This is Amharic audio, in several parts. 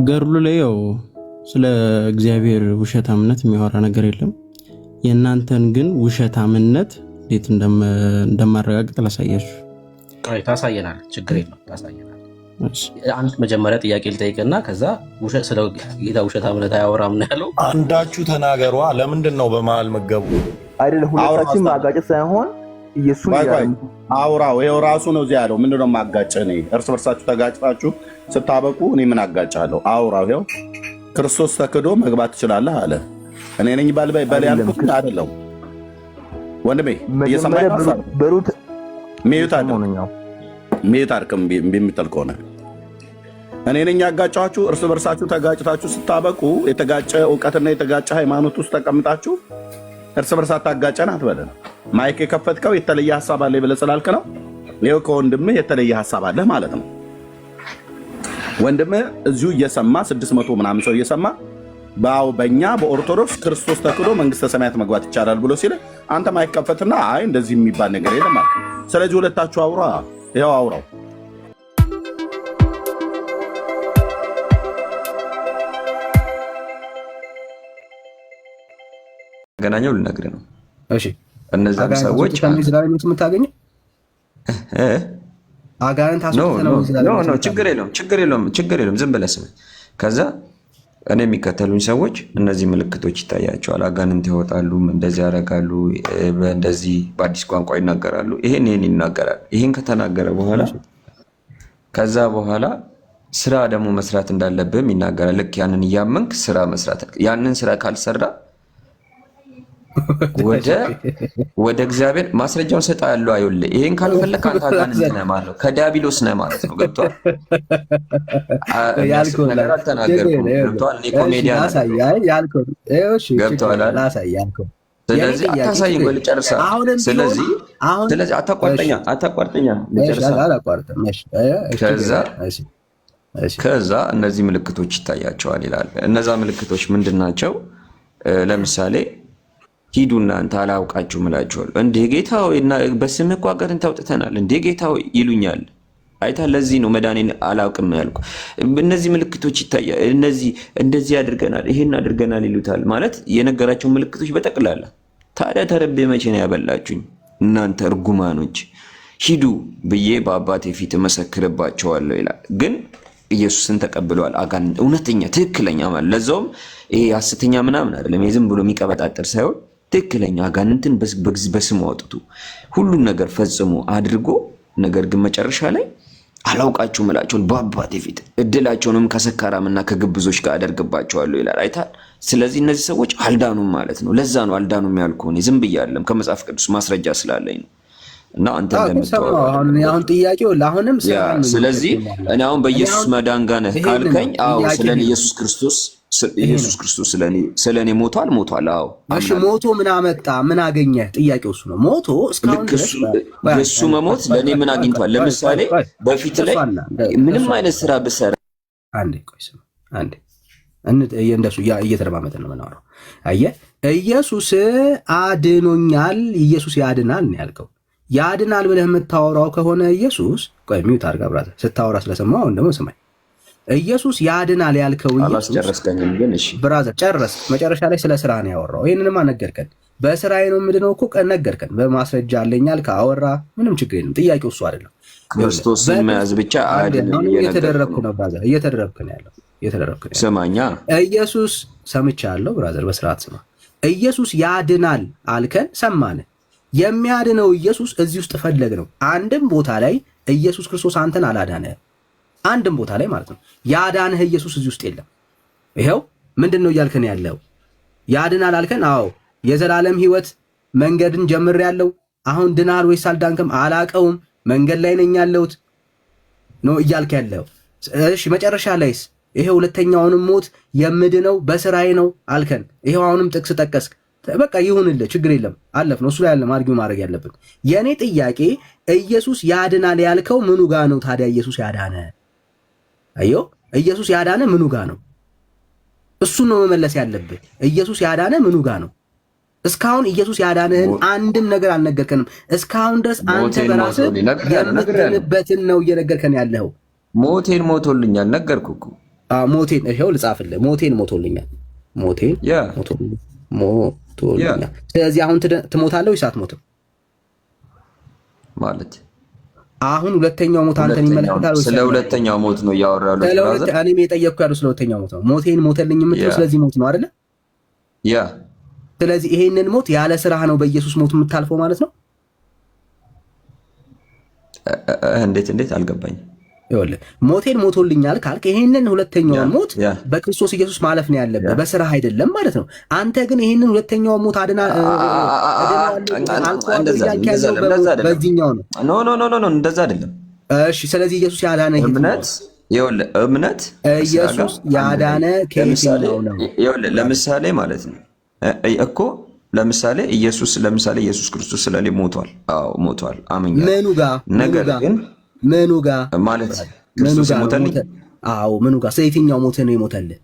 ገርሉ ላይ ያው ስለ እግዚአብሔር ውሸታምነት የሚያወራ ነገር የለም። የእናንተን ግን ውሸታምነት እንዴት እንደማረጋግጥ ላሳያችሁ። ታሳየናል፣ ችግር የለም ታሳየናል። አንድ መጀመሪያ ጥያቄ ልጠይቅና ከዛ ስለ ጌታ ውሸታምነት አያወራም ነው ያለው። አንዳችሁ ተናገሯ። ለምንድን ነው በመሃል መገቡ? አይደለም ሁለታችን ማጋጨት ሳይሆን ኢየሱስ አውራው ይኸው ራሱ ነው እዚህ ያለው። ምንድነው ማጋጨ? እኔ እርስ በርሳችሁ ተጋጭታችሁ ስታበቁ እኔ ምን አጋጫለሁ? አውራው ይኸው ክርስቶስ ተክዶ መግባት ትችላለህ አለ። እኔ ነኝ ባልበይ በል ያልኩት ግን አይደለም ወንድሜ። እየሰማኝ ነው። በሩት ሚዩት አድርግም ቢምትል ከሆነ እኔ ነኝ ያጋጫችሁ። እርስ በርሳችሁ ተጋጭታችሁ ስታበቁ የተጋጨ እውቀትና የተጋጨ ሃይማኖት ውስጥ ተቀምጣችሁ እርስ በርሳት ታጋጨን አትበለን። ማይክ የከፈትከው የተለየ ሐሳብ አለ ብለህ ስላልክ ነው። ይኸው ከወንድምህ የተለየ ሐሳብ አለ ማለት ነው። ወንድምህ እዚሁ እየሰማ 600 ምናምን ሰው እየሰማ በእኛ በኦርቶዶክስ ክርስቶስ ተክዶ መንግስተ ሰማያት መግባት ይቻላል ብሎ ሲል አንተ ማይክ ከፈትና አይ እንደዚህ የሚባል ነገር የለም ማለት። ስለዚህ ሁለታችሁ አውራ። ይኸው አውራው። ገናኛው ልነግርህ ነው። እሺ እነዛም ሰዎች የምታገኘው አጋንንት ነው። ችግር የለውም። ዝም ብለህ ስማ። ከዛ እኔ የሚከተሉኝ ሰዎች እነዚህ ምልክቶች ይታያቸዋል። አጋንንት ይወጣሉ፣ እንደዚህ ያደርጋሉ፣ እንደዚህ በአዲስ ቋንቋ ይናገራሉ። ይሄን ይናገራል። ይሄን ከተናገረ በኋላ ከዛ በኋላ ስራ ደግሞ መስራት እንዳለብህም ይናገራል። ልክ ያንን እያመንክ ስራ መስራት፣ ያንን ስራ ካልሰራ ወደ እግዚአብሔር ማስረጃውን ሰጣለሁ። አይወልህ ይሄን ካልፈለክ አንተ አጋንንት ነህ ማለት ነው። ከዲያብሎስ ነህ ማለት ነው። ገብቶሃል? ነገር አልተናገርኩም። ገብቶሃል? እኔ ኮሜዲያን ገብቶሃል? ስለዚህ አታሳይኝ። ቆይ ልጨርሳ። ስለዚህ አታቋርጠኛ ልጨርሳ። ከዛ እነዚህ ምልክቶች ይታያቸዋል ይላል። እነዛ ምልክቶች ምንድን ናቸው? ለምሳሌ ሂዱ እናንተ አላውቃችሁም እላችኋለሁ። እንዴ ጌታ ሆይ በስምህ እኮ አጋንንት አውጥተናል እንዴ ጌታ ሆይ ይሉኛል። አይታ ለዚህ ነው መዳኔን አላውቅም ያልኩ። እነዚህ ምልክቶች ይታያል፣ እንደዚህ አድርገናል፣ ይሄን አድርገናል ይሉታል። ማለት የነገራቸው ምልክቶች በጠቅላላ። ታዲያ ተረቤ መቼ ነው ያበላችሁኝ እናንተ እርጉማኖች? ሂዱ ብዬ በአባቴ ፊት እመሰክርባቸዋለሁ ይላል። ግን ኢየሱስን ተቀብለዋል። አጋንንት እውነተኛ ትክክለኛ ማለት ለዛውም ይሄ ሐሰተኛ ምናምን አይደለም። የዝም ብሎ የሚቀበጣጠር ሳይሆን ትክክለኛ አጋንንትን በስሙ አውጥቶ ሁሉን ነገር ፈጽሞ አድርጎ፣ ነገር ግን መጨረሻ ላይ አላውቃችሁም እላቸዋለሁ በአባቴ ፊት እድላቸውንም ከሰካራምና ከግብዞች ጋር አደርግባቸዋለሁ ይላል። አይታል። ስለዚህ እነዚህ ሰዎች አልዳኑም ማለት ነው። ለዛ ነው አልዳኑም ያልኩህ። ዝም ብዬ አይደለም ከመጽሐፍ ቅዱስ ማስረጃ ስላለኝ ነው። እና አንተ አሁን ጥያቄው ለአሁንም ስለዚህ እኔ አሁን በኢየሱስ መዳን ጋር ነህ ካልከኝ፣ አዎ ስለኔ ኢየሱስ ክርስቶስ ስለኔ ሞቷል። አዎ እሺ፣ ሞቶ ምን አመጣ? ምን አገኘ? ጥያቄው እሱ ነው። ሞቶ እስካሁን ድረስ የሱ መሞት ለኔ ምን አግኝቷል? ለምሳሌ በፊት ላይ ምንም አይነት ስራ ብሰራ እንደሱ እየተረማመጠ ነው የምናወራው። አየህ፣ ኢየሱስ አድኖኛል፣ ኢየሱስ ያድናል ነው ያልከው። ያድናል ብለህ የምታወራው ከሆነ ኢየሱስ ቆይ ሚውት አድርጋ ብራዘ ስታወራ ስለሰማሁ አሁን ደግሞ ስማኝ። ኢየሱስ ያድናል ያልከው አላስጨረስከኝም ግን እሺ ብራዘር ጨረስ። መጨረሻ ላይ ስለ ስራ ነው ያወራው። ይሄንንማ ነገርከን። በስራዬ ነው ምንድነው እኮ ነገርከን። በማስረጃ አለኛል ካወራ ምንም ችግር የለም። ጥያቄው እሱ አይደለም። ክርስቶስን መያዝ ብቻ አይደለም እየተደረግኩ ነው ብራዘር፣ እየተደረግኩ ነው ያለው። ስማኛ ኢየሱስ ሰምቻለሁ ብራዘር፣ በስርዓት ስማ። ኢየሱስ ያድናል አልከን፣ ሰማን። የሚያድነው ኢየሱስ እዚህ ውስጥ ፈለግ ነው። አንድም ቦታ ላይ ኢየሱስ ክርስቶስ አንተን አላዳነህም። አንድም ቦታ ላይ ማለት ነው። ያዳንህ ኢየሱስ እዚህ ውስጥ የለም። ይሄው ምንድነው እያልከን ያለው? ያድናል አልከን። አዎ የዘላለም ሕይወት መንገድን ጀምሬያለሁ። አሁን ድናል ወይስ አልዳንክም? አላቀውም፣ መንገድ ላይ ነኝ ያለሁት ነው እያልክ ያለው። እሺ መጨረሻ ላይስ ይሄው ሁለተኛውንም ሞት የምድነው በስራዬ ነው አልከን። ይሄው አሁንም ጥቅስ ጠቀስክ። በቃ ይሁንልህ፣ ችግር የለም፣ አለፍ ነው። እሱ ላይ ያለ አርጊው ማድረግ ያለብን። የኔ ጥያቄ ኢየሱስ ያድናል ያልከው ምኑ ጋር ነው ታዲያ? ኢየሱስ ያዳነ አዮ ኢየሱስ ያዳነ ምኑ ጋር ነው? እሱን ነው መመለስ ያለብህ። ኢየሱስ ያዳነ ምኑ ጋር ነው? እስካሁን ኢየሱስ ያዳነህን አንድም ነገር አልነገርከንም። እስካሁን ድረስ አንተ በራስህ የምትድንበትን ነው እየነገርከን ያለኸው። ሞቴን ሞቶልኛል ነገርኩህ እኮ ሞቴን ይኸው ልጻፍልህ። ሞቴን ሞቶልኛል። ሞቴን ሞቶልኛል። ስለዚህ አሁን ትሞታለህ ወይስ አትሞትም? ማለት አሁን ሁለተኛው ሞት አንተን ይመለከታል ወይስ? ስለ ሁለተኛው ሞት ነው እያወራሁ ያለው። እኔም የጠየቅኩ ያለው ስለ ሁለተኛው ሞት ነው። ሞቴን ሞተልኝ የምትለው ስለዚህ ሞት ነው አይደለ? ያ ስለዚህ ይሄንን ሞት ያለ ስራህ ነው በኢየሱስ ሞት የምታልፈው ማለት ነው። እንዴት አልገባኝም። ይኸውልህ ሞቴን ሞቶልኛል ካልክ ይሄንን ሁለተኛውን ሞት በክርስቶስ ኢየሱስ ማለፍ ነው ያለብህ፣ በስራህ አይደለም ማለት ነው። አንተ ግን ይሄንን ሁለተኛውን ሞት በዚህኛው ነው። ኖ እንደዛ አይደለም። እሺ ስለዚህ ኢየሱስ ያዳነ እምነት ኢየሱስ ያዳነ ከየትኛው ነው? ይኸውልህ ለምሳሌ ማለት ነው እኮ ለምሳሌ ኢየሱስ ክርስቶስ ስለኔ ሞቷል። አዎ ሞቷል፣ አምኛለሁ። ምኑ ጋር ነገር ግን ምኑ ጋር ማለት ክርስቶስ ሞተልኝ? አዎ ምኑ ጋር? ስለየትኛው ሞት ነው የሞተልህ?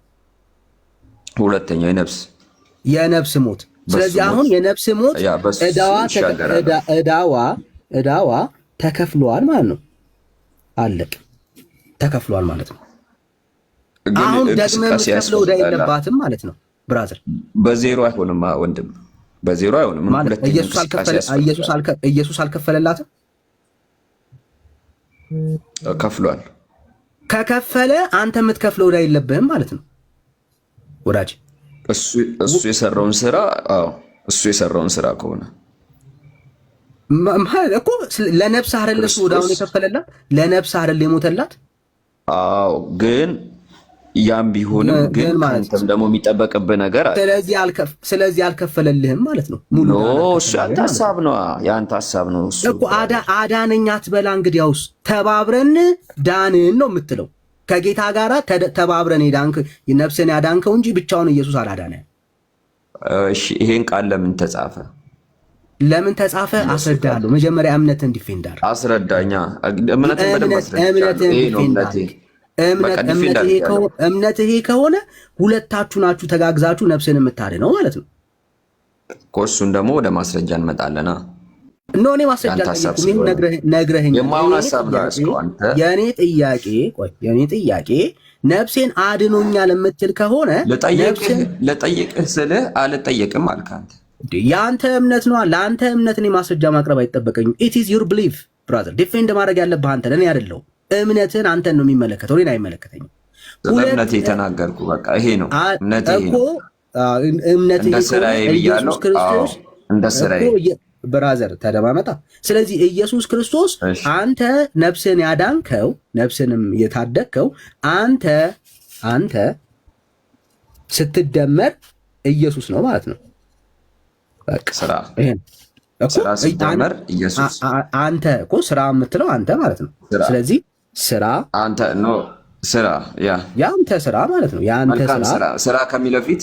ሁለተኛው የነፍስ ሞት። ስለዚህ አሁን የነፍስ ሞት እዳዋ ተከፍሏል ማለት ነው። አለቅ ተከፍሏል ማለት ነው። አሁን ደግመህ የምትከፍለው ዕዳ የለባትም ማለት ነው ብራዘር። በዜሮ አይሆንም ወንድም፣ በዜሮ አይሆንም ማለት ኢየሱስ አልከፈለላትም? ከፍሏል። ከከፈለ አንተ የምትከፍለው ዕዳ የለብህም ማለት ነው ወዳጅ። እሱ የሰራውን ስራ እሱ የሰራውን ስራ ከሆነ እኮ ለነፍስ አይደል እሱ ዕዳውን የከፈለላት? ለነፍስ አይደል የሞተላት? አዎ ግን ያም ቢሆንም ግን አንተም ደግሞ የሚጠበቅብህ ነገር አለ። ስለዚህ አልከፈለልህም ማለት ነው። ሙሉ እሱ ያንተ ሀሳብ ነው፣ ያንተ ሀሳብ ነው እኮ። አዳነኝ አትበላ። እንግዲያውስ ተባብረን ዳንን ነው የምትለው። ከጌታ ጋር ተባብረን ነፍስን ያዳንከው እንጂ ብቻውን ኢየሱስ አላዳነ። እሺ ይሄን ቃል ለምን ተጻፈ? ለምን ተጻፈ አስረዳለሁ። መጀመሪያ እምነትን ዲፌንድ አድርግ። አስረዳኛ። እምነትን በደንብ አስረዳኝ። እምነት ይሄ ከሆነ ሁለታችሁ ናችሁ ተጋግዛችሁ ነፍስን የምታድነው ማለት ነው። እሱን ደግሞ ወደ ማስረጃ እንመጣለና እኔ ማስረጃ ነግረኸኝ የኔ ጥያቄ ነፍሴን አድኖኛል የምትል ከሆነ ለጠይቅህ ስልህ አልጠየቅም አልክ አንተ። የአንተ እምነት ነዋ። ለአንተ እምነት እኔ ማስረጃ ማቅረብ አይጠበቀኝም። ኢት ኢዝ ዩር ብሊፍ ብራዘር። ዲፌንድ ማድረግ ያለብህ አንተ ለእኔ አይደለሁም። እምነትን አንተን ነው የሚመለከተው፣ እኔን አይመለከተኝም። እምነቴ የተናገርኩ በቃ ይሄ ነው እምነቴ ነው። እምነቴ እንደ ስራዬ ብያለሁ። እንደ ስራዬ ብራዘር ተደማመጣ። ስለዚህ ኢየሱስ ክርስቶስ አንተ ነፍስን ያዳንከው ነፍስንም የታደግከው አንተ ስትደመር ኢየሱስ ነው ማለት ነው። በቃ ስራ ሲደመር ኢየሱስ አንተ እኮ ስራ የምትለው አንተ ማለት ነው። ስለዚህ ስራ አንተ ነው ስራ ያንተ ስራ ማለት ነው። ያንተ ስራ ከሚለው ፊት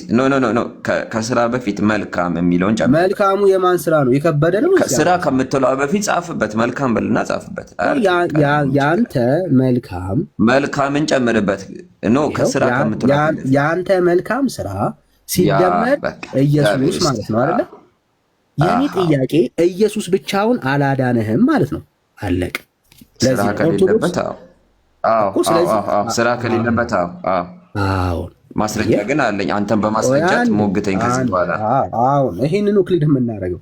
ከስራ በፊት መልካም የሚለውን ጨምር። መልካሙ የማን ስራ ነው? የከበደ ነው። ስራ ከምትለው በፊት ጻፍበት፣ መልካም በልና ጻፍበት። ያንተ መልካምን ጨምርበት። ከስራ ከምትለው ያንተ መልካም ስራ ሲደመር ኢየሱስ ማለት ነው አይደለ? የኔ ጥያቄ ኢየሱስ ብቻውን አላዳነህም ማለት ነው። አለቅ። ስራ ከሌለበት ስራ ከሌለበት ማስረጃ ግን አለኝ። አንተን በማስረጃ ሞግተኝ ከዚህ በኋላ ይህንን ክሊድ የምናደርገው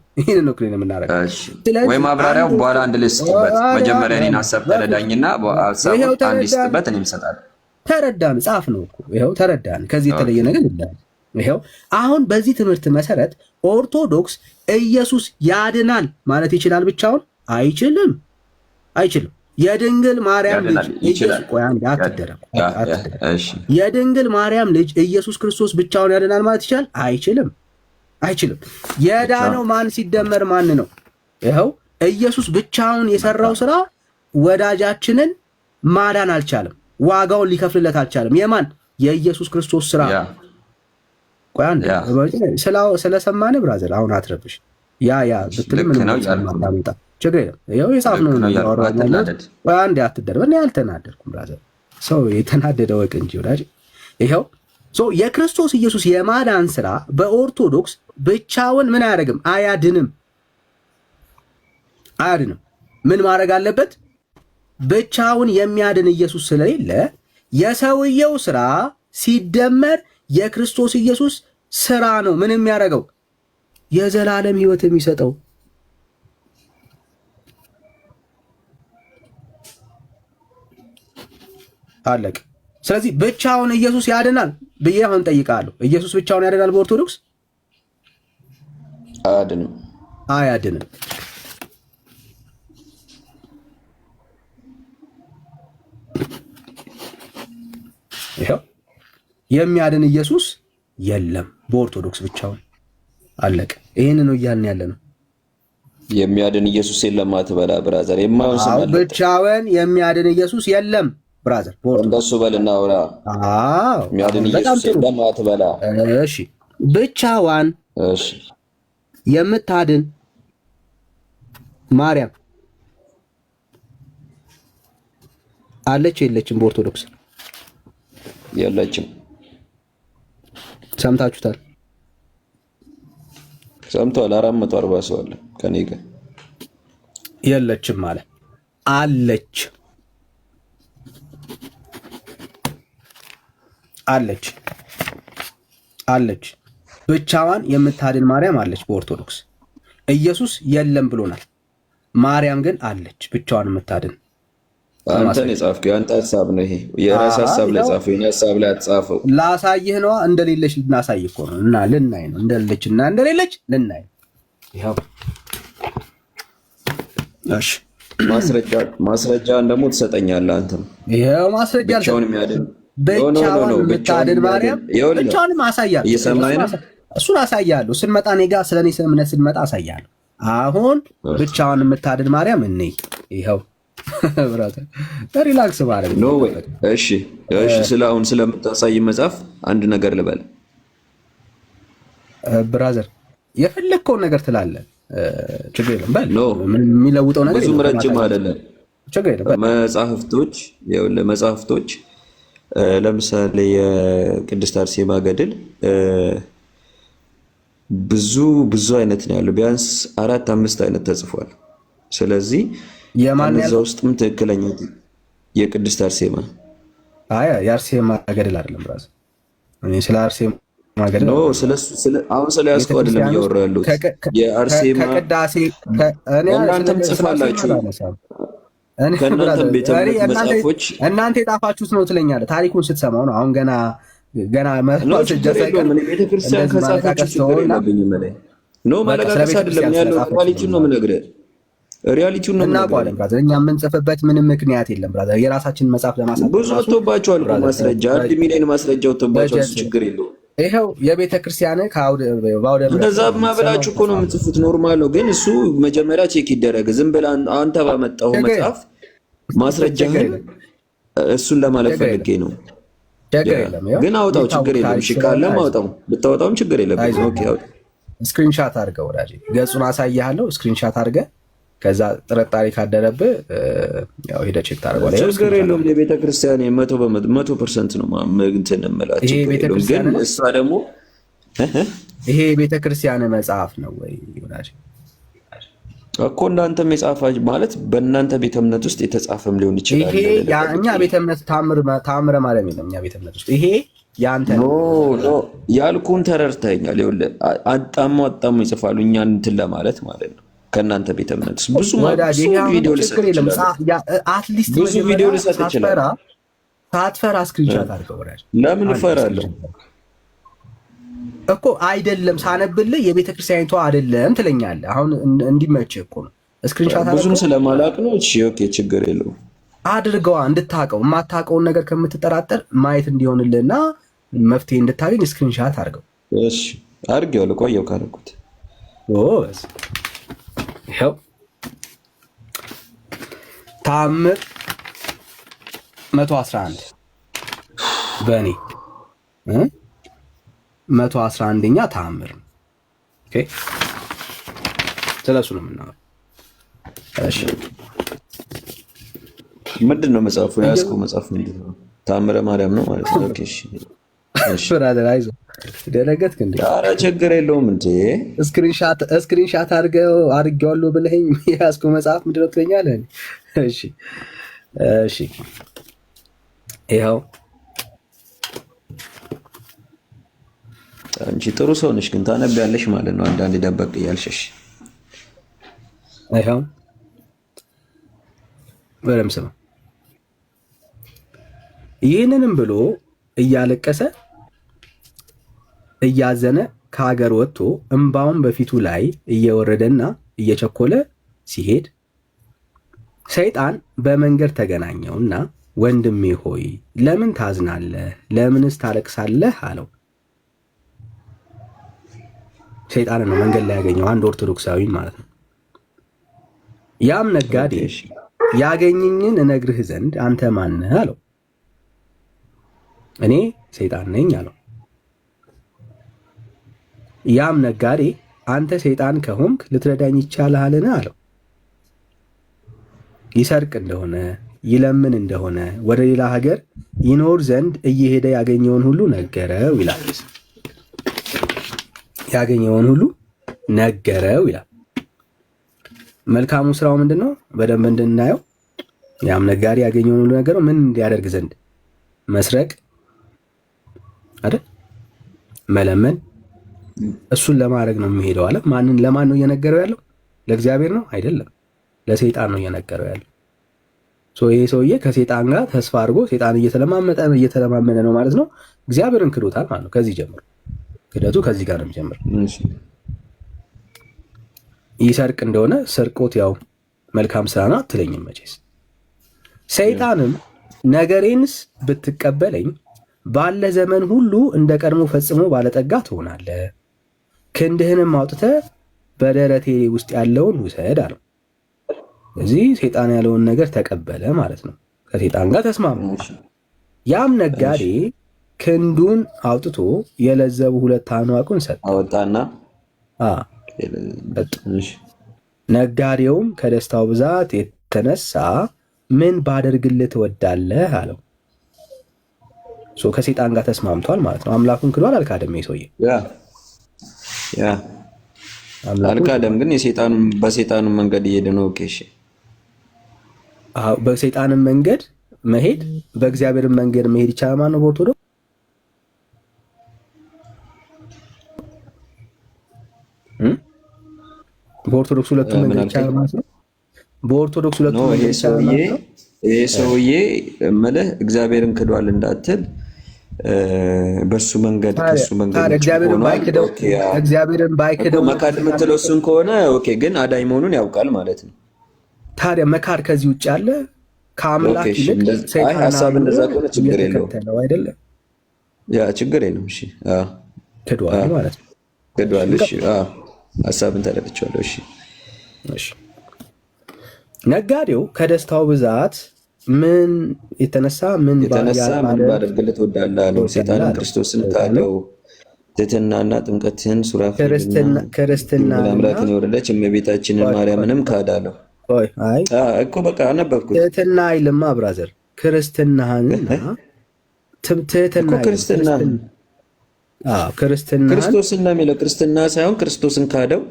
ወይ ማብራሪያው በኋላ አንድ ላይ ስጥበት። መጀመሪያ እኔን ሀሳብ ተረዳኝና ሀሳብ አንድ ስጥበት፣ እኔም እሰጣለሁ። ተረዳን፣ ጻፍ ነው እኮ ይኸው ተረዳን። ከዚህ የተለየ ነገር የለም። ይኸው አሁን በዚህ ትምህርት መሰረት ኦርቶዶክስ ኢየሱስ ያድናል ማለት ይችላል ብቻውን? አይችልም። የድንግል ማርያም ልጅ የድንግል ማርያም ልጅ ኢየሱስ ክርስቶስ ብቻውን ያድናል ማለት ይችላል? አይችልም። የዳነው ማን ሲደመር ማን ነው? ይኸው ኢየሱስ ብቻውን የሰራው ስራ ወዳጃችንን ማዳን አልቻለም። ዋጋውን ሊከፍልለት አልቻለም። የማን? የኢየሱስ ክርስቶስ ስራ። ስለሰማን ብራዘር አሁን አትረብሽ። ብትልም ምንም ችግር የለም። ይኸው የጻፍነው አንዴ አትደርብ። እኔ አልተናደድኩም ብራዘር። ሰው የተናደደ ወቅ እንጂ ወዳጅ። ይኸው የክርስቶስ ኢየሱስ የማዳን ስራ በኦርቶዶክስ ብቻውን ምን አያደርግም? አያድንም። ምን ማድረግ አለበት? ብቻውን የሚያድን ኢየሱስ ስለሌለ የሰውየው ስራ ሲደመር የክርስቶስ ኢየሱስ ስራ ነው ምን የሚያደርገው የዘላለም ህይወት የሚሰጠው። አለቅ። ስለዚህ ብቻውን ኢየሱስ ያድናል ብዬ አሁን ጠይቃለሁ። ኢየሱስ ብቻውን ያድናል በኦርቶዶክስ? አያድንም። አያድንም። ይሄው የሚያድን ኢየሱስ የለም በኦርቶዶክስ ብቻውን። አለቅ። ይሄን ነው እያልን ያለ ነው። የሚያድን ኢየሱስ የለም አትበላ ብራዘር። የማይሆን ስም አለ። ብቻውን የሚያድን ኢየሱስ የለም ብራዘር። እንደሱ በልና አውራ። አዎ የሚያድን ኢየሱስ የለም አትበላ። እሺ ብቻዋን እሺ የምታድን ማርያም አለች የለችም? በኦርቶዶክስ የለችም። ሰምታችሁታል? ሰምቷል። 440 ሰው አለ ከኔ ጋር። የለችም ማለት አለች። አለች አለች። ብቻዋን የምታድን ማርያም አለች በኦርቶዶክስ። ኢየሱስ የለም ብሎናል። ማርያም ግን አለች ብቻዋን የምታድን። አንተን የጻፍከው የአንተ ሀሳብ ነው። ይሄ የራስ ሀሳብ ላይ ጻፈው፣ የኔ ሀሳብ ላይ አትጻፈው። ላሳይህ ነዋ። እንደሌለች ልናሳይ እኮ ነው። እና ልናይ ነው እንደሌለች እና እንደሌለች ልናይ። ይሄው እሺ፣ ማስረጃን ደግሞ ትሰጠኛለህ አንተ። ይሄው ማስረጃ ብቻውን የሚያድን ብቻውን የምታድን ማርያም ብቻውንም አሳያለሁ። እየሰማኸኝ ነው? እሱን አሳያለሁ። ስንመጣ እኔ ጋር ስለኔ እምነት ስንመጣ አሳያለሁ። አሁን ብቻውን የምታድን ማርያም እኔ ይሄው ብራዘር ሪላክስ ማለት ነው ወይ? እሺ እሺ። ስለአሁን ስለምታሳይ መጽሐፍ አንድ ነገር ልበል ብራዘር፣ የፈለግከውን ነገር ትላለህ። ችግር የለም በል። የሚለውጠው ነገር ብዙም ረጅም አይደለም። ችግር የለም። መጽሐፍቶች ለምሳሌ የቅድስት አርሴማ ገድል ብዙ አይነት ነው ያለው። ቢያንስ 4-5 አይነት ተጽፏል። ስለዚህ ከነዛ ውስጥም ትክክለኛ የቅድስት አርሴማ የአርሴማ ገድል አይደለም ብራዘር። እኔ ስለ አርሴማ ገድል ነው አሁን ስለ ያስቀው አይደለም እያወራሁ ያለሁት። የአርሴማ ከቅዳሴ እናንተም ጽፋላችሁ ከእናንተም ቤተ እምነት መጽሐፎች እናንተ የጣፋችሁት ነው ትለኛለህ። ታሪኩን ስትሰማው ነው። አሁን ገና ቤተክርስቲያን ከጻፋችሁ ችግር የለብኝም። ነው ማለቃቀስ አይደለም ያለው። ሪያሊቲውን ነው የምነግርህ። ሪያሊቲውን ነው እናውቀዋለን ብራዘር። እኛ የምንጽፍበት ምንም ምክንያት የለም ብራዘር። የራሳችንን መጽሐፍ ለማሳተም ብዙ ወጥቶባቸዋል እኮ ማስረጃ፣ 1 ሚሊዮን ማስረጃ ወጥቶባቸዋል። እሱ ችግር የለውም። ይኸው የቤተ ክርስቲያን ከአውደ እንደዛማ ብላችሁ እኮ ነው የምትጽፉት። ኖርማል ነው። ግን እሱ መጀመሪያ ቼክ ይደረግ። ዝም ብለህ አንተ ባመጣው መጽሐፍ ማስረጃህን እሱን ለማለት ፈልጌ ነው። ግን አውጣው፣ ችግር የለም። እሺ ካለም አውጣው፣ ብታወጣውም ችግር የለም። ኦኬ አውጣው። ስክሪንሻት አድርገው ወዳጄ፣ ገጹን አሳያለሁ። ስክሪንሻት አድርገህ ከዛ ጥርጣሬ ካደረብህ ያው ሄደህ ቼክ ታደርገዋለህ። ችግር የለውም። የቤተ ክርስቲያን 100% ነው እንትን እምላችሁ። ግን እሷ ደግሞ ይሄ ቤተ ክርስቲያን መጽሐፍ ነው ወይ ወዳጄ? እኮ እናንተም የጻፋች ማለት በእናንተ ቤተ እምነት ውስጥ የተጻፈም ሊሆን ይችላል። ይሄ ያኛ ቤተ እምነት ታምረ ማለት ነው። እኛ ቤተ እምነት ውስጥ ይሄ ያንተ ነው ያልኩን ተረድተኸኛል። ይኸውልህ አጣሙ ይጽፋሉ እኛን እንትን ለማለት ማለት ነው። ከእናንተ ቤተ እምነት ውስጥ ብዙ ቪዲዮ ልሰጥ ይችላል። ሳትፈራ ስክሪንሻት አድርገው ወዳጅ። ለምን እፈራለሁ እኮ አይደለም ሳነብልህ የቤተ ክርስቲያኒቷ አይደለም ትለኛለህ። አሁን እንዲመችህ እኮ ነው። ስክሪንሻት አድርገው ብዙም ስለማላውቅ ነው። እሺ ኦኬ፣ ችግር የለውም። አድርገዋ እንድታውቀው፣ የማታውቀውን ነገር ከምትጠራጠር ማየት እንዲሆንልህና መፍትሄ እንድታገኝ ስክሪንሻት አድርገው። እሺ አድርጌዋለሁ። ቆየሁ ካደረኩት ይኸው ተአምር 111 በእኔ 111ኛ ተአምር ነው። ኦኬ ስለሱ ነው የምናወራው። እሺ ምንድን ነው መጽሐፉ? ያዝከው መጽሐፍ ምንድን ነው? ተአምረ ማርያም ነው ማለት ነው። ኦኬ እሺ ብራዘር አይዞህ፣ ደነገጥክ እንዴ? ኧረ ችግር የለውም እንዴ። ስክሪንሻት አድርጌዋለሁ ብለኸኝ የያዝከው መጽሐፍ ምንድን ነው ትለኛለህ? እሺ እሺ ይኸው አንቺ ጥሩ ሰው ነሽ፣ ግን ታነቢያለሽ ማለት ነው። አንዳንዴ ደበቅ እያልሸሽ አይኸው በደምብ ስማ። ይህንንም ብሎ እያለቀሰ እያዘነ ከሀገር ወጥቶ እንባውን በፊቱ ላይ እየወረደና እየቸኮለ ሲሄድ ሰይጣን በመንገድ ተገናኘውና ወንድሜ ሆይ ለምን ታዝናለህ? ለምንስ ታለቅሳለህ? አለው። ሰይጣን ነው መንገድ ላይ ያገኘው፣ አንድ ኦርቶዶክሳዊ ማለት ነው። ያም ነጋዴ ያገኘኝን እነግርህ ዘንድ አንተ ማነህ? አለው። እኔ ሰይጣን ነኝ አለው። ያም ነጋዴ አንተ ሰይጣን ከሆንክ ልትረዳኝ ይቻልሃልን? አለው። ይሰርቅ እንደሆነ ይለምን እንደሆነ ወደ ሌላ ሀገር ይኖር ዘንድ እየሄደ ያገኘውን ሁሉ ነገረው ይላል። ያገኘውን ሁሉ ነገረው ይላል። መልካሙ ስራው ምንድን ነው? በደንብ እንድናየው። ያም ነጋዴ ያገኘውን ሁሉ ነገረው። ምን እንዲያደርግ ዘንድ? መስረቅ አይደል? መለመን። እሱን ለማድረግ ነው የሚሄደው አለ። ማንን? ለማን ነው እየነገረው ያለው? ለእግዚአብሔር ነው አይደለም፣ ለሰይጣን ነው እየነገረው ያለው። ይሄ ሰውዬ ከሰይጣን ጋር ተስፋ አድርጎ ሰይጣን እየተለማመደ ነው ማለት ነው። እግዚአብሔርን ክዶታል ማለት ነው። ከዚህ ጀምሮ ክደቱ ከዚህ ጋር ነው የሚጀምር። ይሰርቅ እንደሆነ ስርቆት ያው መልካም ስራ ነው አትለኝም መቼስ። ሰይጣንም ነገሬንስ ብትቀበለኝ ባለ ዘመን ሁሉ እንደ ቀድሞ ፈጽሞ ባለጠጋ ትሆናለህ፣ ክንድህንም አውጥተህ በደረቴ ውስጥ ያለውን ውሰድ አለው። እዚህ ሰይጣን ያለውን ነገር ተቀበለ ማለት ነው። ከሰይጣን ጋር ተስማማ። ያም ነጋዴ ክንዱን አውጥቶ የለዘቡ 2 አዕዋቁን ሰጠ አወጣና ነጋዴውም ከደስታው ብዛት የተነሳ ምን ባደርግልህ ትወዳለህ? አለው። ከሰይጣን ጋር ተስማምቷል ማለት ነው። አምላኩን ክዷል አልካደም። ሰውዬ አልካደም፣ ግን በሰይጣኑ መንገድ እየሄደ ነው። እሺ፣ በሰይጣንን መንገድ መሄድ በእግዚአብሔር መንገድ መሄድ ይቻላል ማለት ነው። በኦርቶዶክስ ሁለቱም መንገድ ይቻላል ማለት ነው። በኦርቶዶክስ ሁለቱም መንገድ ይቻላል ማለት ነው። ይሄ ሰውዬ እምልህ እግዚአብሔርን ክዷል እንዳትል፣ በሱ መንገድ ከሱ መንገድ እግዚአብሔርን ባይክደው መካድ የምትለው እሱን ከሆነ ኦኬ፣ ግን አዳኝ መሆኑን ያውቃል ማለት ነው። ታዲያ መካድ ከዚህ ውጭ አለ? ከአምላክ ይልቅ ሰይጣን ሀሳብ እንደዛ ከሆነ ችግር የለውም አይደለም? ያ ችግር የለውም። እሺ፣ ክዷል ማለት ነው። ክዷል። እሺ፣ ሀሳብን ተረድቻለሁ። እሺ፣ ነጋዴው ከደስታው ብዛት ምን የተነሳ ምን ባደርግልህ ትወዳለህ አለው። ሰይጣንን ክርስቶስን ካደው፣ ትሕትናና ጥምቀትህን ክርስትና አምላክን የወለደች እመቤታችንን ማርያምንም ካዳለው። እኮ በቃ አነበብኩት። ትሕትና አይልማ ብራዘር፣ ክርስትናህንና ትሕትና ክርስቶስን ነው የሚለው። ክርስትና ሳይሆን ክርስቶስን ካደው።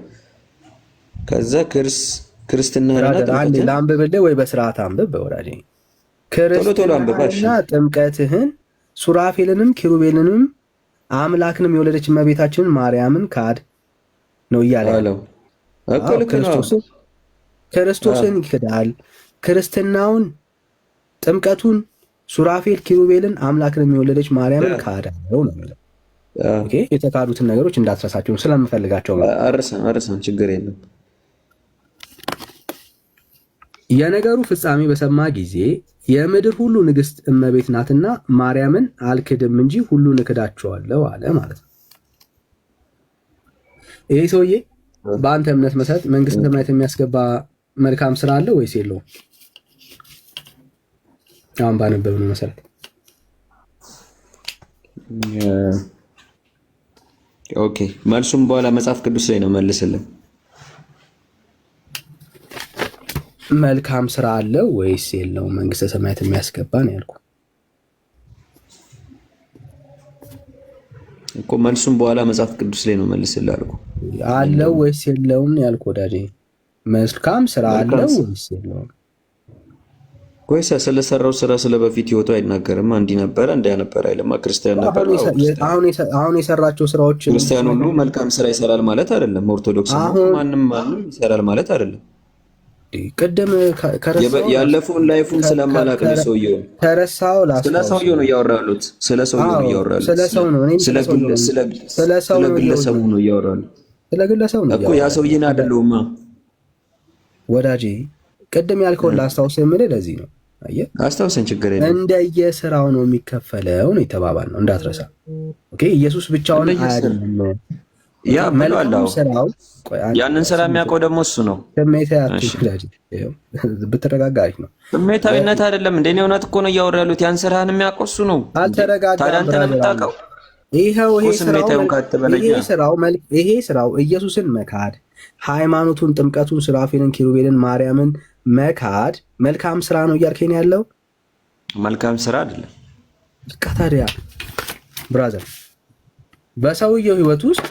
ከዛ ክርስትናና ለአንብብልህ ወይ በስርዓት አንብብ በወዳጅ። ክርስትናና ጥምቀትህን ሱራፌልንም ኪሩቤልንም አምላክንም የወለደች እመቤታችንን ማርያምን ካድ ነው እያለ ያለው። ክርስቶስን ይክዳል። ክርስትናውን፣ ጥምቀቱን፣ ሱራፌል ኪሩቤልን አምላክንም የወለደች ማርያምን ካዳለው ነው የሚለው። የተካዱትን ነገሮች እንዳትረሳቸው ስለምፈልጋቸው ነው። አርሰን ችግር የለም። የነገሩ ፍጻሜ በሰማ ጊዜ የምድር ሁሉ ንግሥት እመቤት ናትና ማርያምን አልክድም እንጂ ሁሉን እክዳቸዋለሁ አለ ማለት ነው። ይሄ ሰውዬ በአንተ እምነት መሰረት መንግስተ ሰማያት የሚያስገባ መልካም ስራ አለው ወይስ የለውም? አሁን ባነበብነው መሰረት ኦኬ፣ መልሱም በኋላ መጽሐፍ ቅዱስ ላይ ነው መልስልን። መልካም ስራ አለው ወይስ የለውም መንግስተ ሰማያት የሚያስገባ ነው ያልኩ እኮ። መልሱም በኋላ መጽሐፍ ቅዱስ ላይ ነው መልስልን አልኩ። አለው ወይስ የለውም ያልኩ ወዳጄ። መልካም ስራ አለው ወይስ የለውም? ወይስ ስለሰራው ስራ ስለበፊት ህይወቱ አይናገርም? እንዲህ ነበረ እንዲያ ነበረ አይልማ። ክርስቲያን ነበር። አሁን የሰራቸው ስራዎች ክርስቲያን ሁሉ መልካም ስራ ይሰራል ማለት አይደለም። ኦርቶዶክስ ማንም ይሰራል ማለት አይደለም። ቅድም ያለፈውን ላይፉን ስለማላቅ ነው ሰውየው ተረሳው። ስለ ሰውየው ነው እያወራሉት። ስለ ሰውየው ነው እያወራሉት። ስለ ሰው ነው ስለ ግለሰቡ ነው እያወራሉት። ስለ ግለሰቡ ነው እኮ ያ ሰውዬን አይደለውማ ወዳጄ። ቅድም ያልከውን ላስታውስ የምልህ ለዚህ ነው። አየህ አስታውሰን፣ ችግር የለም። እንደየስራው ነው የሚከፈለው ነው የተባባል ነው እንዳትረሳ። ኦኬ ኢየሱስ ብቻውን አይደለም ያ መልካም ስራው። ያንን ስራ የሚያውቀው ደግሞ እሱ ነው። ብትረጋጋች ነው። ስሜታዊነት አይደለም እንደ እኔ እውነት እኮ ነው እያወራ ያሉት። ያን ስራህን የሚያውቀው እሱ ነው። ታዲያ አንተ ነው የምታውቀው። ይሄ ስራው ኢየሱስን መካድ፣ ሃይማኖቱን፣ ጥምቀቱን፣ ሱራፌልን፣ ኪሩቤልን፣ ማርያምን መካድ መልካም ስራ ነው እያልከኝ ያለው? መልካም ስራ አይደለም። በቃ ታዲያ ብራዘር በሰውየው ህይወት ውስጥ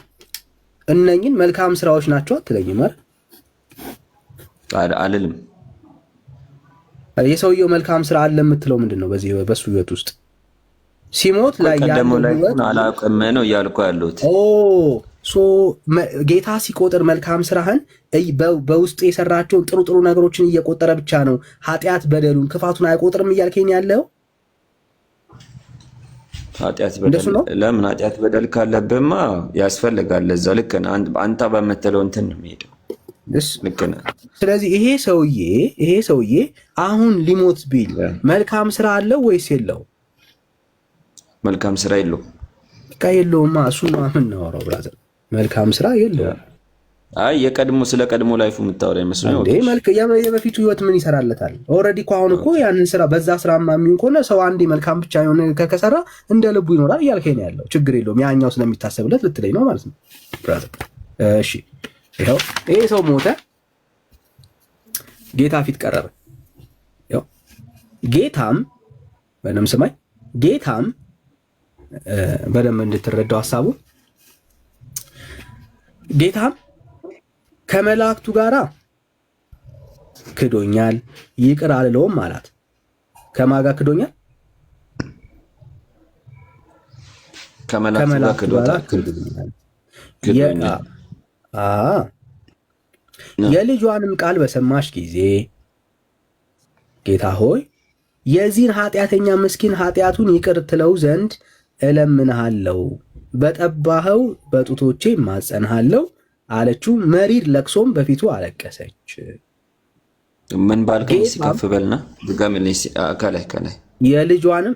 እነኝን መልካም ስራዎች ናቸው አትለኝም አይደል? አልልም። የሰውየው መልካም ስራ አለ የምትለው ምንድን ነው? በሱ ህይወት ውስጥ ሲሞት ላይ ያለው ህይወት አላውቅም ነው እያልኩ ያለሁት። ጌታ ሲቆጥር መልካም ስራህን በውስጥ የሰራቸውን ጥሩ ጥሩ ነገሮችን እየቆጠረ ብቻ ነው ኃጢአት፣ በደሉን፣ ክፋቱን አይቆጥርም እያልከኝ ያለው? ኃጢአት በደል ለምን? ኃጢአት በደል ካለብህማ ያስፈልጋል። ለዛ ልክ አንተ በምትለው እንትን ነው የሚሄደው። ልክ ነህ። ስለዚህ ይሄ ሰውዬ አሁን ሊሞት ቢል መልካም ስራ አለው ወይስ የለው? መልካም ስራ የለውም። በቃ የለውማ። እሱን ነው የምናወራው ብራዘር። መልካም ስራ የለውም። አይ ስለ ቀድሞ ላይፉ የምታወራ ይመስለኝ። የበፊቱ ህይወት ምን ይሰራለታል? ኦልሬዲ እኮ አሁን እኮ ያንን ስራ በዛ ስራማ የሚሆን ከሆነ ሰው አንዴ መልካም ብቻ የሆነ ከሰራ እንደ ልቡ ይኖራል እያልከኝ ነው ያለው። ችግር የለውም ያኛው ስለሚታሰብለት ልትለኝ ነው ማለት ነው ብራዘር። እሺ ይኸው ይሄ ሰው ሞተ፣ ጌታ ፊት ቀረበ። ጌታም በደምብ ስማኝ፣ ጌታም በደንብ እንድትረዳው ሀሳቡ፣ ጌታም ከመላእክቱ ጋር ክዶኛል ይቅር አልለውም አላት። ከማን ጋር ክዶኛል? ከመላእክቱ ጋር ክዶኛል። የልጇንም ቃል በሰማሽ ጊዜ ጌታ ሆይ የዚህን ኃጢአተኛ ምስኪን ኃጢአቱን ይቅር ትለው ዘንድ እለምንሃለሁ፣ በጠባኸው በጡቶቼ ማጸንሃለሁ አለችው። መሪር ለቅሶም በፊቱ አለቀሰች። ምን ባልከኝ ሲከፍ በልና ድጋሚልኝ ከላይ የልጇንም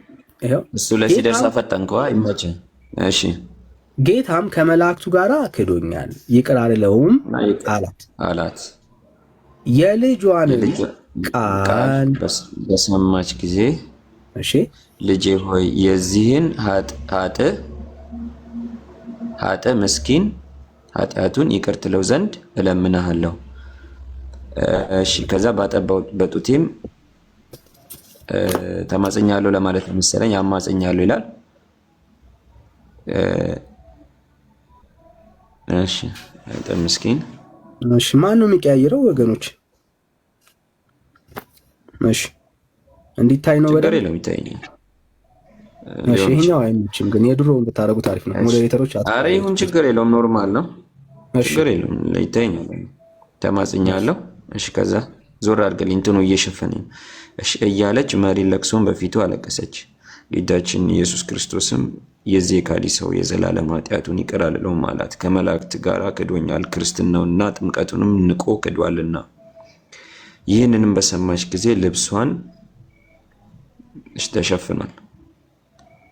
እሱ ላይ ሲደርስ ፈጠንከዋ ይመች። እሺ ጌታም ከመላእክቱ ጋር ክዶኛል ይቅር አልለውም አላት። የልጇንም ቃል በሰማች ጊዜ እሺ ልጄ ሆይ የዚህን ኃጥእ ምስኪን ኃጢአቱን ይቅር ትለው ዘንድ እለምንሃለሁ። እሺ ከዛ ባጠባው በጡቴም ተማጽኛለሁ ለማለት ነው መሰለኝ። አማጽኛለሁ ይላል። እሺ ኃጥእ ምስኪን። እሺ ማን ነው የሚቀያየረው ወገኖች? እሺ እንዲታይ ነው በደንብ ነው የሚታየኝ። እሺ ይሄኛው አይመችም፣ ግን የድሮውን ብታረጉ ታሪፍ ነው። ሞዴሬተሮች አረ ይሁን ችግር የለውም፣ ኖርማል ነው፣ ችግር የለውም። ይታየኛል። ተማጽኛለሁ። እሺ ከዛ ዞር አድርገልኝ እንትኑ እየሸፈነኝ እሺ እያለች መሪር ለቅሶን በፊቱ አለቀሰች። ጌታችን ኢየሱስ ክርስቶስም የዚህ ካዲ ሰው የዘላለም ኃጢአቱን ይቅር አልለውም አላት። ከመላእክት ጋር ክዶኛል፣ ክርስትናውንና ጥምቀቱንም ንቆ ክዷልና። ይህንንም በሰማች ጊዜ ልብሷን ተሸፍኗል።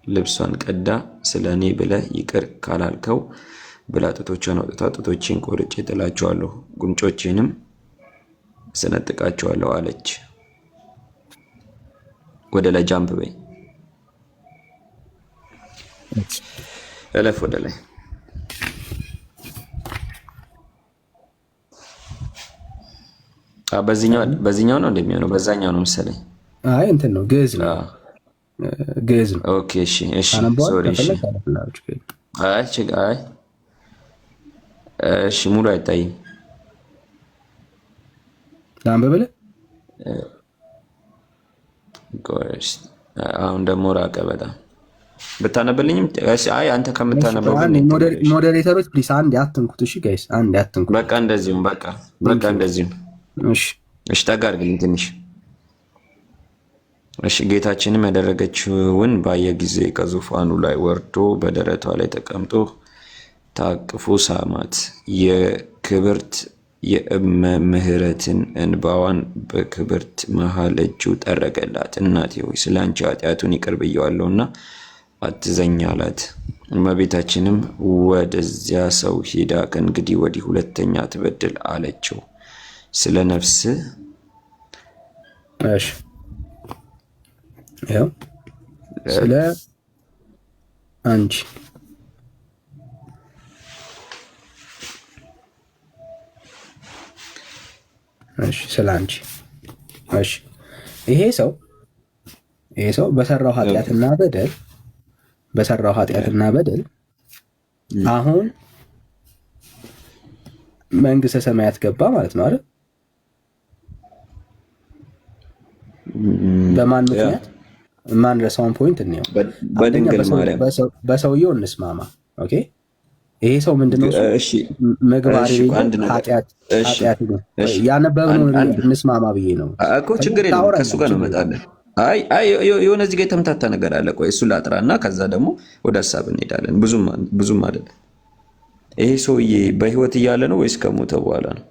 ልብሷን ቀዳ ስለ እኔ ብለህ ይቅር ካላልከው ብላ ጡቶቿን አውጥታ ጡቶቼን ቆርጬ ጥላቸዋለሁ፣ ጉንጮቼንም ሰነጥቃቸዋለሁ አለች። ወደ ላይ ጃምፕ በይ፣ እለፍ ወደ ላይ። በዚህኛው ነው እንደሚሆነው፣ በዛኛው ነው መሰለኝ። አይ እንትን ነው ግዕዝ ነው። ግዕዝ ነው። ኦኬ እሺ እሺ ሶሪ እሺ አይ እሺ ሙሉ አይታይም። ላንብብልህ አሁን ደግሞ ራቀ በጣም ብታነብልኝም አይ አንተ ከምታነበው ሞዴሬተሮች ፕሊስ አንድ ያትንኩት። እሺ ጋይስ አንድ ያትንኩት። በቃ እንደዚሁም በቃ እንደዚሁም። እሺ ጠጋ አድርግልኝ ትንሽ። እሺ ጌታችንም ያደረገችውን ባየ ጊዜ ከዙፋኑ ላይ ወርዶ በደረቷ ላይ ተቀምጦ ታቅፎ ሳማት። የክብርት የምህረትን እንባዋን በክብርት መሃል እጁ ጠረገላት። እናቴ ሆይ ስለ አንቺ ኃጢአቱን ይቅር ብየዋለሁና አትዘኝ አላት። እመቤታችንም ወደዚያ ሰው ሄዳ ከእንግዲህ ወዲህ ሁለተኛ አትበድል አለችው። ስለ ነፍስ ስለ አንቺ ስለ አንቺ ይሄ ሰው በሰራው ኃጢአትና በደል አሁን መንግስተ ሰማያት ገባ ማለት ነው አይደል? በማን ምክንያት? ማን ረሳውን ፖይንት እንየው። በድንግል ማርያም በሰውየው እንስማማ። ኦኬ ይሄ ሰው ምንድነው? እሺ ምግባር ኃጢአት ያነበብነው እንስማማ ብዬ ነው እኮ። ችግር የለም ከሱ ጋር ነው እመጣለን። አይ የሆነ እዚህ ጋር የተምታታ ነገር አለ። ቆይ እሱ ላጥራና ከዛ ደግሞ ወደ ሀሳብ እንሄዳለን። ብዙም አይደለም። ይሄ ሰውዬ በህይወት እያለ ነው ወይስ ከሞተ በኋላ ነው?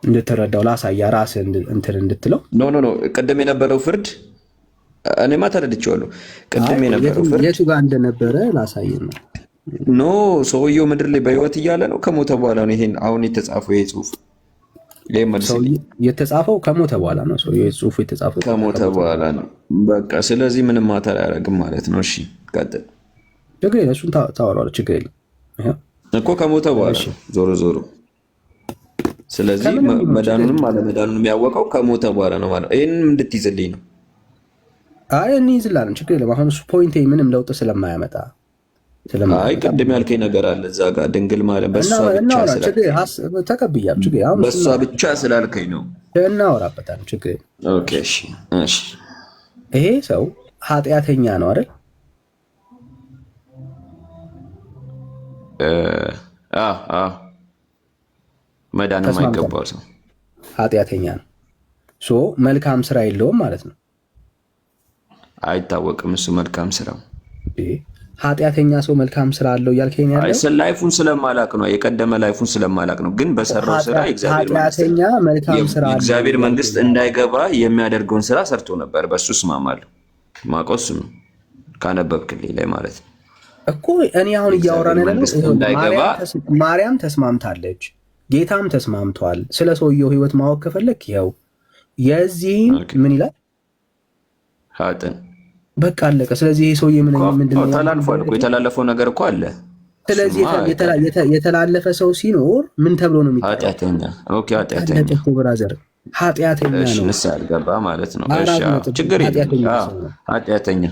እንድትረዳው ላሳያ ራስህ እንትን እንድትለው። ኖ ቅድም የነበረው ፍርድ እኔማ ተረድቼዋለሁ። ቅድም የነበረው ፍርድ የቱ ጋር እንደነበረ ላሳይ ነው። ኖ ሰውየው ምድር ላይ በህይወት እያለ ነው ከሞተ በኋላ ነው? ይሄን አሁን የተጻፈው ይሄ ጽሁፍ የተጻፈው ከሞተ በኋላ ነው። ሰውየው ጽሁፉ የተጻፈው ከሞተ በኋላ ነው። በቃ ስለዚህ ምንም ማተር አያደርግም ማለት ነው። እሺ ቀጥል። ችግር የለም እሱን ታወራለህ። ችግር የለም እኮ ከሞተ በኋላ ዞሮ ስለዚህ መዳኑንም አለመዳኑንም ያወቀው ከሞተ በኋላ ነው ማለት ነው። ይሄንን እንድትይዝልኝ ነው። አይ እንይዝላለን። ችግር የለም። አሁን እሱ ፖይንቴ ምንም ለውጥ ስለማያመጣ አይ ቅድም ያልከኝ ነገር አለ እዛ ጋር ድንግል ማርያም በሷ ብቻ ስላልከኝ ነው እናወራበታለን። ችግር ኦኬ እሺ ይሄ ሰው ኃጢአተኛ ነው አይደል? መዳን የማይገባው ሰው ኃጢአተኛ ነው። መልካም ስራ የለውም ማለት ነው። አይታወቅም እሱ መልካም ስራው። ኃጢአተኛ ሰው መልካም ስራ አለው እያልከኝ ያለው ላይፉን ስለማላቅ ነው። የቀደመ ላይፉን ስለማላቅ ነው። ግን በሰራው ስራ የእግዚአብሔር መንግስት እንዳይገባ የሚያደርገውን ስራ ሰርቶ ነበር። በሱ እስማማለሁ። ማቆስ ነው ካነበብክልኝ ላይ ማለት ነው እኮ። እኔ አሁን እያወራን ያለው ማርያም ተስማምታለች፣ ጌታም ተስማምቷል። ስለ ሰውየው ህይወት ማወቅ ከፈለክ ይኸው የዚህን ምን ይላል ሀጥን በቃ አለቀ። ስለዚህ ይሄ ሰውዬ ምንድነው ተላልፏል እኮ የተላለፈው ነገር እኮ አለ። ስለዚህ የተላለፈ ሰው ሲኖር ምን ተብሎ ነው የሚጠራው? ኃጢአተኛ። ኦኬ ኃጢአተኛ ብራዘር ኃጢአተኛ ነው። እሺ ንስሐ አልገባ ማለት ነው። እሺ ችግር የለም። ኃጢአተኛ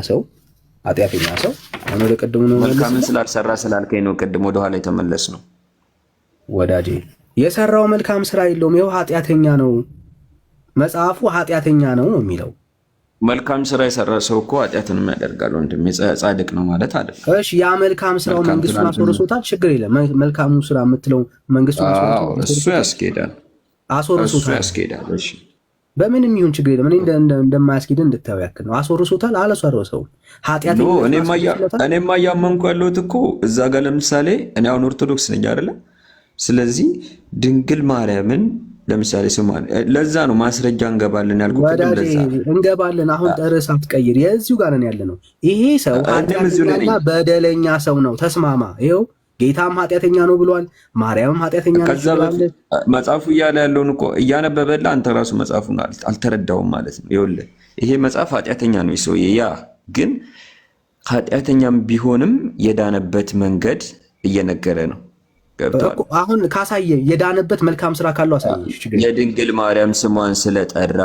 ሰው አሁን ወደ ቅድሙ ነው መልካምን ስላልሰራ ስላልከኝ ነው ቅድም ወደ ኋላ የተመለስ ነው ወዳጄ። የሰራው መልካም ስራ የለውም። ይኸው ኃጢአተኛ ነው። መጽሐፉ ኃጢአተኛ ነው የሚለው። መልካም ስራ የሰራ ሰው እኮ ኃጢአትንም ያደርጋል ወንድም። ጻድቅ ነው ማለት አይደለም። እሺ ያ መልካም ስራው መንግስቱን አስወርሶታል። ችግር የለም። መልካሙ ስራ የምትለው መንግስቱን አስወርሶታል። እሱ ያስኬዳል። እሺ በምንም ይሁን ችግር የለም። እኔ እንደማያስኬድ እንድታው ያክል ነው። አስወርሶታል አላስወረሰውም። ኃጢአተኛ እኔማ እያመንኩ ያለሁት እኮ እዛ ጋር ለምሳሌ እኔ አሁን ኦርቶዶክስ ነኝ አይደለ? ስለዚህ ድንግል ለምሳሌ ስሟን ለዛ ነው ማስረጃ እንገባለን ያልኩት። እንገባለን። አሁን ርዕስ አትቀይር። የዚሁ ጋር ነን ያለ ነው። ይሄ ሰው ኃጢአተኛና በደለኛ ሰው ነው። ተስማማ። ይኸው ጌታም ኃጢአተኛ ነው ብሏል። ማርያምም ኃጢአተኛ ነው ብሏል። መጽሐፉ እያለ ያለውን እኮ እያነበበልህ አንተ ራሱ መጽሐፉን አልተረዳውም ማለት ነው። ይኸውልህ ይሄ መጽሐፍ ኃጢአተኛ ነው ሰውዬ። ያ ግን ኃጢአተኛም ቢሆንም የዳነበት መንገድ እየነገረ ነው። አሁን ካሳየ የዳነበት መልካም ስራ ካለው አሳየሽ። የድንግል ማርያም ስሟን ስለጠራ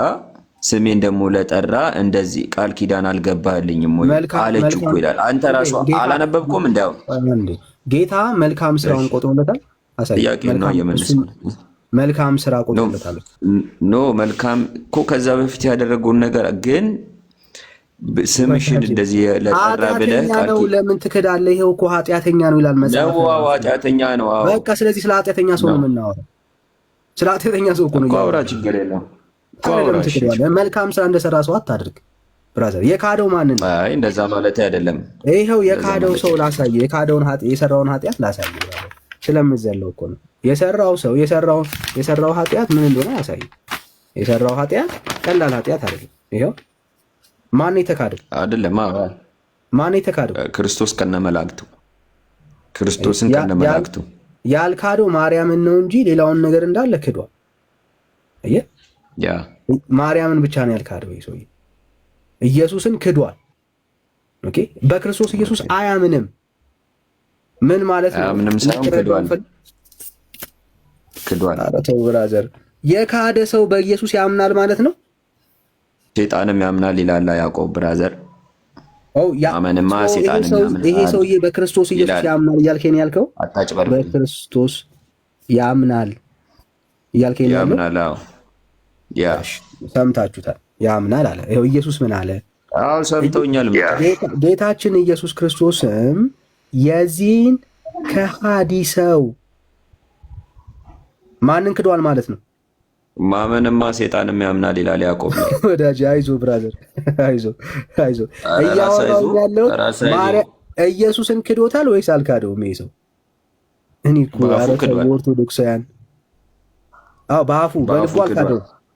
ስሜን ደግሞ ለጠራ እንደዚህ ቃል ኪዳን አልገባህልኝም ወይ አለች እኮ ይላል። አንተ ራሱ አላነበብኩም? እንዳው ጌታ መልካም ስራውን ቆጥሮለታል ጥያቄ ነው እየመለስን መልካም ስራ ቆጥለታለሁ። ኖ መልካም እኮ ከዛ በፊት ያደረገውን ነገር ግን ስምሽን እንደዚህ ለጠራ ብለህ ነው ለምን ትክዳለህ? ይሄው እኮ ኃጢአተኛ ነው ይላል መጽሐፍ። ነው ኃጢአተኛ ነው። አዎ በቃ ስለዚህ ስለ ኃጢአተኛ ሰው ነው የምናወራው። ስለ ኃጢአተኛ ሰው እኮ ነው አውራ፣ ችግር የለውም። መልካም ስራ እንደሰራ ሰው አታድርግ ብራዘር። የካደው ማንን ነው? አይ እንደዛ ማለት አይደለም። ይሄው የካደው ሰው ላሳየ፣ የሰራውን ኃጢአት ላሳየ። ስለምዘለው እኮ ነው የሰራው ሰው የሰራው ኃጢአት ምን እንደሆነ ያሳይ። የሰራው ኃጢአት ቀላል ኃጢአት አይደለም። ይሄው ማን የተካደው አይደለም? ማን የተካደው? ክርስቶስ ከነመላእክቱ፣ ክርስቶስን ከነመላእክቱ ያልካደው ማርያምን ነው እንጂ ሌላውን ነገር እንዳለ ክዷል። አየህ፣ ያ ማርያምን ብቻ ነው ያልካደው። ይሄ ሰውዬ ኢየሱስን ክዷል። ኦኬ፣ በክርስቶስ ኢየሱስ አያምንም። ምን ማለት ነው? ምንም ሳይሆን ክዷል። ኧረ ተው ብራዘር፣ የካደ ሰው በኢየሱስ ያምናል ማለት ነው። ሴጣንም ያምናል ይላል ያዕቆብ ብራዘር። አመንማ ሴጣንም ያምናል። ይሄ ሰውዬ በክርስቶስ ኢየሱስ ያምናል እያልከኝ ያልከው? በክርስቶስ ያምናል እያልከኝ ያልከው? ያምናል። አዎ ያ ሰምታችሁታል። ያምናል አለ። ይሄው ኢየሱስ ምን አለ? አዎ ሰምተውኛል። ጌታችን ኢየሱስ ክርስቶስም የዚህን ከሃዲ ሰው ማንን ክዷል ማለት ነው? ማመንማ ሴጣንም ያምናል ይላል ያዕቆብ። ወዳጅ አይዞ ብራዘር፣ አይዞ እያወራሁ ያለው ኢየሱስን ክዶታል ወይስ አልካደውም? ይሄ ሰው እኔ እኮ ኦርቶዶክሳውያን በአፉ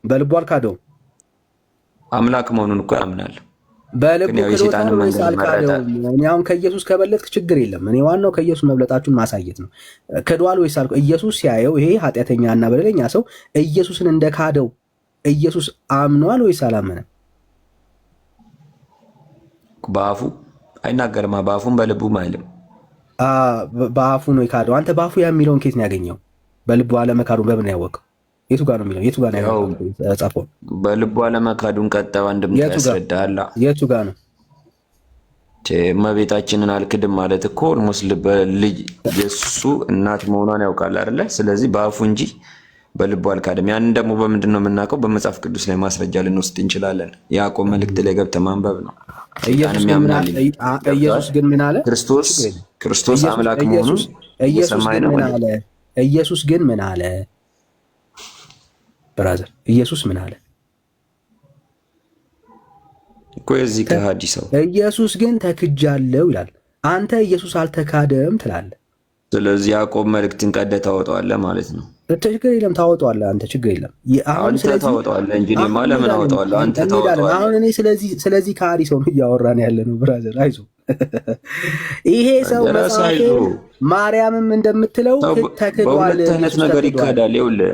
በልቡ አልካደውም። አምላክ መሆኑን እኮ ያምናል። በልቡ ክዶታል ወይስ አልካደውም? እኔ አሁን ከኢየሱስ ከበለጥክ ችግር የለም። እኔ ዋናው ከኢየሱስ መብለጣችሁን ማሳየት ነው። ክዷል ወይስ አልካደው? ኢየሱስ ሲያየው ይሄ ኃጢአተኛ እና በደለኛ ሰው ኢየሱስን እንደካደው ኢየሱስ አምኗል ወይስ አላመነም? በአፉ አይናገርማ። በአፉም በልቡም አይልም። በአፉ ነው የካደው። አንተ በአፉ የሚለውን ኬት ነው ያገኘው? በልቡ አለመካዱን በምን ያወቀው? የቱ ጋር ነው የሚለው? የቱ ጋር ነው ያጻፈው? በልቡ አለመካዱን ቀጠው አንድም ያስረዳል። የቱ ጋር ነው? እመቤታችንን አልክድም ማለት እኮ ኦልሞስት ልጅ የሱ እናት መሆኗን ያውቃል አይደለ? ስለዚህ በአፉ እንጂ በልቡ አልካድም። ያንን ደግሞ በምንድን ነው የምናውቀው? በመጽሐፍ ቅዱስ ላይ ማስረጃ ልንወስድ እንችላለን። ያዕቆብ መልእክት ላይ ገብተህ ማንበብ ነው። ኢየሱስ ግን ምን አለ? ክርስቶስ አምላክ መሆኑን እየሰማኝ ነው። ኢየሱስ ግን ምን አለ? ብራዘር ኢየሱስ ምን አለ እኮ የዚህ ከሃዲ ሰው? ኢየሱስ ግን ተክጃለሁ ይላል። አንተ ኢየሱስ አልተካደም ትላለህ። ስለዚህ ያዕቆብ መልእክትን ቀደህ ታወጣዋለህ ማለት ነው። ችግር የለም ታወጣዋለህ። አንተ ችግር የለም አንተ ታወጣዋለህ እንጂ እኔማ ለምን አወጣዋለሁ? አንተ ታወጣዋለህ። አሁን እኔ ስለዚህ ከሃዲ ሰው እያወራን ያለ ነው ብራዘር። አይዞ ይሄ ሰው ማርያምም እንደምትለው ተክዷል። በሁለት አይነት ነገር ይካዳል። ይኸውልህ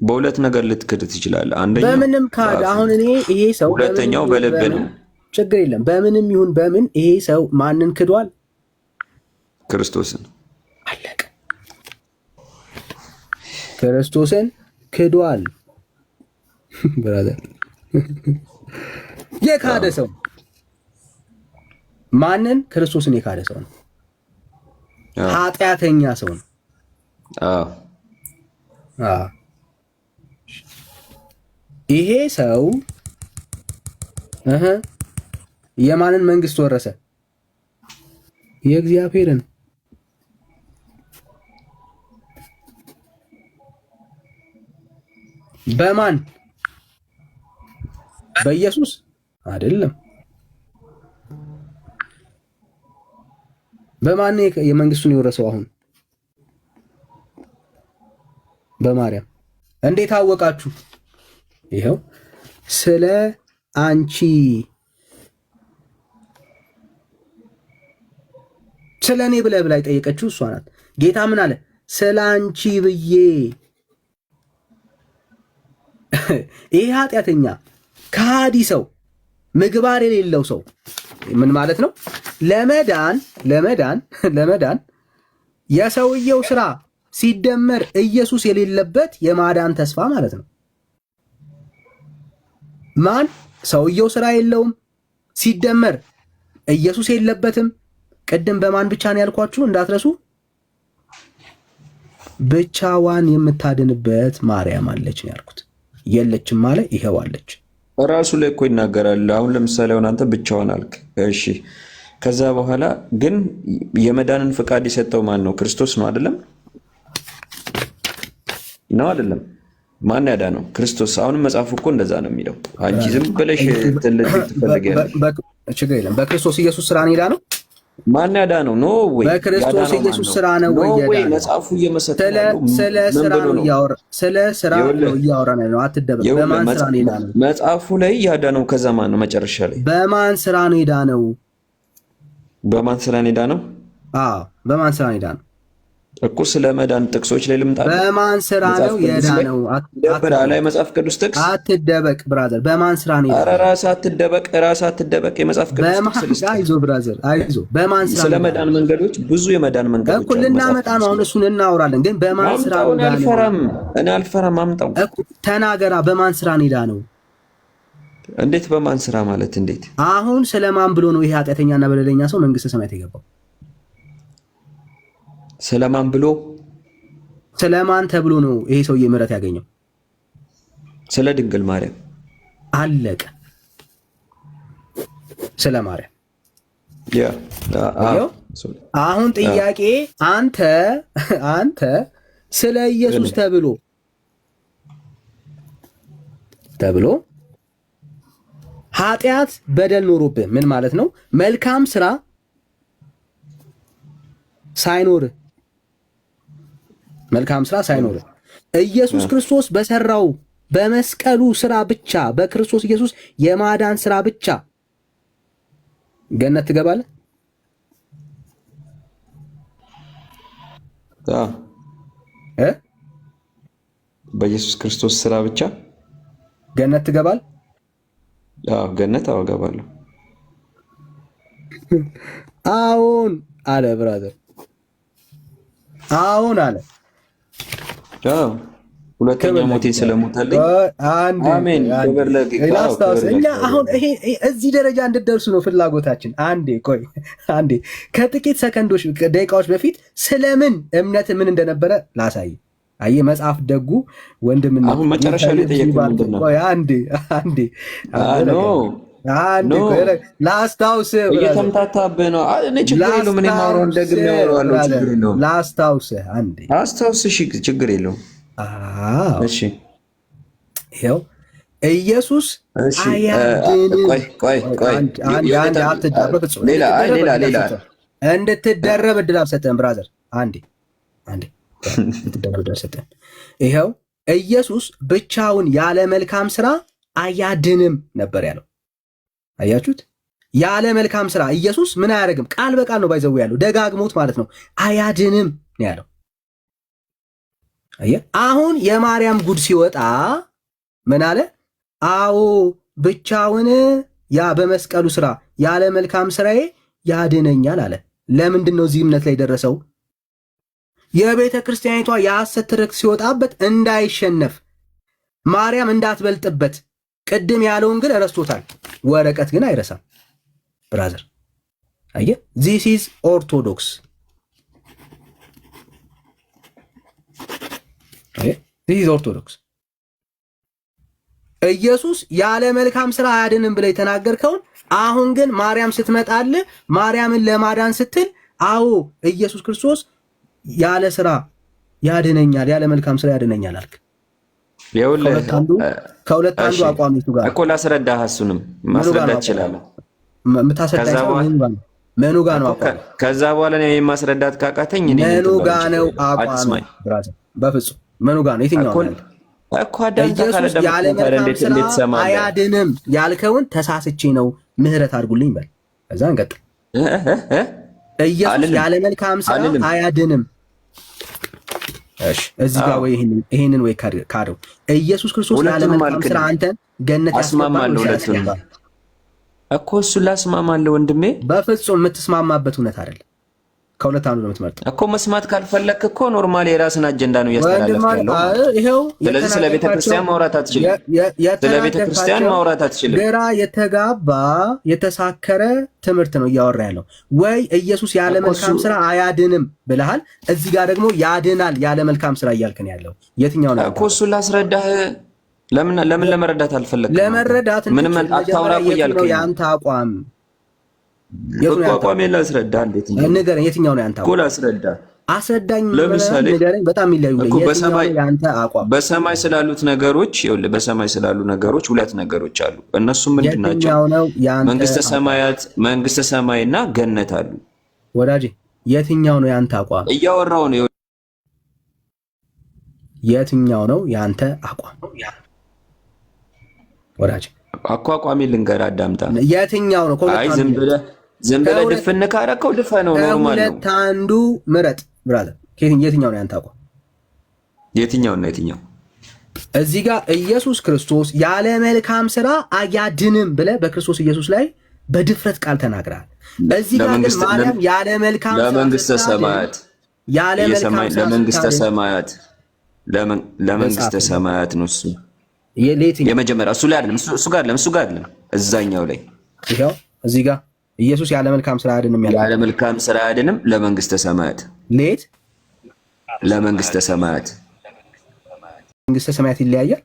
በሁለት ነገር ልትክድ ትችላለህ። አንደኛው በምንም ካድ። አሁን እኔ ይሄ ሰው ሁለተኛው በልብ ነው። ችግር የለም በምንም ይሁን በምን ይሄ ሰው ማንን ክዷል? ክርስቶስን። አለቀ። ክርስቶስን ክዷል ብራዘር። የካደ ሰው ማንን? ክርስቶስን የካደ ሰው ነው። ኃጢአተኛ ሰው ነው። ይሄ ሰው የማንን መንግስት ወረሰ? የእግዚአብሔርን። በማን? በኢየሱስ አይደለም። በማን የመንግስቱን የወረሰው? አሁን በማርያም። እንዴት አወቃችሁ? ይኸው ስለ አንቺ ስለ እኔ ብለህ ብላ የጠየቀችው እሷ ናት። ጌታ ምን አለ? ስለ አንቺ ብዬ። ይሄ ኃጢአተኛ ከሃዲ ሰው ምግባር የሌለው ሰው ምን ማለት ነው? ለመዳን የሰውየው ስራ ሲደመር ኢየሱስ የሌለበት የማዳን ተስፋ ማለት ነው። ማን? ሰውየው ስራ የለውም ሲደመር ኢየሱስ የለበትም። ቅድም በማን ብቻ ነው ያልኳችሁ እንዳትረሱ። ብቻዋን የምታድንበት ማርያም አለች ነው ያልኩት። የለችም ማለት ይሄው አለች። ራሱ ላይ እኮ ይናገራል። አሁን ለምሳሌ አሁን አንተ ብቻዋን አልክ፣ እሺ። ከዛ በኋላ ግን የመዳንን ፍቃድ የሰጠው ማን ነው? ክርስቶስ ነው አይደለም? ነው አይደለም? ማን ያዳነው? ክርስቶስ። አሁንም መጽሐፉ እኮ እንደዛ ነው የሚለው። አንቺ ዝም ብለሽ ትፈልጊያለሽ። ችግር የለም። በክርስቶስ ኢየሱስ ስራ ነው ያዳነው። ማን ያዳነው? ኖ ወይ በክርስቶስ ኢየሱስ ስራ ነው ወይ ያዳነው? መጽሐፉ እየመሰከረ ነው። ስለ ስራ ነው ያወራ፣ ስለ ስራ ነው እያወራ ነው። አትደበቅ። በማን ስራ ነው ያዳነው? መጽሐፉ ላይ ያዳነው ከዛ ማን ነው? መጨረሻ ላይ በማን ስራ ነው ያዳነው? በማን ስራ ነው ያዳነው? አዎ በማን ስራ ነው ያዳነው እኮ። ስለ መዳን ጥቅሶች ላይ ልምጣ። በማን ስራ ነው ያዳነው? ደብራ ላይ መጽሐፍ ቅዱስ ጥቅስ። አትደበቅ ብራዘር። በማን ስራ ነው ያዳነው? ኧረ ራስህ አትደበቅ። የመጽሐፍ ቅዱስ ጥቅስ። አይዞህ ብራዘር አይዞህ። በማን ስራ? ስለ መዳን መንገዶች፣ ብዙ የመዳን መንገዶች እኮ ልናመጣ ነው። አሁን እሱን እናወራለን። ግን በማን ስራ ነው ያዳነው? እኔ አልፈራም። አምጣው እኮ ተናገራ። በማን ስራ ነው ያዳነው? እንዴት በማን ስራ ማለት እንዴት? አሁን ስለማን ብሎ ነው ይሄ ኃጢአተኛና በደለኛ ሰው መንግስተ ሰማያት የገባው? ስለማን ብሎ? ስለማን ተብሎ ነው ይሄ ሰውዬ ምሕረት ያገኘው? ስለ ድንግል ማርያም። አለቀ። ስለ ማርያም። አሁን ጥያቄ አንተ ስለ ኢየሱስ ተብሎ ኃጢአት በደል ኖሮብህ ምን ማለት ነው? መልካም ስራ ሳይኖር ኢየሱስ ክርስቶስ በሰራው በመስቀሉ ስራ ብቻ በክርስቶስ ኢየሱስ የማዳን ስራ ብቻ ገነት ትገባለህ? በኢየሱስ ክርስቶስ ስራ ብቻ ገነት ትገባለህ? ገነት እገባለሁ። አዎን አለ ብራዘር። አዎን አለ። ሁለተኛ ሞቴን ስለሞተልኝ አሜን። እኛ አሁን እዚህ ደረጃ እንድትደርሱ ነው ፍላጎታችን። አንዴ ከጥቂት ሰከንዶች ደቂቃዎች በፊት ስለምን እምነት ምን እንደነበረ ላሳይ። አየህ መጽሐፍ ደጉ ወንድምና አሁን መጨረሻ ላይ ጠየቅኩት ነው። አንዴ ላስታውስህ፣ እየተምታታብህ ነው። እኔ ችግር የለውም። እኔ ማውራውን ደግሜ አወራዋለሁ። ችግር የለውም። ላስታውስህ አንዴ አስታውስሽ፣ ችግር የለውም። እሺ ይኸው ኢየሱስ እንድትደረብ እድል አልሰጠህም ብራዘር። አንዴ እንድትደረብ እድል አልሰጠህም። ይኸው ኢየሱስ ብቻውን ያለ መልካም ስራ አያድንም ነበር ያለው። አያችሁት? ያለ መልካም ስራ ኢየሱስ ምን አያደርግም። ቃል በቃል ነው ባይዘው ያለው፣ ደጋግሞት ማለት ነው። አያድንም ነው ያለው። አየህ አሁን የማርያም ጉድ ሲወጣ ምን አለ? አዎ ብቻውን ያ በመስቀሉ ስራ ያለ መልካም ስራዬ ያድነኛል አለ። ለምንድን ነው እዚህ እምነት ላይ ደረሰው? የቤተ ክርስቲያኒቷ የሐሰት ትርክት ሲወጣበት እንዳይሸነፍ፣ ማርያም እንዳትበልጥበት። ቅድም ያለውን ግን ረስቶታል። ወረቀት ግን አይረሳም ብራዘር። አየህ ዚስ ኢዝ ኦርቶዶክስ። ዚስ ኢዝ ኦርቶዶክስ። ኢየሱስ ያለ መልካም ስራ አያድንም ብለህ የተናገርከውን አሁን ግን ማርያም ስትመጣል ማርያምን ለማዳን ስትል አዎ ኢየሱስ ክርስቶስ ያለ ስራ ያድነኛል፣ ያለ መልካም ስራ ያድነኛል አልክ። ከሁለት አንዱ አቋሚቱ ጋር እኮ ላስረዳህ። እሱንም ማስረዳት እችላለሁ። መኑ ጋር ነው አቋም? ከዛ በኋላ እኔ ማስረዳት ካቃተኝ መኑ ጋር ነው አቋም? በፍጹም መኑ ጋር ነው? የትኛው ነው እኮ ኢየሱስ ያለ መልካም ስራ አያድንም ያልከውን ተሳስቼ ነው ምህረት አድርጉልኝ በል። ከዛ እንቀጥል። ኢየሱስ ያለ መልካም ስራ አያድንም። እሺ እዚህ ጋር ወይ ይሄንን ወይ ካደው ኢየሱስ ክርስቶስ ያለ መልካም ስራ አንተን ገነት ያስማማለሁ። ሁለቱንም እኮ እሱ ላስማማለሁ ወንድሜ። በፍጹም የምትስማማበት እውነት አይደለም። ከሁለት አንዱ ነው የምትመርጠው እኮ። መስማት ካልፈለክ እኮ ኖርማሊ የራስን አጀንዳ ነው እያስተላለፍክ ያለው። ይሄው ስለዚህ ስለ ቤተክርስቲያን ማውራት አትችልም። ስለ ቤተክርስቲያን ማውራት አትችልም። ግራ የተጋባ የተሳከረ ትምህርት ነው እያወራ ያለው። ወይ ኢየሱስ ያለ መልካም ስራ አያድንም ብለሃል፣ እዚህ ጋር ደግሞ ያድናል ያለ መልካም ስራ እያልክ ነው ያለው። የትኛው ነው እኮ? እሱን ላስረዳህ። ለምን ለመረዳት አልፈለግም? ለመረዳት ምንም አታውራ እኮ እያልክ ነው። ያንተ አቋም አቋም ላስረዳ። እንዴት ነው ንገረኝ። የትኛው ነው ያንተ አቋም? ላስረዳ። አስረዳኝ። ለምሳሌ ንገረኝ። በጣም ይለያዩ። ያንተ አቋም በሰማይ ስላሉት ነገሮች ይኸውልህ፣ በሰማይ ስላሉ ነገሮች ሁለት ነገሮች አሉ። እነሱም ምንድን ናቸው? መንግስተ ሰማይና ገነት አሉ። ወዳጄ የትኛው ነው ያንተ አቋም? እያወራሁ ነው። የትኛው ነው ያንተ አቋም? ወዳጄ አቋቋሚ ልንገርህ፣ አዳምጣ። የትኛው ነው? አይ ዝም ብለህ ድፍን ካረከው ድፈነው ኖርማል ነው። ሁለት አንዱ ምረጥ ብራዘር። የትኛው ነው ያንተ አቋም? የትኛውና የትኛው? እዚህ ጋር ኢየሱስ ክርስቶስ ያለ መልካም ስራ አያድንም ብለህ በክርስቶስ ኢየሱስ ላይ በድፍረት ቃል ተናግረሃል። እዚህ ጋር ግን ማርያም ያለ መልካም ስራ ለመንግስተ ሰማያት ለመንግስተ ሰማያት ነው እሱ የመጀመሪያ እሱ ላይ አይደለም፣ እሱ ጋር አይደለም፣ እዛኛው ላይ ይሄው እዚህ ጋር ኢየሱስ ያለ መልካም ስራ አይደለም ያለ መልካም ስራ አይደለም ለመንግስተ ሰማያት ለመንግስተ ሰማያት መንግስተ ሰማያት ይለያያል።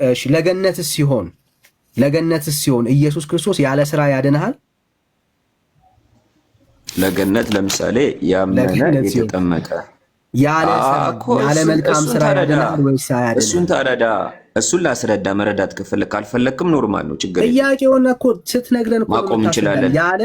እሺ ለገነትስ ሲሆን ኢየሱስ ክርስቶስ ያለ ስራ ያድንሃል? ለገነት ለምሳሌ ያመነ የተጠመቀ ያለ መልካም ስራ ያድንሃል ወይስ አያድንም? እሱን ላስረዳ። መረዳት ከፈለክ ካልፈለክም ኖርማል ነው፣ ችግር የለም። ጥያቄውን እኮ ስትነግረን እኮ ማቆም እንችላለን። ያለ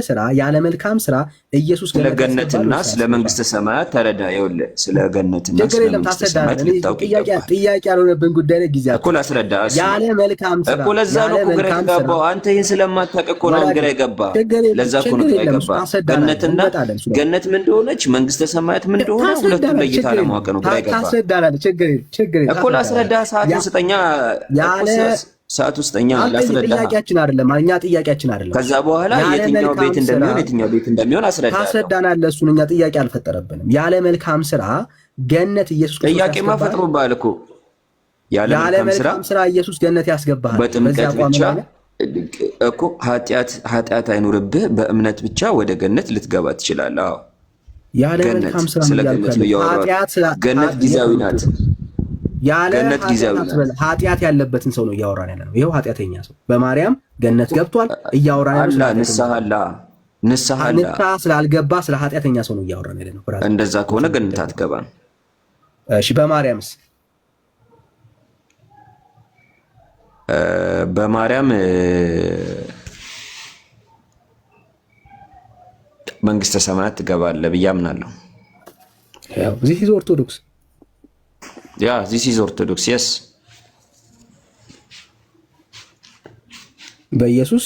ስራ ያለ መልካም ስራ ኢየሱስ ስለ ገነትና ስለ መንግስተ ሰማያት ተረዳ። ይኸውልህ ስለ ገነትና ስለ መንግስተ ሰማያት ልታውቅ ይገባል። ጥያቄ ያልሆነብን ጉዳይ ላይ ጊዜ እኮ ላስረዳ። ያለ መልካም ስራ እኮ ለዛ ነው እኮ ግራ የገባው። አንተ ይህን ስለማታውቅ እኮ ነው ግራ የገባህ። ለዛ እኮ ነው ግራ የገባህ። ገነት ምን እንደሆነች መንግስተ ሰማያት ምን እንደሆነ ሁለቱም ለይታ ለማወቅ ነው ግራ የገባህ። ታስረዳናለህ። ችግር እኮ ላስረዳ። ሰዓቱን ስጠኛ። ሰዓቱን ስጠኛ ላስረዳ። ጥያቄያችን አይደለም፣ እኛ ጥያቄያችን አይደለም። ከዛ በኋላ የትኛው ቤት እንደሚሆን አስረዳ። ታስረዳናለህ። እሱን እኛ ጥያቄ አልፈጠረብንም። ያለ መልካም ስራ ገነት ኢየሱስ ክርስቶስ ጥያቄማ ፈጥሮብሃል እኮ። ያለ መልካም ስራ ኢየሱስ ገነት ያስገባሃል። በጥምቀት ብቻ እኮ ኃጢአት አይኑርብህ። በእምነት ብቻ ወደ ገነት ልትገባ ትችላለህ። አዎ ያለ መልካም ስራ ስለ ገነት ነው ያወራው። ገነት ጊዜያዊ ናት። ገነት ጊዜያዊ ናት። ኃጢአት ያለበትን ሰው ነው እያወራን ያለ ነው። ይሄው ኃጢአተኛ ሰው በማርያም ገነት ገብቷል እያወራን ያለ ነው። ንስሐ ስላልገባ ስለ ኃጢአተኛ ሰው ነው እያወራን ያለ ነው። እንደዛ ከሆነ ገነት አትገባም። እሺ በማርያምስ? በማርያም መንግስተ ሰማያት ትገባለህ ብዬ አምናለሁ። ያው ዚስ ኢዝ ኦርቶዶክስ ዚስ ኢዝ ኦርቶዶክስ የስ። በኢየሱስ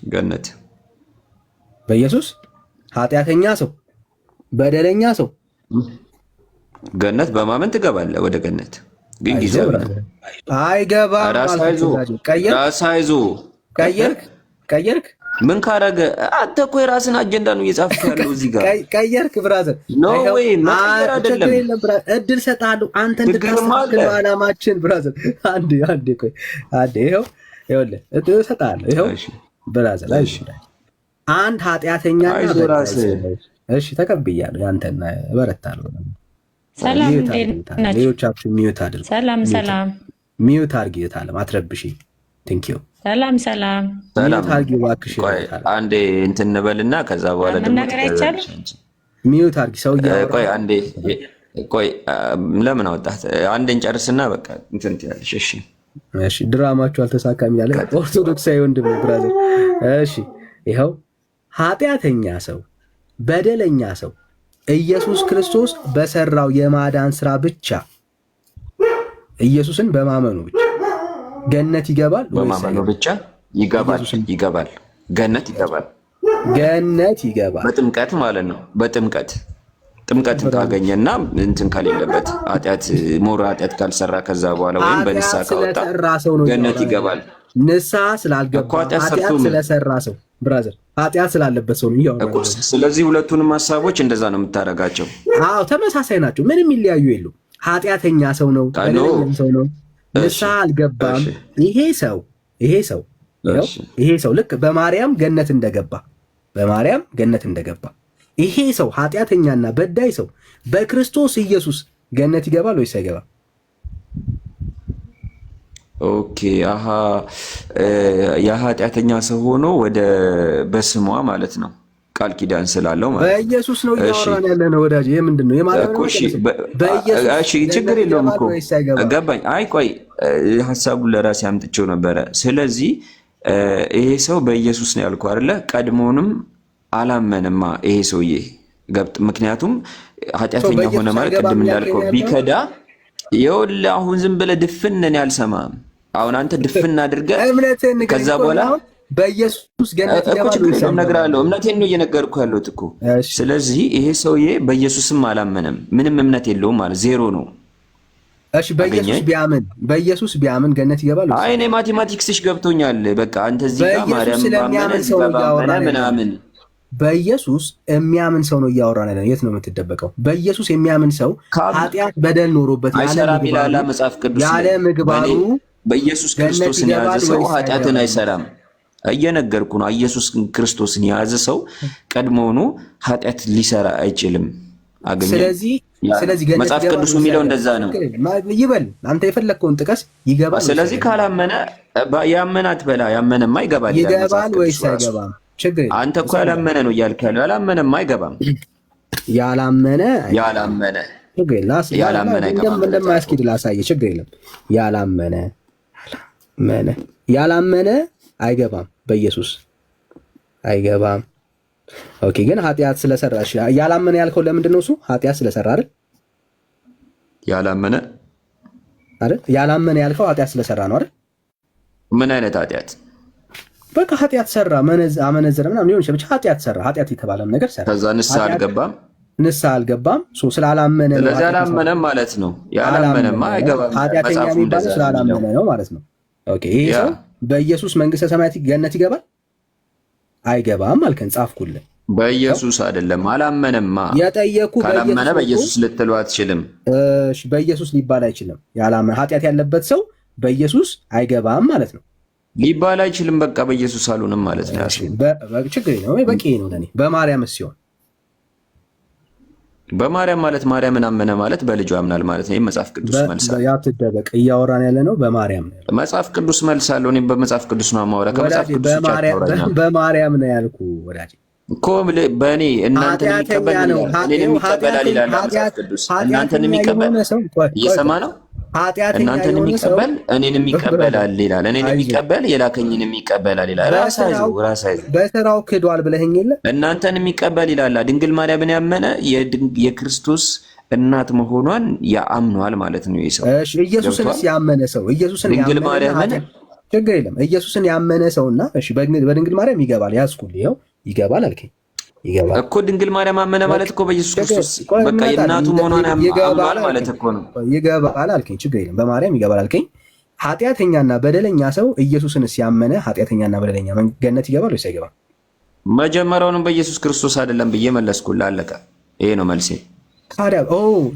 ገነት በኢየሱስ ኃጢአተኛ ሰው በደለኛ ሰው ገነት በማመን ትገባለህ ወደ ገነት። ግን ጊዜያዊ ነው። አይገባም። ቀየርክ ምን ካረገ አንተ እኮ የራስን አጀንዳ ነው እየጻፍክ ያለው እዚህ ጋር። ቀየርክ ብራዘር ኖ ወይ መቀየር አይደለም። እድል ሰጣለሁ አንተ እንድታስተካክል ዓላማችን ብራዘር። አንዴ ቆይ ይኸውልህ እድል ሰጣለሁ። ይኸው ብራዘር አንድ ኃጢአተኛ እሺ ተቀብያለሁ። ያንተና እበረታለሁ። ሰላም ሌሎቻችሁ ሚዩት አድርጉ። ሰላም ሚዩት አድርጊታለሁ። አትረብሺ። ቴንክ ዩ ሰላም ሚዩት አድርጊ እባክሽ። አንዴ እንትን እንበልና ከዛ በኋላ ደግሞ መናገር አይቻልም። ሚዩት አድርጊ። ሰው ቆይ አንዴ ቆይ ለምን አወጣት? አንዴን ጨርስና በቃ እንትን ትያለሽ። እሺ ድራማችሁ አልተሳካም ይላል ኦርቶዶክሳዊ ወንድም ብራዘር። እሺ ይኸው ኃጢአተኛ ሰው በደለኛ ሰው ኢየሱስ ክርስቶስ በሰራው የማዳን ስራ ብቻ ኢየሱስን በማመኑ ብቻ ገነት ይገባል። በማመኑ ብቻ ይገባል። ገነት ይገባል። በጥምቀት ማለት ነው። በጥምቀት ጥምቀትን ካገኘና እንትን ከሌለበት ኃጢአት ካልሰራ ከዛ በኋላ ወይም በንስሐ ካወጣ ገነት ይገባል። ንስሐ ስላልገባ ኃጢአት ስለሰራ ሰው ብራዘር ኃጢአት ስላለበት ሰው ነው። ስለዚህ ሁለቱንም ሀሳቦች እንደዛ ነው የምታደርጋቸው። አዎ ተመሳሳይ ናቸው። ምንም ይለያዩ የሉም። ኃጢአተኛ ሰው ነው፣ በደለኛም ሰው ነው። ንስሐ አልገባም። ይሄ ሰው ልክ በማርያም ገነት እንደገባ ይሄ ሰው ኃጢአተኛና በዳይ ሰው በክርስቶስ ኢየሱስ ገነት ይገባል ወይስ አይገባም? ኦኬ አሃ የኃጢአተኛ ሰው ሆኖ በስሟ ማለት ነው ቃል ኪዳን ስላለው ማለት ነው። በኢየሱስ ነው እያወራን ያለ ነው ወዳጅ። ይሄ ምንድነው? እሺ ችግር የለውም እኮ ገባኝ። አይ ቆይ ሐሳቡን ለራሴ አምጥቼው ነበረ። ስለዚህ ይሄ ሰው በኢየሱስ ነው ያልኩ አይደለ? ቀድሞውንም አላመንማ ይሄ ሰውዬ ምክንያቱም ኃጢአተኛ ሆነ ማለት ቅድም እንዳልከው ቢከዳ ይኸውልህ አሁን ዝም ብለህ ድፍን ነን ያልሰማም። አሁን አንተ ድፍን አድርገህ ከዛ በኋላ በኢየሱስ ገነት ይገባል እነግርሃለሁ። እምነቴን ነው እየነገርኩ ያለሁት እኮ። ስለዚህ ይሄ ሰውዬ በኢየሱስም አላመነም፣ ምንም እምነት የለውም ማለት ዜሮ ነው። እሺ በኢየሱስ ቢያምን ገነት ይገባል? አይ እኔ ማቴማቲክስሽ ገብቶኛል። በቃ አንተ እዚህ ጋር ማርያም ባመነ ምናምን በኢየሱስ የሚያምን ሰው ነው እያወራን ያለ። የት ነው የምትደበቀው? በኢየሱስ የሚያምን ሰው ኃጢአት በደል ኖሮበት አይሰራም ይላል መጽሐፍ ቅዱስ። ያለ ምግባሩ በኢየሱስ ክርስቶስን የያዘ ሰው ኃጢአትን አይሰራም። እየነገርኩ ነው። ኢየሱስ ክርስቶስን የያዘ ሰው ቀድሞውኑ ኃጢአት ሊሰራ አይችልም። ስለዚህ መጽሐፍ ቅዱስ የሚለው እንደዛ ነው። ይበል አንተ የፈለግከውን ጥቀስ ይገባል። ስለዚህ ካላመነ ያመነ አትበላ። ያመነማ ይገባል ወይስ አይገባም? አንተ እኮ ያላመነ ነው እያልክ ያለው። ያላመነማ አይገባም። ያላመነ እንደማያስኬድ ላሳየህ። ችግር የለም። ያላመነ አይገባም፣ በኢየሱስ አይገባም። ኦኬ ግን ኃጢአት ስለሰራ ያላመነ ያልከው ለምንድን ነው? እሱ ኃጢአት ስለሰራ አይደል? ያላመነ ያልከው ኃጢአት ስለሰራ ነው አይደል? ምን አይነት ኃጢአት? በቃ ኃጢአት ሰራ፣ አመነዘረ ምናምን ሊሆን ይችላል። ብቻ ኃጢአት ሰራ፣ ኃጢአት የተባለም ነገር ሰራ። ከዛ ንስሐ አልገባም። ስላላመነ ነው። ስለዚህ አላመነም ማለት ነው። ያላመነማ አይገባም። ኃጢአተኛ የሚባለው ስላላመነ ነው ማለት ነው። ኦኬ ይሄ ሰው በኢየሱስ መንግስተ ሰማያት ገነት ይገባል አይገባም አልከን፣ ጻፍኩልህ። በኢየሱስ አይደለም አላመነማ። ካላመነ በኢየሱስ ልትለው አትችልም። እሺ በኢየሱስ ሊባል አይችልም። ያላመነ ኃጢአት ያለበት ሰው በኢየሱስ አይገባም ማለት ነው። ሊባል አይችልም። በቃ በኢየሱስ አልሆነም ማለት ነው። ችግር ነው። በቂ ነው ለኔ። በማርያም ሲሆን በማርያም ማለት ማርያምን አመነ ማለት በልጁ ያምናል ማለት ነው። መጽሐፍ ቅዱስ መልሳለሁ። ያትደበቅ እያወራን ያለ ነው። በማርያም ነው። መጽሐፍ ቅዱስ መልሳለሁ። እኔ በመጽሐፍ ቅዱስ ነው ማውራ። ከመጽሐፍ ቅዱስ በማርያም ነው ያልኩ ወዳጅ እኮ በእኔ እናንተን የሚቀበል እኔን የሚቀበላል ይላል መጽሐፍ ቅዱስ። እናንተን የሚቀበል እየሰማ ነው። እናንተን የሚቀበል እኔንም ይቀበላል ይላል። እኔን የሚቀበል የላከኝን ይቀበላል ይላል። ራሳችሁ በተራው ክዷል ብለኸኝ የለ እናንተን የሚቀበል ይላል። ድንግል ማርያምን ያመነ የክርስቶስ እናት መሆኗን ያምኗል ማለት ነው። ይሰው ኢየሱስንስ ያመነ ሰው ድንግል ማርያምን ችግር የለም። ኢየሱስን ያመነ ሰውና እሺ በድንግል ማርያም ይገባል። ያዝኩልህ ይኸው ይገባል አልከኝ። ይገባል እኮ ድንግል ማርያም አመነ ማለት እኮ በኢየሱስ ክርስቶስ በቃ የእናቱ መሆኗን ያምናል ማለት እኮ ነው። ይገባል አልከኝ። ችግር የለም። በማርያም ይገባል አልከኝ። ኃጢአተኛና በደለኛ ሰው ኢየሱስንስ ያመነ ኃጢአተኛና በደለኛ ገነት ይገባል ወይስ አይገባም? መጀመሪያውንም በኢየሱስ ክርስቶስ አይደለም ብዬ መለስኩልህ። አለቀ። ይሄ ነው መልሴ። ታዲያ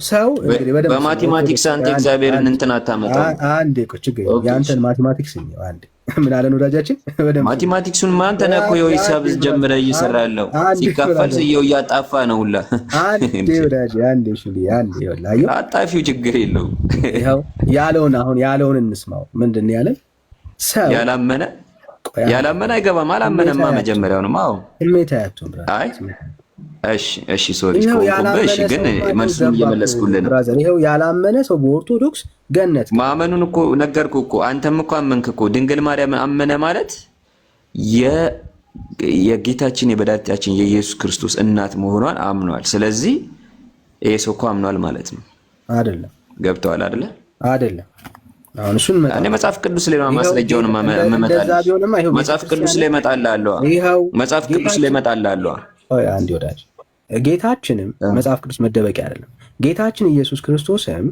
ሰው እንግዲህ በማቲማቲክስ አንተ እግዚአብሔርን እንትን አታመጣው። አንዴ እኮ ችግር የለም። ያንተን ማቲማቲክስ ነው። አንዴ ምን አለን ወዳጃችን? ማቲማቲክሱን ማን ተነኮ የሂሳብ ጀምረህ እየሰራ ያለው ሲካፈል ስየው እያጣፋ ነው ሁላ። አንዴ ወዳጅ አንዴ ወላሂ አጣፊው ችግር የለውም። ይኸው ያለውን እንስማው። ምንድን ነው ያለን? ሰው ያላመነ አይገባም። አላመነማ መጀመሪያውንም። አዎ ስሜታያቱን አይ እሺ ሶሪ እሺ፣ ግን መልሱን እየመለስኩልህ ነው። ይኸው ያላመነ ሰው በኦርቶዶክስ ገነት ማመኑን እኮ ነገርኩህ እኮ። አንተም እኮ አመንክ እኮ። ድንግል ማርያም አመነ ማለት የጌታችን የመድኃኒታችን የኢየሱስ ክርስቶስ እናት መሆኗን አምኗል። ስለዚህ ይሄ ሰው እኮ አምኗል ማለት ነው። አይደለም? ገብተዋል አይደለ? አይደለም። አሁን እሱን እኔ መጽሐፍ ቅዱስ ላይ ማስረጃውን መጽሐፍ ቅዱስ ላይ እመጣልሃለሁ። መጽሐፍ ቅዱስ ላይ እመጣልሃለሁ። አንድ ወዳጅ ጌታችንም መጽሐፍ ቅዱስ መደበቂያ አይደለም። ጌታችን ኢየሱስ ክርስቶስም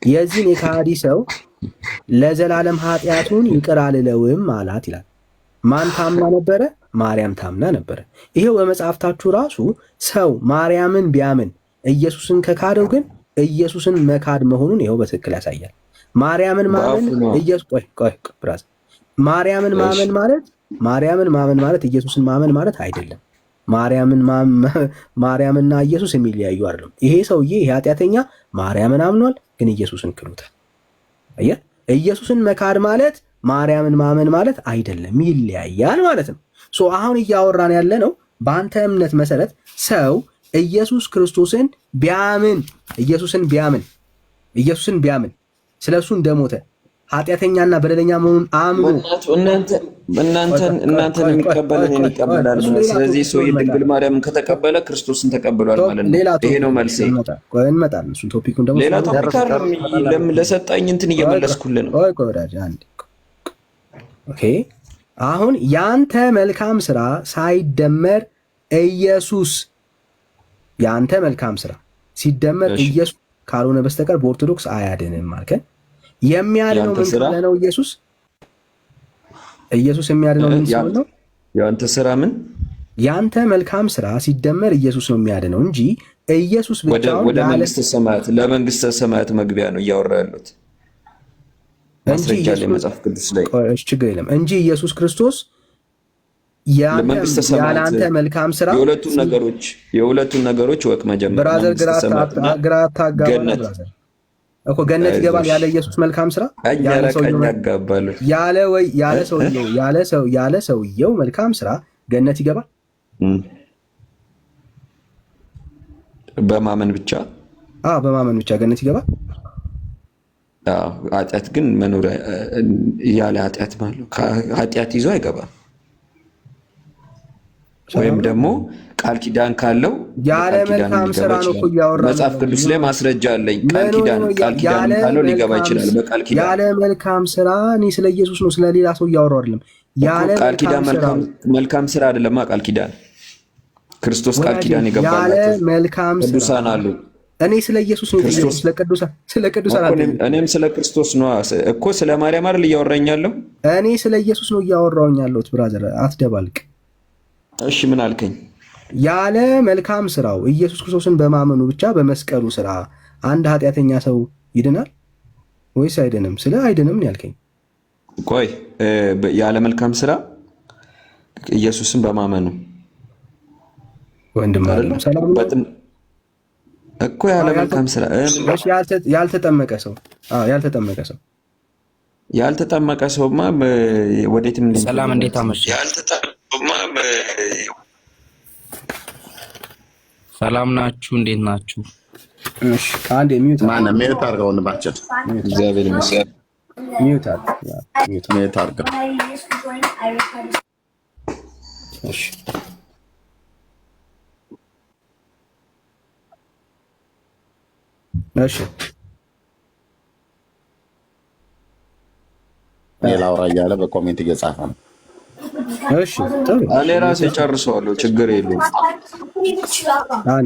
የዚህን የከሃዲ ሰው ለዘላለም ኃጢአቱን ይቅር አልለውም አላት ይላል። ማን ታምና ነበረ? ማርያም ታምና ነበረ። ይሄው በመጽሐፍታችሁ ራሱ ሰው ማርያምን ቢያምን ኢየሱስን ከካደው ግን ኢየሱስን መካድ መሆኑን ይሄው በትክክል ያሳያል። ማርያምን ማመን ማርያምን ማመን ማለት ኢየሱስን ማመን ማለት አይደለም። ማርያምና ኢየሱስ የሚለያዩ አይደለም። ይሄ ሰውዬ ይሄ ኃጢአተኛ ማርያምን አምኗል፣ ግን ኢየሱስን ክዶታል። አየህ፣ ኢየሱስን መካድ ማለት ማርያምን ማመን ማለት አይደለም፣ ይለያያል ማለት ነው። አሁን እያወራን ያለ ነው በአንተ እምነት መሰረት ሰው ኢየሱስ ክርስቶስን ቢያምን ስለሱ እንደሞተ ኃጢአተኛና በደለኛ መሆኑን አምኖ እናንተን የሚቀበል እኔን ይቀበላል። ስለዚህ ሰው የድንግል ማርያምን ከተቀበለ ክርስቶስን ተቀብሏል ማለት ነው። ይሄ ነው መልሴ። እንመጣለን። እሱን ቶፒኩን ደግሞ ሌላ ቶፒክ አይደለም። ለሰጣኝ እንትን እየመለስኩልህ ነው። ኦኬ አሁን ያንተ መልካም ስራ ሳይደመር ኢየሱስ ያንተ መልካም ስራ ሲደመር ኢየሱስ ካልሆነ በስተቀር በኦርቶዶክስ አያድንም ማለት የሚያድነው ምን ካለ ነው? ኢየሱስ የሚያድነው ምን ሲሆን ነው? ያንተ ስራ ምን? ያንተ መልካም ስራ ሲደመር ኢየሱስ ነው የሚያድነው እንጂ ኢየሱስ ብቻውን ወደ ለመንግስተ ሰማያት መግቢያ ነው እያወራ ያሉት ማስረጃ ላይ መጽሐፍ ቅዱስ ላይ ችግር የለም እንጂ ኢየሱስ ክርስቶስ ያንተ መልካም ስራ የሁለቱን ነገሮች ወቅ መጀመር ብራዘር ግራ ታጋባለህ እኮ ገነት ይገባል ያለ ኢየሱስ መልካም ስራ ያለ ሰውየው መልካም ስራ ገነት ይገባል በማመን ብቻ ገነት ይገባል። ኃጢአት ግን መኖር ያለ ኃጢአት ማለት ኃጢአት ይዞ አይገባም። ወይም ደግሞ ቃል ኪዳን ካለው ያለ መልካም ስራ ነው እኮ ያወራው። መጽሐፍ ቅዱስ ላይ ማስረጃ አለኝ። ቃል ኪዳን ካለው ሊገባ ይችላል። በቃል ኪዳን ያለ መልካም ስራ እኔ ስለ ኢየሱስ ነው ስለሌላ ሰው እያወራው አይደለም። ያለ ቃል ኪዳን መልካም ስራ አይደለም። ቃል ኪዳን ክርስቶስ ቃል ኪዳን የገባላቸው ያለ መልካም ስራ ቅዱሳን አሉ። እኔ ስለ ኢየሱስ ነው ስለ ቅዱሳን አይደለም። እኔም ስለ ክርስቶስ ነው እኮ ስለ ማርያም አይደል እያወራኝ ያለው። እኔ ስለ ኢየሱስ ነው እያወራውኝ ያለሁት። ብራዘር አትደባልቅ። እሺ ምን አልከኝ? ያለ መልካም ስራው ኢየሱስ ክርስቶስን በማመኑ ብቻ በመስቀሉ ስራ አንድ ኃጢአተኛ ሰው ይድናል ወይስ አይድንም? ስለ አይድንም ነው ያልከኝ። ቆይ ያለ መልካም ስራ ኢየሱስን በማመኑ ወንድም አይደለም ሰላም ነው እኮ ያለ መልካም ስራ ያልተጠመቀ ሰውማ ወዴትም ሰላም እንዴት አመሸ? ሰላም ናችሁ? እንዴት ናችሁ? እሺ ካንዴ ሚዩት ሚዩት አድርገው ወንድማችን። እግዚአብሔር ይመስገን። ሚዩት አድርገው። እሺ እሺ ላውራ እያለ በኮሜንት እየጻፈ ነው። እሺ ጥሩ። እኔ ራሴ ጨርሰዋለሁ፣ ችግር የለውም።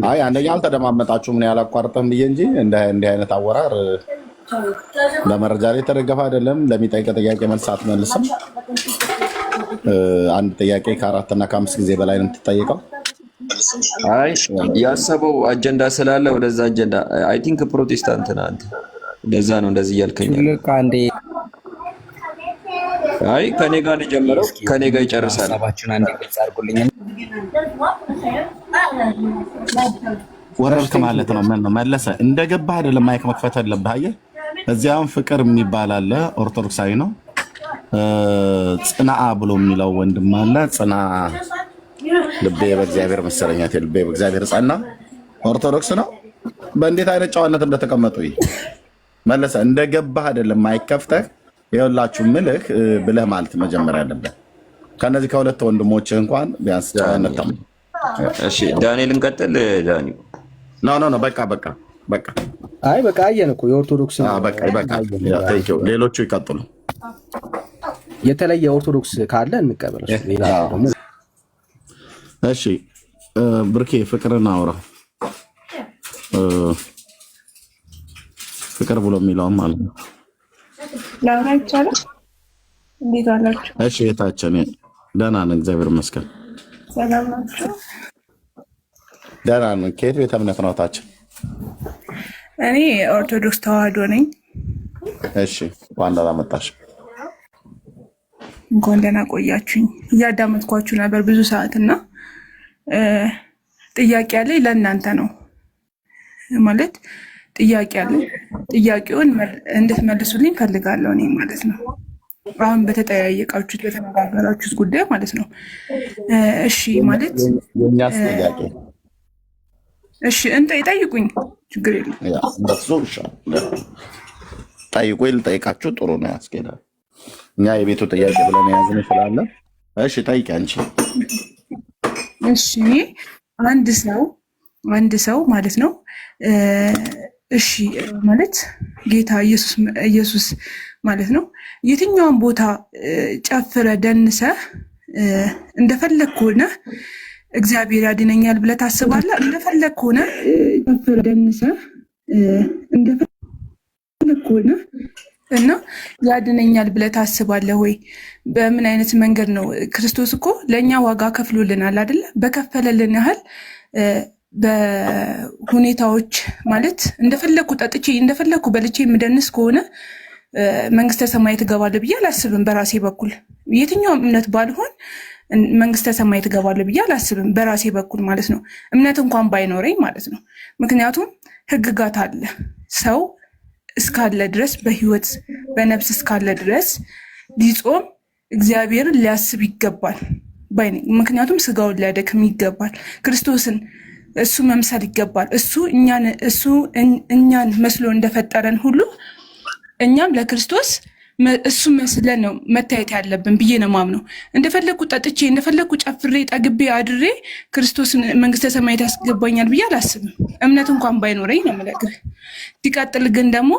አይ አንደኛ አልተደማመጣችሁም ነው ያላቋርጠም ብዬ እንጂ እንዲህ አይነት አወራር ለመረጃ ላይ የተደገፈ አይደለም። ለሚጠይቅ ጥያቄ መልስ አትመልስም። አንድ ጥያቄ ከ4 እና ከ5 ጊዜ በላይ ነው የምትጠይቀው። አይ ያሰበው አጀንዳ ስላለ ወደዛ አጀንዳ አይ ቲንክ ፕሮቴስታንት ነህ አንተ፣ ለዛ ነው እንደዚህ እያልከኛል። አይ ከኔ ጋር ጀመረው ከኔ ጋር ይጨርሳል። ሐሳባችሁን አንዴ ግልጽ አድርጉልኝ። ወረድክ ማለት ነው። ምን ነው መለሰ እንደገባህ አይደለም ማይክ መክፈት አለብህ። አየህ እዚያም ፍቅር የሚባል አለ፣ ኦርቶዶክሳዊ ነው። ጽናአ ብሎ የሚለው ወንድም አለ። ጽና ልቤ በእግዚአብሔር መሰለኛት፣ ልቤ በእግዚአብሔር ጸና፣ ኦርቶዶክስ ነው። በእንዴት አይነት ጨዋነት እንደተቀመጡ መለሰ እንደገባህ አይደለም ማይክ ከፍተህ ይኸውላችሁ ምልህ ብለህ ማለት መጀመሪያ አለብህ። ከነዚህ ከሁለት ወንድሞችህ እንኳን ቢያንስ ጨዋነት ተም። እሺ ዳንኤልን ቀጥል። ዳኒ ኖ በቃ አይ በቃ አየን እኮ የኦርቶዶክስ በቃ ሌሎቹ ይቀጥሉ። የተለየ ኦርቶዶክስ ካለ እንቀበል። ሌላ ደግሞ እሺ ብርኬ ፍቅርን አውራ ፍቅር ብሎ የሚለውም ማለት ነው። ላውራ ይቻላል? እንዴት አላችሁ? እሺ የታችን ደህና ነን፣ እግዚአብሔር ይመስገን። ሰላም ናችሁ? ደህና ነን። ከየት ቤተ እምነት ነው ታችን? እኔ ኦርቶዶክስ ተዋህዶ ነኝ። እሺ እንኳን ደህና መጣሽ። እንኳን ደህና ቆያችሁኝ። እያዳመጥኳችሁ ነበር ብዙ ሰዓት እና ጥያቄ ያለኝ ለእናንተ ነው። ማለት ጥያቄ ያለኝ ጥያቄውን እንድትመልሱልኝ ፈልጋለሁ እኔ ማለት ነው። አሁን በተጠያየቃችሁት በተነጋገራችሁት ጉዳይ ማለት ነው። እሺ ማለት የኛስ ጥያቄ እሺ ጠይቁኝ፣ ችግር የለም። እንደሱ ይሻላል። ጠይቁኝ፣ ልጠይቃችሁ ጥሩ ነው፣ ያስኬዳል። እኛ የቤቱ ጥያቄ ብለን የያዝን ስላለ እሺ ጠይቂ አንቺ። እሺ አንድ ሰው ማለት ነው እሺ ማለት ጌታ ኢየሱስ ማለት ነው የትኛውን ቦታ ጨፍረ ደንሰ እንደፈለክ ሆነ እግዚአብሔር ያድነኛል ብለህ ታስባለህ? እንደፈለክ ሆነ ጨፍረ ደንሰ እንደፈለክ ሆነ እና ያድነኛል ብለህ ታስባለህ ወይ? በምን አይነት መንገድ ነው? ክርስቶስ እኮ ለእኛ ዋጋ ከፍሎልናል አይደለ? በከፈለልን ያህል በሁኔታዎች ማለት እንደፈለኩ ጠጥቼ እንደፈለኩ በልቼ የምደንስ ከሆነ መንግስተ ሰማይ ትገባለህ ብዬ አላስብም። በራሴ በኩል የትኛውም እምነት ባልሆን መንግስተ ሰማይ ትገባለህ ብዬ አላስብም። በራሴ በኩል ማለት ነው። እምነት እንኳን ባይኖረኝ ማለት ነው። ምክንያቱም ህግጋት አለ። ሰው እስካለ ድረስ በህይወት በነፍስ እስካለ ድረስ ሊጾም እግዚአብሔርን ሊያስብ ይገባል ባይ ነኝ። ምክንያቱም ስጋውን ሊያደክም ይገባል። ክርስቶስን እሱ መምሰል ይገባል። እሱ እኛን መስሎ እንደፈጠረን ሁሉ እኛም ለክርስቶስ እሱ መስለን ነው መታየት ያለብን ብዬ ነው ማምነው። እንደፈለኩ ጠጥቼ እንደፈለኩ ጨፍሬ ጠግቤ አድሬ ክርስቶስን መንግስተ ሰማያት ያስገባኛል ብዬ አላስብም። እምነት እንኳን ባይኖረኝ ነው የምነግርህ። ሲቀጥል ግን ደግሞ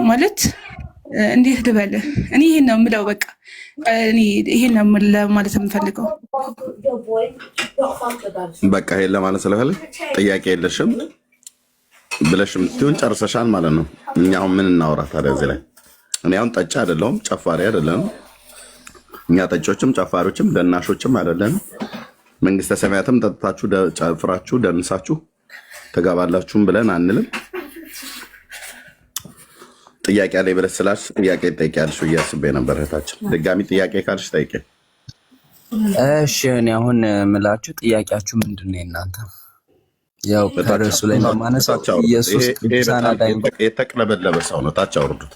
ማለት እንዴት ልበልህ፣ እኔ ይሄን ነው የምለው። በቃ እኔ ይሄን ነው ማለት የምፈልገው። በቃ ይሄን ለማለት ስለፈለግ ጥያቄ የለሽም ብለሽም ትሁን ጨርሰሻል ማለት ነው። እኛ አሁን ምን እናወራ ታዲያ እዚህ ላይ? እኔ አሁን ጠጪ አይደለሁም፣ ጨፋሪ አይደለንም። እኛ ጠጮችም ጨፋሪዎችም ደናሾችም አይደለንም። መንግስተ ሰማያትም ጠጥታችሁ ጨፍራችሁ ደንሳችሁ ትገባላችሁም ብለን አንልም። ጥያቄ ላይ ብለሽ ስላልሽ ጥያቄ ትጠይቂያለሽ ብዬ አስቤ ነበር። እህታችን ድጋሚ ጥያቄ ካልሽ ጠይቄ። እሺ እኔ አሁን የምላችሁ ጥያቄያችሁ ምንድን ነው እናንተ? ያው ከርዕሱ ላይ ማነሳው ኢየሱስ ቅዱሳን አዳኝ የተቅለበለበ ሰው ነው። ታች አውርዱት።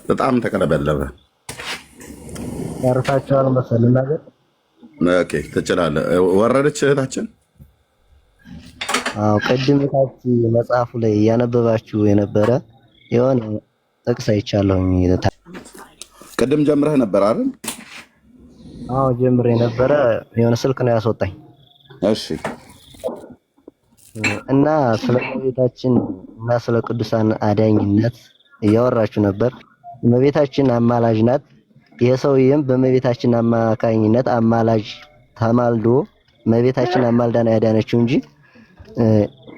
በጣም ተቀለበለበ። ያርታችኋል መሰል ነገር። ኦኬ ትችላለህ። ወረደች እህታችን። አዎ ቅድም ታች መጽሐፉ ላይ ያነበባችሁ የነበረ የሆነ ጥቅስ አይቻለሁኝ። ቅድም ጀምረህ ነበር አይደል? አዎ ጀምሬ ነበረ። የሆነ ስልክ ነው ያስወጣኝ። እሺ እና ስለ እመቤታችን እና ስለ ቅዱሳን አዳኝነት እያወራችሁ ነበር። እመቤታችን አማላጅ ናት። የሰውየም በእመቤታችን አማካኝነት አማላጅ ተማልዶ እመቤታችን አማልዳና ያዳነችው እንጂ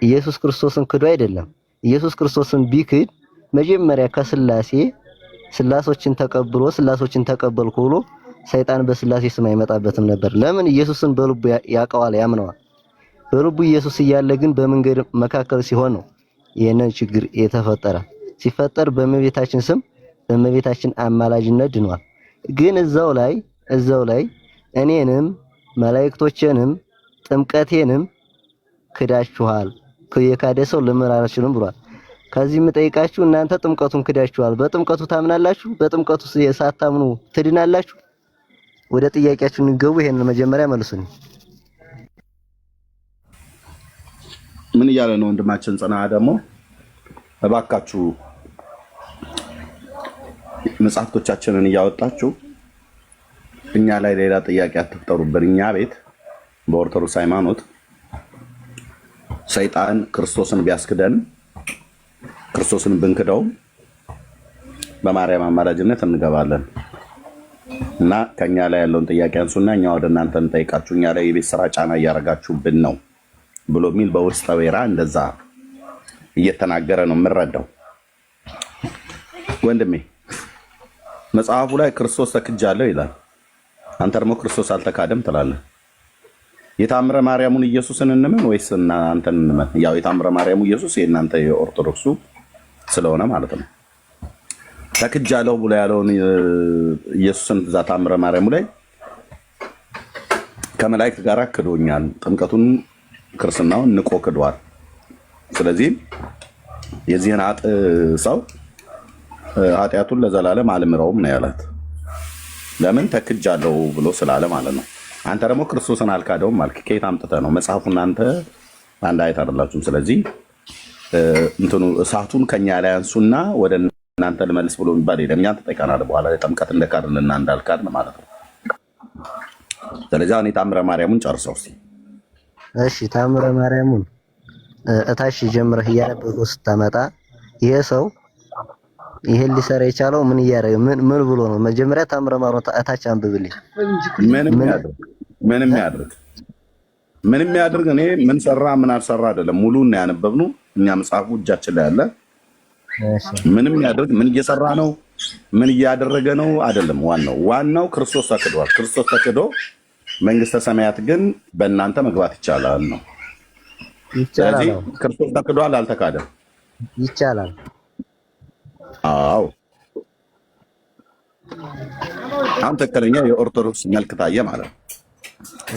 ኢየሱስ ክርስቶስን ክዶ አይደለም። ኢየሱስ ክርስቶስን ቢክድ መጀመሪያ ከስላሴ ስላሶችን ተቀበልኩ ብሎ ሰይጣን በስላሴ ስም አይመጣበትም ነበር። ለምን? ኢየሱስን በልቡ ያውቀዋል፣ ያምነዋል። በልቡ ኢየሱስ እያለ ግን በመንገድ መካከል ሲሆን ነው ይሄንን ችግር የተፈጠረ። ሲፈጠር በእመቤታችን ስም በእመቤታችን አማላጅነት ድኗል። ግን እዛው ላይ እኔንም መላእክቶቼንም ጥምቀቴንም ክዳችኋል። የካደ ሰው ልምር አልችልም ብሏል። ከዚህ የምጠይቃችሁ እናንተ ጥምቀቱን ክዳችኋል። በጥምቀቱ ታምናላችሁ? በጥምቀቱ ሳታምኑ ትድናላችሁ? ወደ ጥያቄያችሁ እንገቡ። ይሄን መጀመሪያ መልሱኝ። ምን እያለ ነው ወንድማችን ጽና? ደግሞ እባካችሁ መጽሐፍቶቻችንን እያወጣችሁ እኛ ላይ ሌላ ጥያቄ አትፍጠሩብን። እኛ ቤት በኦርቶዶክስ ሃይማኖት ሰይጣን ክርስቶስን ቢያስክደን ክርስቶስን ብንክደው በማርያም አማላጅነት እንገባለን። እና ከኛ ላይ ያለውን ጥያቄ አንሱና እኛ ወደ እናንተ እንጠይቃችሁ። እኛ ላይ የቤት ስራ ጫና እያደረጋችሁብን ነው ብሎ የሚል በውስጠ ወይራ እንደዛ እየተናገረ ነው የምንረዳው። ወንድሜ መጽሐፉ ላይ ክርስቶስ ተክጃለሁ ይላል። አንተ ደግሞ ክርስቶስ አልተካደም ትላለህ። የታምረ ማርያሙን ኢየሱስን እንመን ወይስ እናንተን እንመን? ያው የታምረ ማርያሙ ኢየሱስ የእናንተ የኦርቶዶክሱ ስለሆነ ማለት ነው። ተክጃለሁ ብሎ ያለውን ኢየሱስን እዛ ታምረ ማርያሙ ላይ ከመላእክት ጋር ክዶኛል፣ ጥምቀቱን ክርስትናውን ንቆ ክዷል። ስለዚህ የዚህን ሰው ኃጢአቱን ለዘላለም አልምረውም ነው ያላት። ለምን ተክጃለሁ ብሎ ስላለ ማለት ነው። አንተ ደግሞ ክርስቶስን አልካደውም አልክ። ከየት አምጥተህ ነው? መጽሐፉን አንተ አንድ አይነት አይደላችሁም። ስለዚህ እንትኑ እሳቱን ከኛ ላይ አንሱና ወደ እናንተ ልመልስ ብሎ የሚባል የለም። እኛን ተጠይቀናል። በኋላ ጥምቀት እንደካድንና እንዳልካድን ማለት ነው። ስለዚህ አሁን የታምረ ማርያሙን ጨርሰው እስኪ። እሺ ታምረ ማርያሙን እታች ጀምረህ እያነበብከው ስታመጣ ይሄ ሰው ይሄን ሊሰራ የቻለው ምን እያደረገ ምን ብሎ ነው? መጀመሪያ ታምረ ማርያም እታች አንብብልኝ። ምንም ያድርግ እኔ ምን ሰራ ምን አልሰራ አይደለም፣ ሙሉን ነው ያነበብነው እኛ መጽሐፉ እጃችን ላይ አለ። ምንም ያድርግ ምን እየሰራ ነው ምን እያደረገ ነው አይደለም። ዋናው ክርስቶስ ተክዷል። ክርስቶስ ተክዶ መንግስተ ሰማያት ግን በእናንተ መግባት ይቻላል ነው። ስለዚህ ክርስቶስ ተክዷል አልተካደም? ይቻላል። አዎ አሁን ትክክለኛ የኦርቶዶክስ መልክ ታየ ማለት ነው።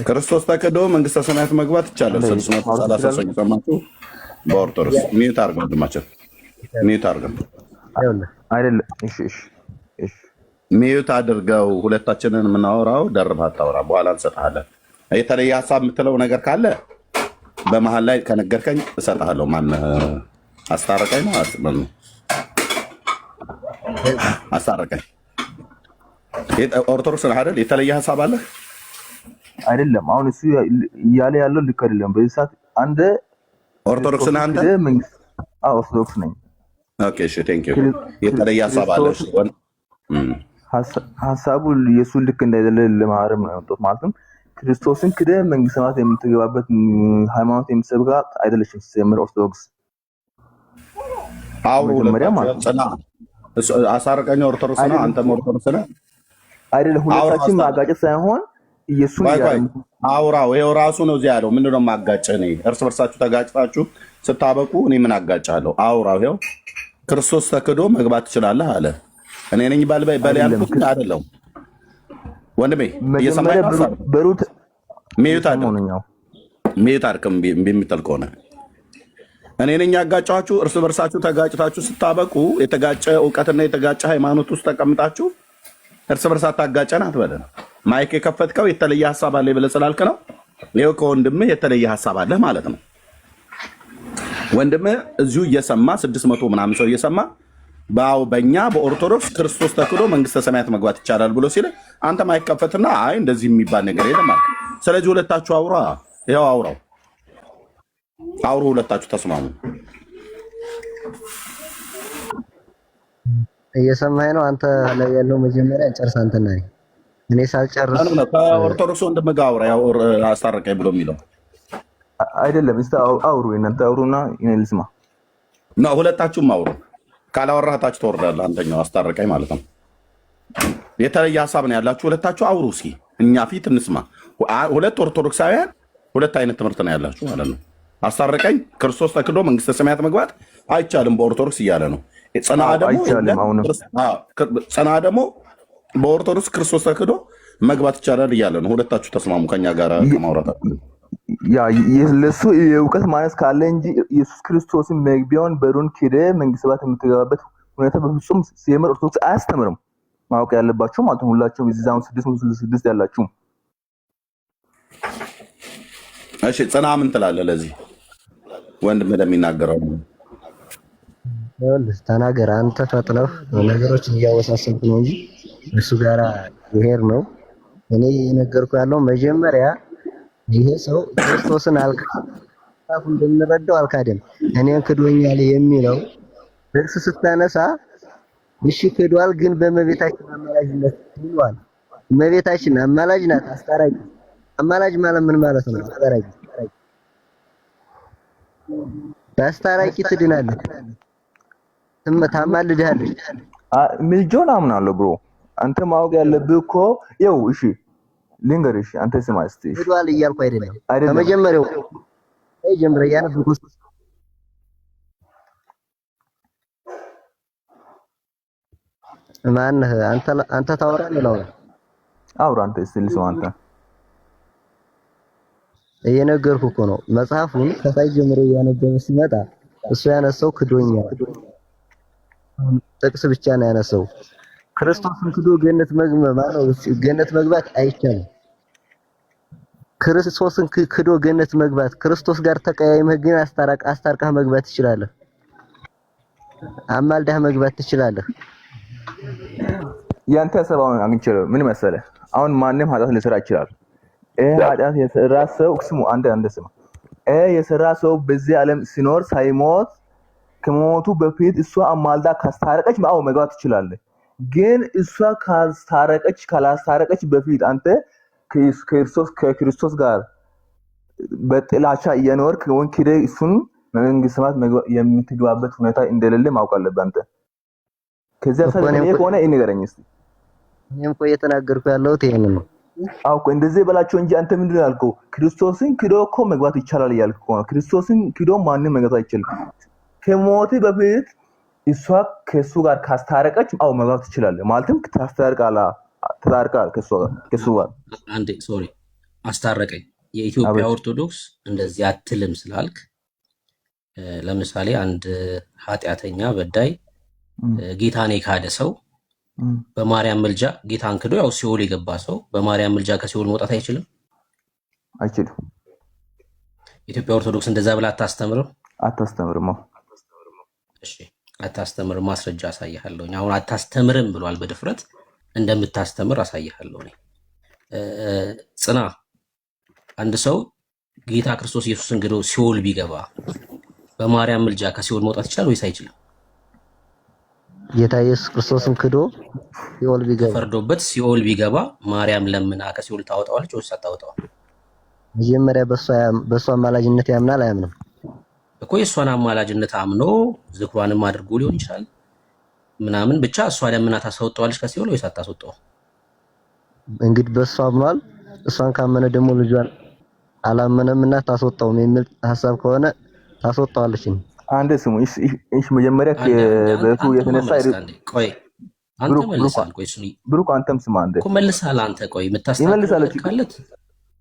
ክርስቶስ ተክዶ መንግስተ ሰማያት መግባት ይቻላል። 630 ሰው ሰማችሁ። በኦርቶዶክስ ሚዩት አድርገን ወንድማችን ሚዩት አድርገን አይደለም። እሺ ሚዩት አድርገው። ሁለታችንን የምናወራው ደርብ አታወራ። በኋላ እንሰጥሃለን። የተለየ ሀሳብ የምትለው ነገር ካለ በመሀል ላይ ከነገርከኝ እሰጥሃለሁ። ማነህ አስታረቀኝ ነው አስታረቀኝ። ኦርቶዶክስ ነህ አይደል? የተለየ ሀሳብ አለ አይደለም? አሁን እሱ እያለ ያለው ልክ አይደለም። በዚህ ሰዓት አንድ ኦርቶዶክስ ነህ አንተ? ኦርቶዶክስ ነኝ። ኦኬ እሺ፣ ቴንክ ዩ። የተለየ ሀሳብ አለ? ሀሳቡ የእሱ ልክ እንዳይደለ ለማረም ነው ያወጣሁት። ማለትም ክርስቶስን ክደህ መንግስተ ሰማያት የምትገባበት ሃይማኖት የምትሰብካት አይደለችም። ሲጀምር ኦርቶዶክስ መጀመሪያ ማለት ነው። አሳርቀኝ ኦርቶዶክስ ነው፣ አንተም ኦርቶዶክስ ነህ አይደለም? ሁለታችን ማጋጨት ሳይሆን ኢየሱስ አውራው ይኸው ራሱ ነው እዚህ ያለው። ምንድነው ማጋጨት? እኔ እርስ በርሳችሁ ተጋጭታችሁ ስታበቁ እኔ ምን አጋጫለሁ? አውራው ይኸው ክርስቶስ ተክዶ መግባት ትችላለህ አለ። እኔ ነኝ በል ያልኩት አይደለም ወንድሜ። እየሰማኸኝ ነው? በሩት ሚዩት አድርገው የሚጥል ከሆነ እኔ ነኝ ያጋጫችሁ። እርስ በርሳችሁ ተጋጭታችሁ ስታበቁ የተጋጨ እውቀትና የተጋጨ ሃይማኖት ውስጥ ተቀምጣችሁ እርስ በርሳት ታጋጨን አትበለን። ማይክ የከፈትከው የተለየ ሀሳብ አለ ብለህ ስላልክ ነው። ይኸው ከወንድምህ የተለየ ሀሳብ አለ ማለት ነው። ወንድምህ እዚሁ እየሰማ 600 ምናምን ሰው እየሰማ በእኛ በኦርቶዶክስ ክርስቶስ ተክዶ መንግስተ ሰማያት መግባት ይቻላል ብሎ ሲል አንተ ማይክ ከፈትና አይ እንደዚህ የሚባል ነገር የለም ማለት። ስለዚህ ሁለታችሁ አውራ። ይኸው አውሩ፣ ሁለታችሁ ተስማሙ። እየሰማኸኝ ነው? አንተ ላይ ያለው መጀመሪያ ጨርስ። አንተና እኔ ሳልጨርስ ከኦርቶዶክስ ወንድምህ ጋር አውራ። ያው አስታረቀኝ ብሎ የሚለው አይደለም። እስቲ አውሩ፣ እናንተ አውሩና እኔ ልስማ። ሁለታችሁም አውሩ። ካላወራህ ታች ትወርዳለህ። አንተኛው አስታረቀኝ ማለት ነው። የተለየ ሀሳብ ነው ያላችሁ፣ ሁለታችሁ አውሩ። እስኪ እኛ ፊት እንስማ። ሁለት ኦርቶዶክሳውያን ሁለት አይነት ትምህርት ነው ያላችሁ ማለት ነው። አስታረቀኝ ክርስቶስ ተክዶ መንግስተ ሰማያት መግባት አይቻልም በኦርቶዶክስ እያለ ነው። ጽና ደግሞ በኦርቶዶክስ ክርስቶስ ተክዶ መግባት ይቻላል እያለ ነው። ሁለታችሁ ተስማሙ ከኛ ጋር ከማውራት ለሱ የእውቀት ማነስ ካለ እንጂ ኢየሱስ ክርስቶስን መግቢያውን በሩን ክደህ መንግስተ ሰማያት የምትገባበት ሁኔታ በፍጹም ሲጀምር ኦርቶዶክስ አያስተምርም። ማወቅ ያለባችሁ ማለት ነው። ሁላችሁም እዚህ ዛውን 666 ያላችሁ። እሺ ጽና ምን ትላለህ? ለዚህ ወንድም ለሚናገረው ተናገር። አንተ ፈጥነህ ነገሮችን እያወሳሰብክ ነው እንጂ እሱ ጋራ ይሄር ነው። እኔ የነገርኩ ያለው መጀመሪያ ይሄ ሰው ክርስቶስን አልካፉ እንደምንረዳው አልካደም። እኔን ክዶኛል የሚለው ጥቅስ ስታነሳ እሺ ክዷል፣ ግን በእመቤታችን አማላጅነት ይሏል። እመቤታችን አማላጅ ናት፣ አስታራቂ። አማላጅ ማለት ምን ማለት ነው? አስታራቂ። በአስታራቂ ትድናለህ፣ ታማልድሃለች። ሚልጆን አምናለሁ ብሮ። አንተ ማወቅ ያለብህ እኮ ይኸው፣ እሺ ልንገርሽ፣ አንተ ስማ እስቲ። ሄዷል እያልኩ አይደለም፣ ከመጀመሪያው ጀምረ እያነበብኩ ማነህ አንተ ታወራለህ ነው? አውራ አንተ እስቲ ልስማ። አንተ እየነገርኩህ እኮ ነው። መጽሐፉን ከታይ ጀምሮ እያነበበ ሲመጣ እሱ ያነሳው ክዶኛል ጥቅስ ብቻ ነው ያነሳው። ክርስቶስን ክዶ ገነት መግባት አይቻልም። ክርስቶስን ክዶ ገነት መግባት ክርስቶስ ጋር ተቀያይመህ ግን አስታርቀህ መግባት ትችላለህ። አማልዳህ መግባት ትችላለህ። ያንተ ሰባውን አግኝቼው ምን መሰለህ? አሁን ማንም ኃጢአት ሊሰራ ይችላል። ኃጢአት የሰራ ሰው ስሙ፣ አንድ ስማ። የሰራ ሰው በዚህ ዓለም ሲኖር ሳይሞት ከሞቱ በፊት እሷ አማልዳ ካስታረቀች መግባት ትችላለህ። ግን እሷ ካላስታረቀች በፊት አንተ ከክርስቶስ ጋር በጥላቻ እየኖርክ ወን ክደ እሱን መንግስተ ሰማያት የምትገባበት ሁኔታ እንደሌለ ማወቅ አለብህ አንተ። ከዚያ ከሆነ ንገረኝ እስኪ። እኔም እኮ እየተናገርኩ ያለሁት ይሄንን ነው። አውቆ እንደዚህ በላቸው እንጂ አንተ ምንድን ነው ያልከው? ክርስቶስን ክዶ እኮ መግባት ይቻላል እያልክ እኮ ነው። ክርስቶስን ክዶ ማንም መግባት አይችልም። ከሞት በፊት እሷ ከሱ ጋር ካስታረቀች መግባት ትችላለህ። ማለትም ተታርቃል ከሱ ጋር። አንዴ ሶሪ አስታረቀኝ። የኢትዮጵያ ኦርቶዶክስ እንደዚህ አትልም ስላልክ፣ ለምሳሌ አንድ ኃጢአተኛ በዳይ ጌታን የካደ ሰው በማርያም ምልጃ ጌታን ክዶ ያው ሲኦል የገባ ሰው በማርያም ምልጃ ከሲኦል መውጣት አይችልም? አይችልም። ኢትዮጵያ ኦርቶዶክስ እንደዛ ብላ አታስተምርም? አታስተምርም። እሺ አታስተምርም። ማስረጃ አሳይሃለሁ። አሁን አታስተምርም ብሏል። በድፍረት እንደምታስተምር አሳይሃለሁ። እኔ ጽና። አንድ ሰው ጌታ ክርስቶስ ኢየሱስን ክዶ ሲኦል ቢገባ በማርያም ምልጃ ከሲኦል መውጣት ይችላል ወይስ አይችልም? ጌታ ኢየሱስ ክርስቶስን ክዶ ሲኦል ቢገባ ፈርዶበት ሲኦል ቢገባ ማርያም ለምና ከሲኦል ታወጣዋለች ወይስ አታወጣው? መጀመሪያ በሷ አማላጅነት ያምናል አያምንም? እኮ የሷን አማላጅነት አምኖ ዝክሯንም አድርጎ ሊሆን ይችላል ምናምን፣ ብቻ እሷ ለምና ታስወጣዋለች ከሲኦል ወይስ አታስወጣው? እንግዲህ በሷ አምኗል። እሷን ካመነ ደግሞ ልጇን አላመነምና ታስወጣው የሚል ሐሳብ ከሆነ ታስወጣዋለች። አንድ ስሙ። እሺ መጀመሪያ ከበቱ የተነሳ ቆይ አንተ መልሳል። ቆይ እሱ ብሩክ አንተም ስማ። አንተ እኮ መልሳል። አንተ ቆይ የምታስተካክለው ካለት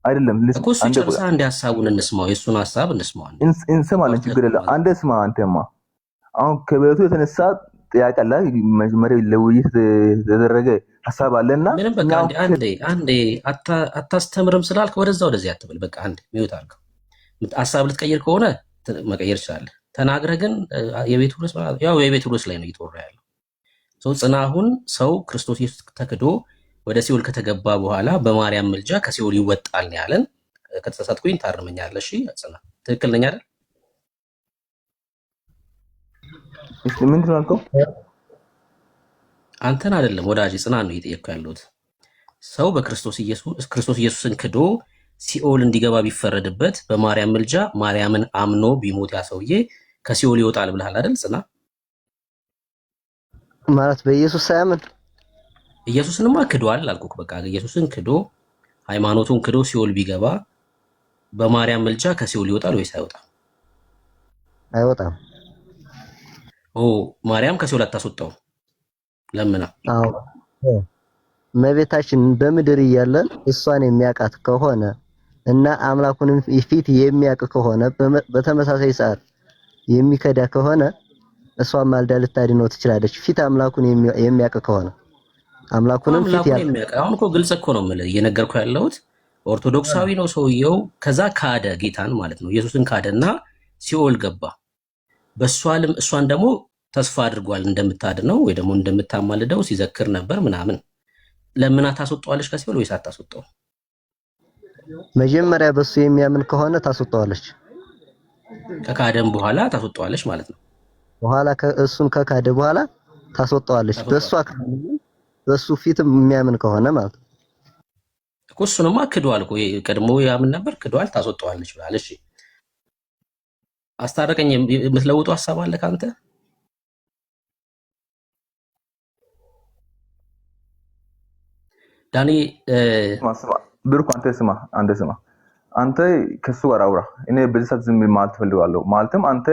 አይደለም እኮ እሱ ጨርሳ አንድ ሐሳቡን እንስማው፣ የእሱን ሐሳብ እንስማው። እንሰማለን፣ ችግር የለም። አንድ ስማ። አንተማ አሁን ከበቱ የተነሳ ጥያቄ አለ። መጀመሪያ ለውይይት የተደረገ ሐሳብ አለና ምንም በቃ አንዴ አታስተምርም ስላልክ ወደዚህ አትበል። በቃ አንዴ ሚውት አድርገው። ሐሳብ ልትቀይር ከሆነ መቀየር ይችላል። ተናግረህ ግን የቤት ርዕስ ላይ ነው እየተወራ ያለው። ሰው ጽናሁን ሰው ክርስቶስ ኢየሱስ ተክዶ ወደ ሲኦል ከተገባ በኋላ በማርያም ምልጃ ከሲኦል ይወጣል ነው ያለን። ከተሳሳትኩኝ ታርመኛለህ። እሺ ጽና፣ ትክክል ነኝ አይደል? እሺ ምንድን ነው ያልከው? አንተን አይደለም ወዳጅ ጽና ነው እየጠየቅኩ ያለሁት። ሰው ክርስቶስ ኢየሱስን ክዶ ሲኦል እንዲገባ ቢፈረድበት በማርያም ምልጃ ማርያምን አምኖ ቢሞት ያ ሰውዬ ከሲኦል ይወጣል ብለሃል አይደል? ጽና ማለት በኢየሱስ ሳያምን ኢየሱስንማ ክዷል አልኩህ። በቃ ኢየሱስን ክዶ ሃይማኖቱን ክዶ ሲኦል ቢገባ በማርያም ምልጃ ከሲኦል ይወጣል ወይስ አይወጣም? አይወጣም። ማርያም ከሲኦል አታስወጣው ለምና? አዎ እመቤታችን በምድር እያለን እሷን የሚያውቃት ከሆነ እና አምላኩንም ፊት የሚያውቅ ከሆነ በተመሳሳይ ሰዓት የሚከዳ ከሆነ እሷን ማልዳ ልታድነው ትችላለች። ፊት አምላኩን የሚያውቅ ከሆነ አምላኩንም ፊት የሚያውቅ። አሁን እኮ ግልጽ እኮ ነው የምልህ፣ እየነገርኩ ያለሁት ኦርቶዶክሳዊ ነው ሰውየው። ከዛ ካደ ጌታን ማለት ነው። ኢየሱስን ካደና ሲኦል ገባ። እሷን ደግሞ ተስፋ አድርጓል እንደምታድነው ወይ ደግሞ እንደምታማልደው ሲዘክር ነበር ምናምን። ለምና ታስወጣዋለች ከሲኦል ወይስ አታስወጣው? መጀመሪያ በሱ የሚያምን ከሆነ ታስወጣዋለች። ከካደም በኋላ ታስወጣዋለች ማለት ነው። በኋላ እሱን ከካደ በኋላ ታስወጣዋለች። በሱ ፊትም የሚያምን ከሆነ ማለት ነው። እኮ እሱንማ ክዷል እኮ ቀድሞ ያምን ነበር ክዷል፣ ታስወጣዋለች ብላል። እሺ አስታረቀኝ የምትለውጡ ሀሳብ አለ ካንተ ዳኒ? ብሩክ አንተ ስማ አንተ ከሱ ጋር አውራ። እኔ በዚህ ሰዓት ዝም ማለት ፈልጋለሁ። ማለትም አንተ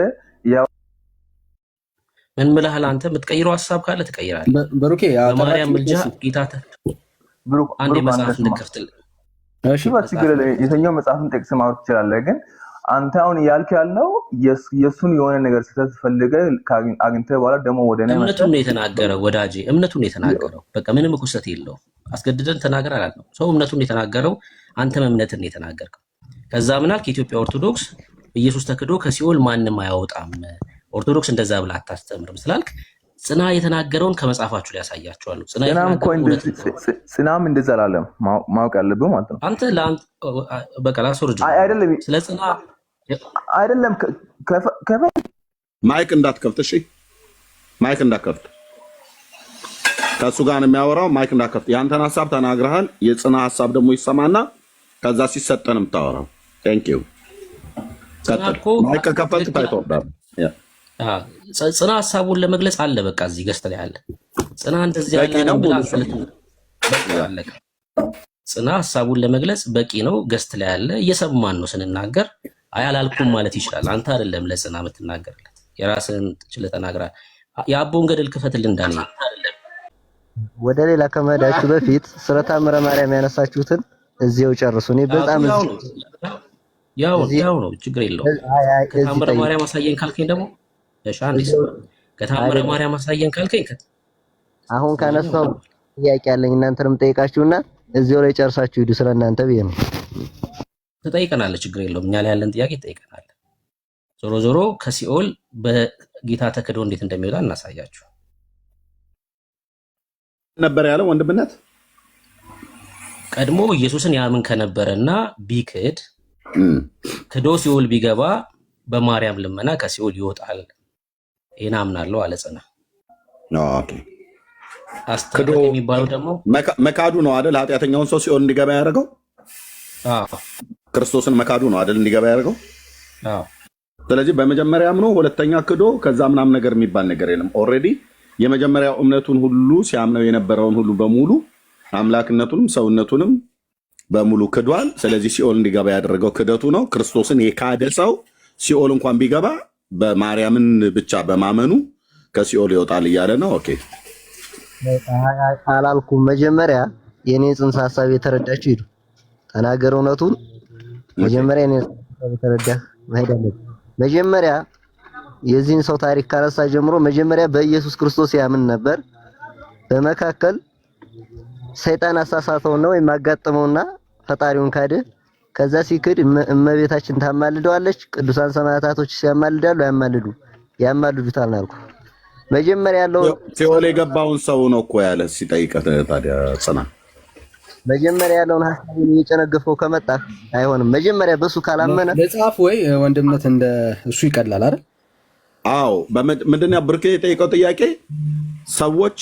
ያው ምን ምልሃል አንተ የምትቀይረው ሀሳብ ካለ ትቀይራለህ። ብሩኬ በማርያም ምልጃ ጌታ ብሩክ አንዴ መጽሐፍ እንከፍትል። እሺ ችግር የለም። የትኛው መጽሐፍን ጠቅስ ማውራት ትችላለህ። ግን አንተ አሁን ያልክ ያለው የሱን የሆነ ነገር ስትፈልገ አግኝተህ በኋላ ደግሞ ወደ እኔ እምነቱን ነው የተናገረው። ወዳጄ እምነቱን ነው የተናገረው። በቃ ምንም ኩሰት የለውም። አስገድደን ተናገር አላልነው። ሰው እምነቱን ነው የተናገረው። አንተም እምነትን ነው የተናገርከው። ከዛ ምናል ከኢትዮጵያ ኦርቶዶክስ ኢየሱስ ተክዶ ከሲኦል ማንም አያወጣም፣ ኦርቶዶክስ እንደዛ ብላ አታስተምርም ስላልክ ጽና የተናገረውን ከመጽሐፋችሁ ላይ ያሳያችኋለሁ። ጽናም እንደዛ አላለም። ማወቅ ያለብህ ማለት ነው። አንተ ለአንተ በቃ ላስወርድ አይደለም ስለ ጽና አይደለም ማይክ እንዳትከፍት እሺ፣ ማይክ እንዳትከፍት። ከሱ ጋር ነው የሚያወራው። ማይክ እንዳትከፍት። ያንተን ሐሳብ ተናግረሃል። የጽና ሐሳብ ደግሞ ይሰማና ከዛ ሲሰጠን የምታወራው። ቴንክ ዩ። ማይክ ከፈት ታይቶዳል። ጽና ሐሳቡን ለመግለጽ አለ። በቃ እዚህ ገዝተ ላይ አለ። ጽና እንደዚህ ያለ ብላ አለቀ። ጽና ሐሳቡን ለመግለጽ በቂ ነው። ገዝተ ላይ አለ። እየሰማን ነው ስንናገር። አይ አላልኩም ማለት ይችላል። አንተ አይደለም ለጽና የምትናገርለት፣ የራስህን ችለህ ተናግረሃል። የአቦን ገደል ክፈትልን ዳንኤል። ወደ ሌላ ከመሄዳችሁ በፊት ስለ ታምረ ማርያም ያነሳችሁትን እዚያው ጨርሱ። እኔ በጣም ያው ነው፣ ችግር የለውም። ከታምረ ማርያም አሳየን ካልከኝ ደግሞ ከታምረ ማርያም አሳየን ካልከኝ አሁን ካነሳው ጥያቄ ያለኝ እናንተንም ጠይቃችሁና እዚያው ላይ ጨርሳችሁ ሂዱ። ስለናንተ ብዬ ነው። ትጠይቀናለህ፣ ችግር የለውም። እኛ ላይ ያለን ጥያቄ ትጠይቀናለህ። ዞሮ ዞሮ ከሲኦል በጌታ ተክዶ እንዴት እንደሚወጣ እናሳያችሁ ነበር ያለው ወንድምነት። ቀድሞ ኢየሱስን ያምን ከነበረና ቢክድ ክዶ ሲኦል ቢገባ በማርያም ልመና ከሲኦል ይወጣል። ይሄን አምናለሁ አለ ጽና። ኦኬ አስተክዶ የሚባለው ደግሞ መካዱ ነው አይደል? ኃጢአተኛውን ሰው ሲኦል እንዲገባ ያደረገው ክርስቶስን መካዱ ነው አይደል? እንዲገባ ያደረገው። ስለዚህ በመጀመሪያ አምኖ ሁለተኛ ክዶ ከዛ ምናምን ነገር የሚባል ነገር የለም። ኦልሬዲ የመጀመሪያው እምነቱን ሁሉ ሲያምነው የነበረውን ሁሉ በሙሉ አምላክነቱንም ሰውነቱንም በሙሉ ክዷል። ስለዚህ ሲኦል እንዲገባ ያደረገው ክደቱ ነው። ክርስቶስን የካደ ሰው ሲኦል እንኳን ቢገባ በማርያምን ብቻ በማመኑ ከሲኦል ይወጣል እያለ ነው። ኦኬ አላልኩም። መጀመሪያ የኔን ጽንሰ ሐሳብ የተረዳችሁ ሂዱ ተናገር እውነቱን። መጀመሪያ የኔን ሐሳብ የተረዳህ መሄድ አለብህ። መጀመሪያ የዚህን ሰው ታሪክ ካነሳ ጀምሮ መጀመሪያ በኢየሱስ ክርስቶስ ያምን ነበር። በመካከል ሰይጣን አሳሳተውና ወይም አጋጠመውና ፈጣሪውን ካደ። ከዛ ሲክድ እመቤታችን ታማልደዋለች። ቅዱሳን ሰማዕታቶች ሲያማልዳሉ ያማልዱታል አልኩ። መጀመሪያ ያለው ሲኦል የገባውን ሰው ነው እኮ ያለ ሲጠይቀህ ታዲያ ጽና መጀመሪያ ያለውን ሐሳቡን እየጨነገፈው ከመጣ አይሆንም። መጀመሪያ በሱ ካላመነ ለጻፍ ወይ ወንድምነት እንደ እሱ ይቀላል አይደል? አዎ ምንድነው ብርኬ የጠየቀው ጥያቄ? ሰዎች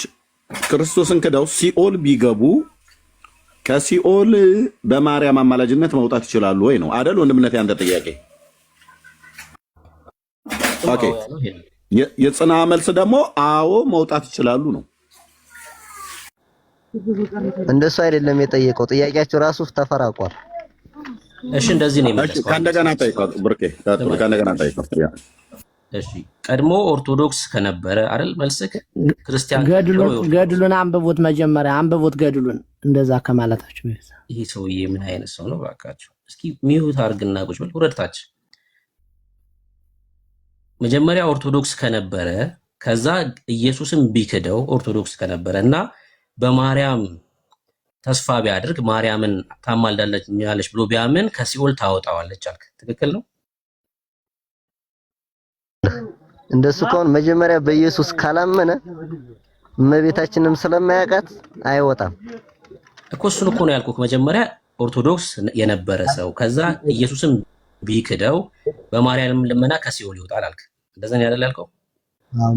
ክርስቶስን ክደው ሲኦል ቢገቡ ከሲኦል በማርያም አማላጅነት መውጣት ይችላሉ ወይ ነው አይደል? ወንድምነት ያንተ ጥያቄ። ኦኬ የጽና መልስ ደግሞ አዎ መውጣት ይችላሉ ነው። እንደሱ አይደለም የጠየቀው። ጥያቄያቸው ራሱ ተፈራቋል። እሺ እንደዚህ ነው የሚመስለው። ከእንደገና ጠይቀው ብርኬ፣ ከእንደገና ጠይቀው። እሺ ቀድሞ ኦርቶዶክስ ከነበረ አይደል መልስክ? ክርስቲያን ገድሉን አንብቡት፣ መጀመሪያ አንብቡት ገድሉን። እንደዛ ከማለታችሁ ይሄ ሰውዬ ምን አይነት ሰው ነው ባካችሁ? እስኪ ሚዩት አድርግና ቁጭ በል ውረድታች። መጀመሪያ ኦርቶዶክስ ከነበረ ከዛ ኢየሱስን ቢክደው ኦርቶዶክስ ከነበረ እና በማርያም ተስፋ ቢያደርግ ማርያምን ታማልዳለች ብሎ ቢያምን ከሲኦል ታወጣዋለች አልክ። ትክክል ነው። እንደሱ ከሆነ መጀመሪያ በኢየሱስ ካላመነ እመቤታችንም ስለማያውቃት አይወጣም እኮ። እሱን እኮ ነው ያልኩህ። መጀመሪያ ኦርቶዶክስ የነበረ ሰው ከዛ ኢየሱስን ቢክደው በማርያም ልመና ከሲኦል ይወጣል አልክ። እንደዛ ነው አይደል ያልከው? አዎ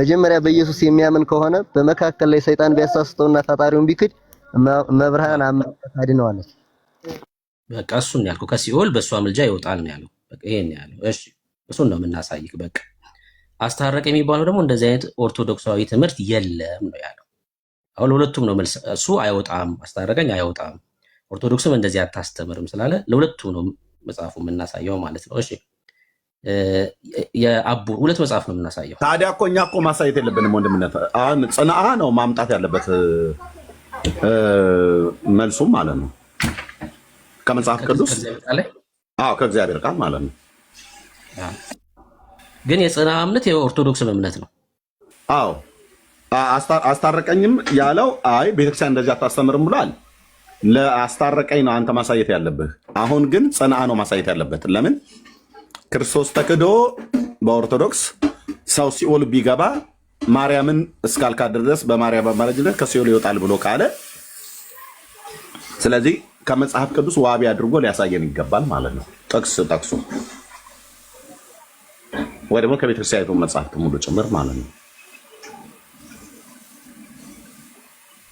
መጀመሪያ በኢየሱስ የሚያምን ከሆነ በመካከል ላይ ሰይጣን ቢያሳስተውና ፈጣሪውን ቢክድ መብርሃን አመጣት አድነዋለች። በቃ እሱን ያልከው ከሲኦል በእሷ ምልጃ ይወጣል ነው ያለው። በቃ ይሄን ያለው። እሺ እሱን ነው የምናሳይክ። በቃ አስታረቀ የሚባለው ደግሞ እንደዚህ አይነት ኦርቶዶክሳዊ ትምህርት የለም ነው ያለው። አሁን ለሁለቱም ነው መልስ። እሱ አይወጣም፣ አስታረቀኝ አይወጣም፣ ኦርቶዶክስም እንደዚህ አታስተምርም ስላለ ለሁለቱም ነው መጽሐፉ የምናሳየው ማለት ነው። እሺ የአቡ ሁለት መጽሐፍ ነው የምናሳየው። ታዲያ እኮ እኛ እኮ ማሳየት የለብንም ወንድምነት። አሁን ጽንዓ ነው ማምጣት ያለበት መልሱም ማለት ነው ከመጽሐፍ ቅዱስ ከእግዚአብሔር ቃል ማለት ነው። ግን የጽንዓ እምነት የኦርቶዶክስም እምነት ነው። አዎ አስታረቀኝም ያለው አይ ቤተክርስቲያን እንደዚህ አታስተምርም ብሏል። ለአስታረቀኝ ነው አንተ ማሳየት ያለብህ። አሁን ግን ጽንዓ ነው ማሳየት ያለበት። ለምን ክርስቶስ ተክዶ በኦርቶዶክስ ሰው ሲኦል ቢገባ ማርያምን እስካልካደ ድረስ በማርያም አማላጅነት ከሲኦል ይወጣል ብሎ ካለ፣ ስለዚህ ከመጽሐፍ ቅዱስ ዋቢ አድርጎ ሊያሳየን ይገባል ማለት ነው። ጥቅስ ጠቅሶ ወይ ደግሞ ከቤተክርስቲያኒቱ መጽሐፍት ሙሉ ጭምር ማለት ነው።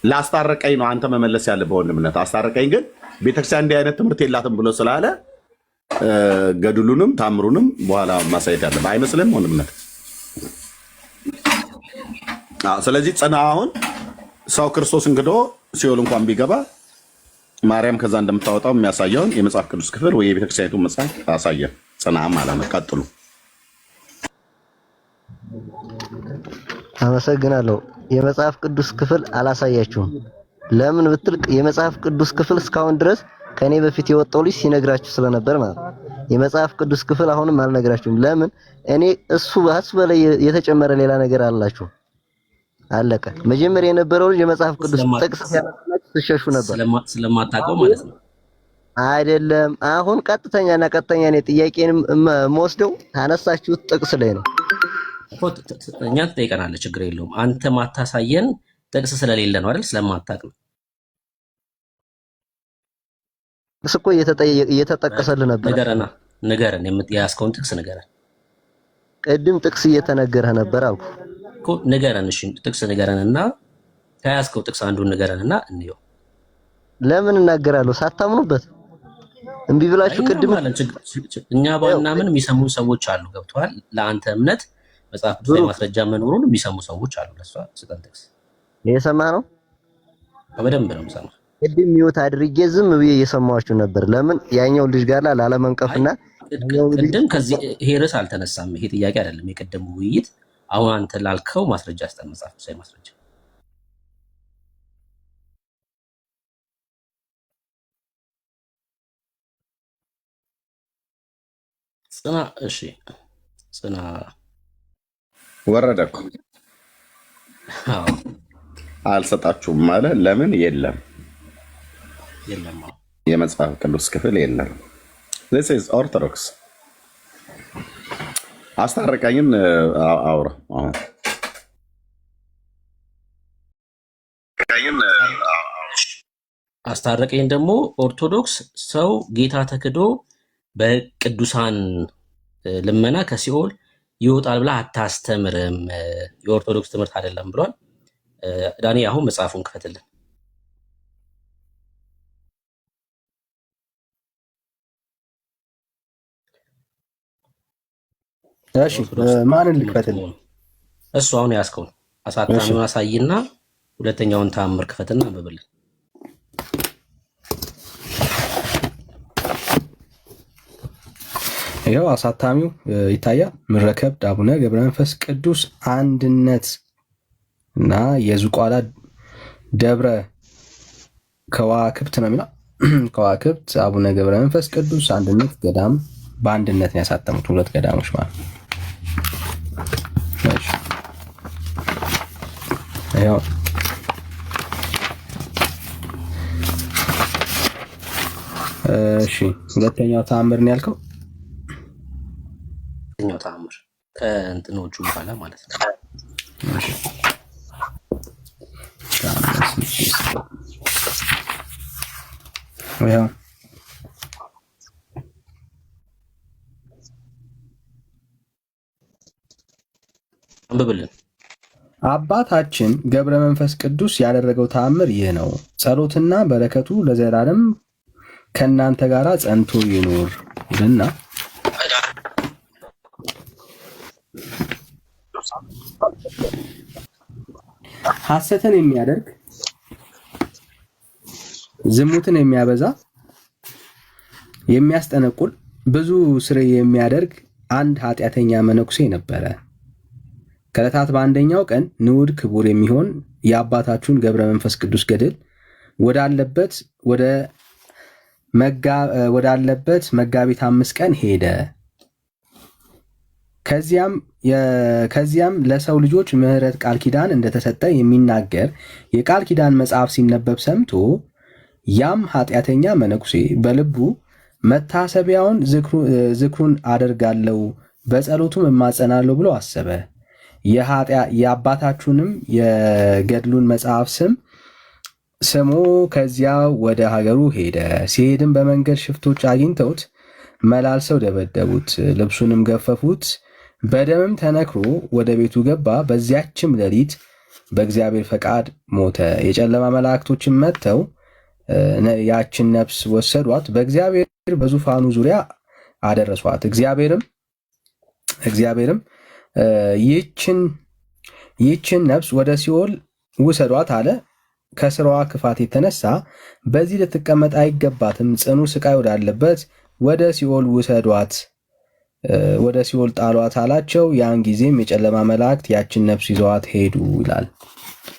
ላስታረቀኝ ነው አንተ መመለስ ያለብህ ወንድምነት። አስታረቀኝ ግን ቤተክርስቲያን እንዲህ አይነት ትምህርት የላትም ብሎ ስላለ ገድሉንም ታምሩንም በኋላ ማሳየት ያለብህ አይመስልም ወንድምነት? ስለዚህ ጽንዓ አሁን ሰው ክርስቶስን ክዶ ሲኦል እንኳን ቢገባ ማርያም ከዛ እንደምታወጣው የሚያሳየውን የመጽሐፍ ቅዱስ ክፍል ወይ የቤተክርስቲያኒቱ መጽሐፍ አሳየን። ጽንዓ ማለት ነው። ቀጥሉ። አመሰግናለሁ። የመጽሐፍ ቅዱስ ክፍል አላሳያችሁም። ለምን ብትል የመጽሐፍ ቅዱስ ክፍል እስካሁን ድረስ ከኔ በፊት የወጣው ልጅ ሲነግራችሁ ስለነበር ማለት ነው። የመጽሐፍ ቅዱስ ክፍል አሁንም አልነግራችሁም። ለምን እኔ እሱ በላይ የተጨመረ ሌላ ነገር አላችሁ። አለቀ። መጀመሪያ የነበረው ልጅ የመጽሐፍ ቅዱስ ጥቅስ ሲያነሳችሁ ትሸሹ ነበር። ስለማታውቀው ማለት ነው አይደለም። አሁን ቀጥተኛና ቀጥተኛ እኔ ጥያቄንም የምወስደው አነሳችሁት ጥቅስ ላይ ነው። እኛ ትጠይቀናለህ፣ ችግር የለውም። አንተ ማታሳየን ጥቅስ ስለሌለ ነው አይደል? ስለማታውቅ ነው። እሱ እኮ እየተጠቀሰልህ ነበር። ንገረን፣ የያዝከውን ጥቅስ ንገረን። ቅድም ጥቅስ እየተነገረህ ነበር አልኩ እኮ። ንገረን፣ እሺ ጥቅስ ንገረንና ከያዝከው ጥቅስ አንዱን ንገረንና እንየው። ለምን እናገራለሁ? ሳታምኑበት እምቢ ብላችሁ ቅድም እኛ ባናምን የሚሰሙ ሰዎች አሉ። ገብቶሃል? ለአንተ እምነት መጽሐፍ ቅዱስ ላይ ማስረጃ መኖሩን የሚሰሙ ሰዎች አሉ። ለሷ ስጠን ጥቅስ። የሰማ ነው በደንብ ነው የምሰማው። ቅድም ሚውት አድርጌ ዝም ብዬ እየሰማኋችሁ ነበር። ለምን ያኛው ልጅ ጋር ላለመንቀፍና ቅድም ከዚህ ይሄ ርዕስ አልተነሳም። ይሄ ጥያቄ አይደለም የቅድሙ ውይይት። አሁን አንተ ላልከው ማስረጃ ስጠን፣ መጽሐፍ ቅዱስ ላይ ማስረጃ። ጽና። እሺ ጽና ወረደ እኮ አልሰጣችሁም ማለት ለምን? የለም የመጽሐፍ ቅዱስ ክፍል የለም። this is ኦርቶዶክስ። አስታረቀኝን አውራ። አስታረቀኝ ደግሞ ኦርቶዶክስ ሰው ጌታ ተክዶ በቅዱሳን ልመና ከሲኦል ይወጣል ብላ አታስተምርም፣ የኦርቶዶክስ ትምህርት አይደለም ብሏል። ዳኒ አሁን መጽሐፉን ክፈትልን። እሺ ማንን ልክፈትልን? እሱ አሁን ያዝከውን አሳታሚውን አሳይና ሁለተኛውን ተአምር ክፈትና አንብብልን። ይኸው አሳታሚው ይታያል። ምረከብ አቡነ ገብረ መንፈስ ቅዱስ አንድነት እና የዝቋላ ደብረ ከዋክብት ነው የሚለው። ከዋክብት አቡነ ገብረ መንፈስ ቅዱስ አንድነት ገዳም በአንድነት ነው ያሳተሙት፣ ሁለት ገዳሞች ማለት ነው። ይኸው እሺ፣ ሁለተኛው ተአምር ነው ያልከው? ሁለተኛው ተአምር ከእንትኖቹ በኋላ ማለት ነው። ይኸው አንብብልን። አባታችን ገብረ መንፈስ ቅዱስ ያደረገው ተአምር ይህ ነው። ጸሎትና በረከቱ ለዘላለም ከእናንተ ጋር ጸንቶ ይኑር ይልና ሐሰትን የሚያደርግ ዝሙትን የሚያበዛ የሚያስጠነቁል ብዙ ስር የሚያደርግ አንድ ኃጢአተኛ መነኩሴ ነበረ። ከዕለታት በአንደኛው ቀን ንዑድ ክቡር የሚሆን የአባታችሁን ገብረ መንፈስ ቅዱስ ገድል ወዳለበት መጋቢት 5 ቀን ሄደ። ከዚያም ለሰው ልጆች ምሕረት ቃል ኪዳን እንደተሰጠ የሚናገር የቃል ኪዳን መጽሐፍ ሲነበብ ሰምቶ ያም ኃጢአተኛ መነኩሴ በልቡ መታሰቢያውን ዝክሩን አደርጋለሁ በጸሎቱም እማጸናለሁ ብሎ አሰበ። የአባታችሁንም የገድሉን መጽሐፍ ስሞ ከዚያ ወደ ሀገሩ ሄደ። ሲሄድም በመንገድ ሽፍቶች አግኝተውት መላልሰው ደበደቡት፣ ልብሱንም ገፈፉት። በደምም ተነክሮ ወደ ቤቱ ገባ። በዚያችም ሌሊት በእግዚአብሔር ፈቃድ ሞተ። የጨለማ መላእክቶችን መጥተው ያችን ነፍስ ወሰዷት፣ በእግዚአብሔር በዙፋኑ ዙሪያ አደረሷት። እግዚአብሔርም ይህችን ነፍስ ወደ ሲኦል ውሰዷት አለ። ከስራዋ ክፋት የተነሳ በዚህ ልትቀመጥ አይገባትም፣ ጽኑ ስቃይ ወዳለበት ወደ ሲኦል ውሰዷት፣ ወደ ሲኦል ጣሏት አላቸው። ያን ጊዜም የጨለማ መላእክት ያችን ነፍስ ይዘዋት ሄዱ ይላል።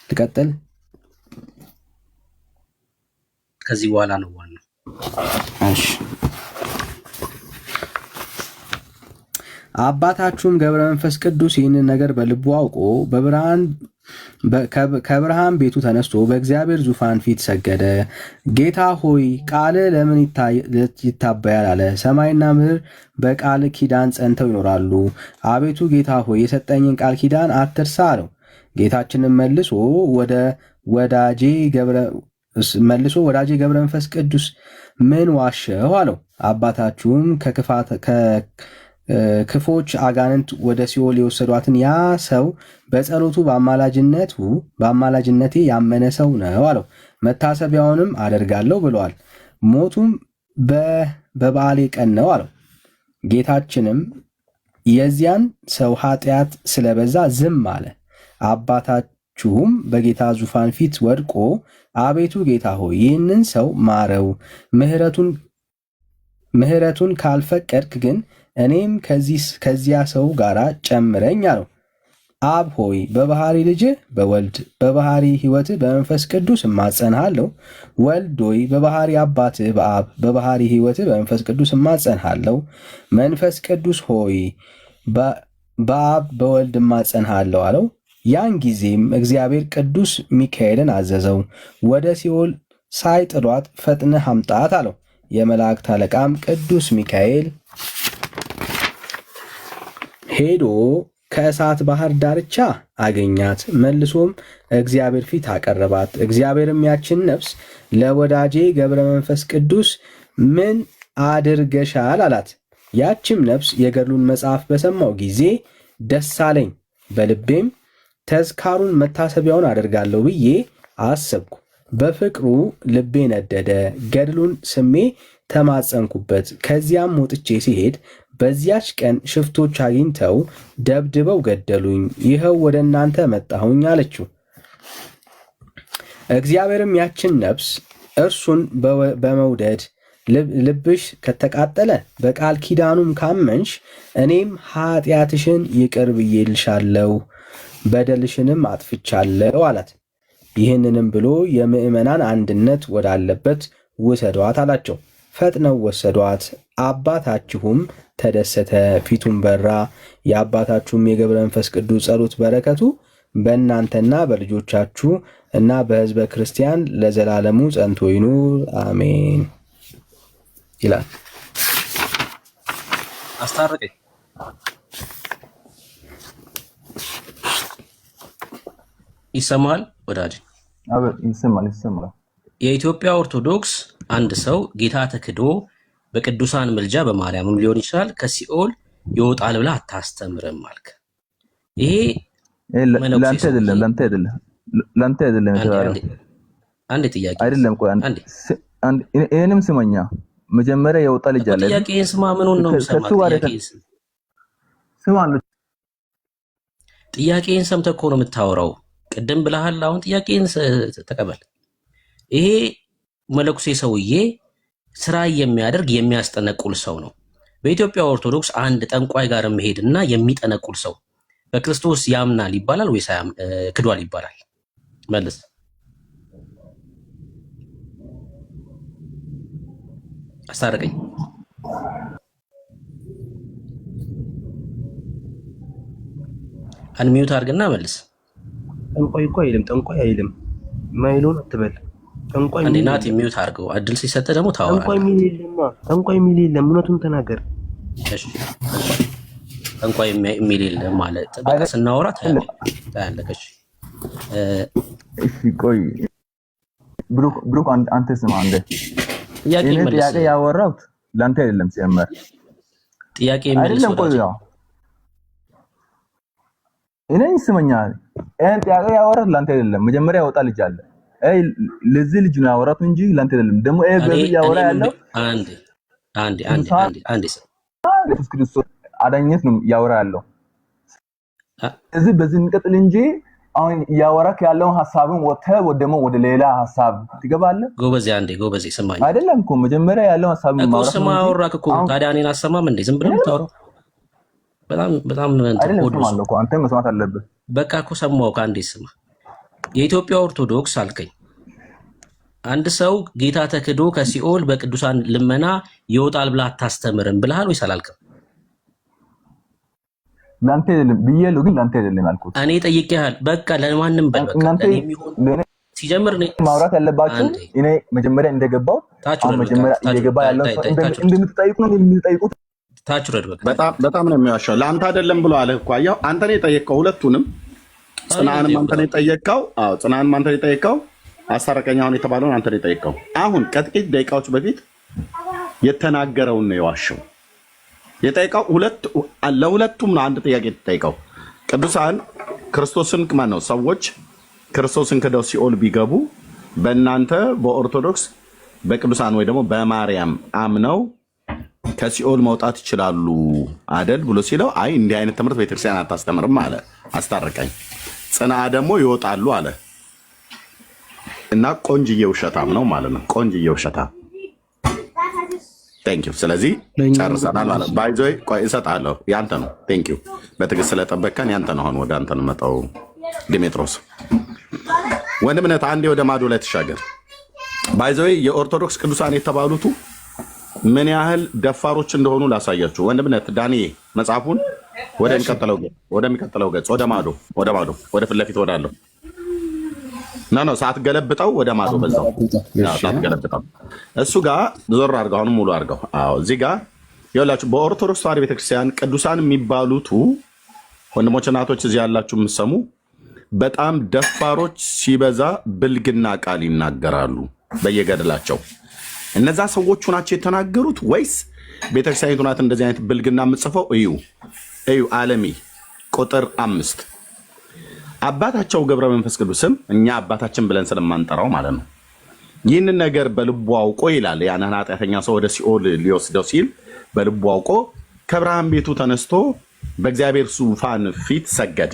ልቀጥል። ከዚህ በኋላ ነው ዋናው። እሺ። አባታችሁም ገብረ መንፈስ ቅዱስ ይህንን ነገር በልቡ አውቆ ከብርሃን ቤቱ ተነስቶ በእግዚአብሔር ዙፋን ፊት ሰገደ። ጌታ ሆይ ቃል ለምን ይታበያል አለ። ሰማይና ምድር በቃል ኪዳን ጸንተው ይኖራሉ። አቤቱ ጌታ ሆይ የሰጠኝን ቃል ኪዳን አትርሳ አለው። ጌታችንም መልሶ ወዳጄ ገብረ መንፈስ ቅዱስ ምን ዋሸው አለው። አባታችሁም ክፎች አጋንንት ወደ ሲኦል የወሰዷትን ያ ሰው በጸሎቱ በአማላጅነቴ ያመነ ሰው ነው አለው። መታሰቢያውንም አደርጋለሁ ብለዋል። ሞቱም በበዓሌ ቀን ነው አለው። ጌታችንም የዚያን ሰው ኃጢአት ስለበዛ ዝም አለ። አባታችሁም በጌታ ዙፋን ፊት ወድቆ አቤቱ ጌታ ሆይ ይህንን ሰው ማረው፣ ምሕረቱን ካልፈቀድክ ግን እኔም ከዚያ ሰው ጋር ጨምረኝ አለው። አብ ሆይ በባህሪ ልጅህ በወልድ በባህሪ ሕይወትህ በመንፈስ ቅዱስ እማጸንሃለሁ። ወልድ ሆይ በባህሪ አባትህ በአብ በባህሪ ሕይወትህ በመንፈስ ቅዱስ እማጸንሃለሁ። መንፈስ ቅዱስ ሆይ በአብ በወልድ እማጸንሃለሁ አለው። ያን ጊዜም እግዚአብሔር ቅዱስ ሚካኤልን አዘዘው፣ ወደ ሲኦል ሳይጥሏት ፈጥነህ አምጣት አለው። የመላእክት አለቃም ቅዱስ ሚካኤል ሄዶ ከእሳት ባህር ዳርቻ አገኛት። መልሶም እግዚአብሔር ፊት አቀረባት። እግዚአብሔርም ያችን ነፍስ ለወዳጄ ገብረ መንፈስ ቅዱስ ምን አድርገሻል አላት። ያችም ነፍስ የገድሉን መጽሐፍ በሰማው ጊዜ ደስ አለኝ፣ በልቤም ተዝካሩን መታሰቢያውን አደርጋለሁ ብዬ አሰብኩ። በፍቅሩ ልቤ ነደደ። ገድሉን ስሜ ተማጸንኩበት። ከዚያም ወጥቼ ሲሄድ በዚያች ቀን ሽፍቶች አግኝተው ደብድበው ገደሉኝ። ይኸው ወደ እናንተ መጣሁኝ አለችው። እግዚአብሔርም ያችን ነፍስ እርሱን በመውደድ ልብሽ ከተቃጠለ በቃል ኪዳኑም ካመንሽ እኔም ኃጢአትሽን ይቅር ብዬልሻለሁ፣ በደልሽንም አጥፍቻለሁ አላት። ይህንንም ብሎ የምዕመናን አንድነት ወዳለበት ውሰዷት አላቸው። ፈጥነው ወሰዷት። አባታችሁም ተደሰተ፣ ፊቱም በራ። የአባታችሁም የገብረ መንፈስ ቅዱስ ጸሎት በረከቱ በእናንተና በልጆቻችሁ እና በሕዝበ ክርስቲያን ለዘላለሙ ጸንቶ ይኑር አሜን ይላል። አስታረቀኝ። ይሰማል ወዳጅ? ይሰማል። የኢትዮጵያ ኦርቶዶክስ አንድ ሰው ጌታ ተክዶ በቅዱሳን ምልጃ በማርያምም ሊሆን ይችላል ከሲኦል ይወጣል ብላ አታስተምርም አልክ። ይሄ ለአንተ አይደለም የተባለው። አንዴ ጥያቄ አይደለም። ቆይ ይሄንም ስመኛ መጀመሪያ የወጣ ልጅ አለ። ጥያቄን ስማ። ምኑን ነው ጥያቄን ሰምተህ እኮ ነው የምታወራው። ቅድም ብለሃል። አሁን ጥያቄን ተቀበል። ይሄ መለኩሴ ሰውዬ ስራ የሚያደርግ የሚያስጠነቁል ሰው ነው። በኢትዮጵያ ኦርቶዶክስ አንድ ጠንቋይ ጋር መሄድና የሚጠነቁል ሰው በክርስቶስ ያምናል ይባላል ወይስ ክዷል ይባላል? መልስ። አስታርቀኝ። አንሚዩት አድርግና መልስ። ጠንቋይ እኮ አይልም፣ ጠንቋይ አይልም። ማይሉን አትበል። ጠንቋይ አንዴ ናት የሚዩት አድርገው። እድል ሲሰጥ ደግሞ ታወራለህ። ጠንቋይ የሚል የለም፣ እውነቱን ተናገር። እሺ ጠንቋይ የሚል የለም ማለት በቃ ስናወራ ታያለህ። እሺ ቆይ ብሩክ አንተ ስማ። አንዴ ጥያቄ ያወራሁት ለአንተ አይደለም ሲጀመር ጥያቄ የሚልሰው አይደለም። እኔ ይስመኛል። ጥያቄ ያወራሁት ለአንተ አይደለም። መጀመሪያ ያወጣ ልጅ አለ። ለዚህ ልጅ ነው ያወራሁት እንጂ ለአንተ አይደለም። ደግሞ በዚህ ያወራ ያለው አንዴ ኢየሱስ ክርስቶስ አዳኝነት ነው ያወራ ያለው። ስለዚህ በዚህ እንቀጥል እንጂ አሁን ያወራክ ያለውን ሐሳብን ወደ ሌላ ሐሳብ ትገባለህ። ጎበዜ ስማኝ። አይደለም እኮ መጀመሪያ ያለውን ሐሳብን ማውራት ነው። አወራክ እኮ ታዲያ እኔን አሰማም እንዴ? ዝም ብለህ የምታወራው በጣም አይደለም እኮ አንተ መስማት አለብህ። በቃ እኮ ሰማሁ። ከአንዴ ስማ። የኢትዮጵያ ኦርቶዶክስ አልከኝ። አንድ ሰው ጌታ ተክዶ ከሲኦል በቅዱሳን ልመና ይወጣል ብለህ አታስተምርም ብለሃል ወይስ አላልክም? ላንተ አይደለም ብዬለው፣ ግን ላንተ አይደለም ያልኩት እኔ ጠይቄሃል። በቃ ለማንም በል በቃ ሲጀምር ነው ማውራት ያለባችሁ። እኔ መጀመሪያ እንደገባው መጀመሪያ እየገባ ያለው እንደምትጠይቁ ነው የምትጠይቁት። ታችረድ በጣም ነው የሚዋሻው። ለአንተ አይደለም ብሎ አለ እኮ አየኸው። አንተ ነው የጠየቀው ሁለቱንም። ጽናንም አንተ ነው የጠየቀው። አዎ ጽናንም አንተ ነው የጠየቀው። አስታረቀኝ አሁን የተባለውን አንተ ነው የጠየቀው። አሁን ከጥቂት ደቂቃዎች በፊት የተናገረውን ነው የዋሸው። የጠየቀው ለሁለቱም ነው። አንድ ጥያቄ የተጠየቀው ቅዱሳን ክርስቶስን ማን ነው ሰዎች ክርስቶስን ክደው ሲኦል ቢገቡ በእናንተ በኦርቶዶክስ በቅዱሳን ወይ ደግሞ በማርያም አምነው ከሲኦል መውጣት ይችላሉ አይደል ብሎ ሲለው አይ እንዲህ አይነት ትምህርት ቤተክርስቲያን አታስተምርም አለ። አስታረቀኝ። ጽና ደግሞ ይወጣሉ አለ እና ቆንጅዬ ውሸታም ነው ማለት ነው። ቆንጅዬ ውሸታም። ቴንክ ዩ። ስለዚህ ጨርሰናል ማለት ባይዞይ ቆይ እሰጥሃለሁ። ያንተ ነው። ቴንክ ዩ በትዕግስት ስለጠበቀን ያንተ ነው። አሁን ወደ አንተ ነው መጣው። ዲሜጥሮስ ወንድምነት አንዴ ወደ ማዶ ላይ ተሻገር። ባይዞይ የኦርቶዶክስ ቅዱሳን የተባሉቱ ምን ያህል ደፋሮች እንደሆኑ ላሳያችሁ። ወንድምነት ዳንኤ መጽሐፉን ወደሚቀጥለው ገጽ ወደ ማዶ ወደ ፊት ለፊት ወዳለው ኖ ሰዓት ገለብጠው ወደ ማዶ በዛው ሰዓት ገለብጠው እሱ ጋር ዞር አድርገው አሁን ሙሉ አድርገው። አዎ እዚህ ጋር ይኸውላችሁ በኦርቶዶክስ ተዋሕዶ ቤተክርስቲያን ቅዱሳን የሚባሉቱ ወንድሞች እናቶች እዚህ ያላችሁ የምትሰሙ በጣም ደፋሮች ሲበዛ ብልግና ቃል ይናገራሉ በየገድላቸው። እነዛ ሰዎቹ ናቸው የተናገሩት ወይስ ቤተክርስቲያኒቱ ናት እንደዚህ አይነት ብልግና የምትጽፈው? እዩ ዓለሚ ቁጥር 5 አባታቸው ገብረ መንፈስ ቅዱስም እኛ አባታችን ብለን ስለማንጠራው ማለት ነው ይህንን ነገር በልቡ አውቆ ይላል። ያንን ኃጢአተኛ ሰው ወደ ሲኦል ሊወስደው ሲል በልቡ አውቆ ከብርሃን ቤቱ ተነስቶ በእግዚአብሔር ዙፋን ፊት ሰገደ።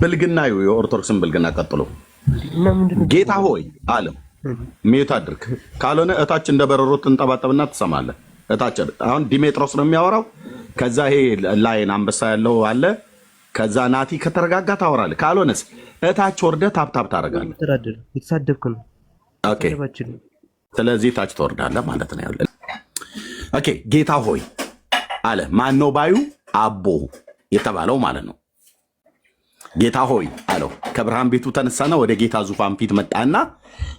ብልግና የኦርቶዶክስን ብልግና ቀጥሎ ጌታ ሆይ አለው። ሚዩት አድርግ ካልሆነ እታች እንደ በረሮ ትንጠባጠብና ትሰማለህ። እታች አሁን ዲሜጥሮስ ነው የሚያወራው። ከዛ ይሄ ላይን አንበሳ ያለው አለ። ከዛ ናቲ ከተረጋጋ ታወራለህ። ካልሆነስ እታች ወርደህ ታፕታፕ ታደርጋለህ። የተሳደብክ ነው። ኦኬ ስለዚህ ታች ትወርዳለህ ማለት ነው። ያለ ኦኬ ጌታ ሆይ አለ። ማን ነው ባዩ? አቦ የተባለው ማለት ነው። ጌታ ሆይ አለው። ከብርሃን ቤቱ ተነሳና ወደ ጌታ ዙፋን ፊት መጣና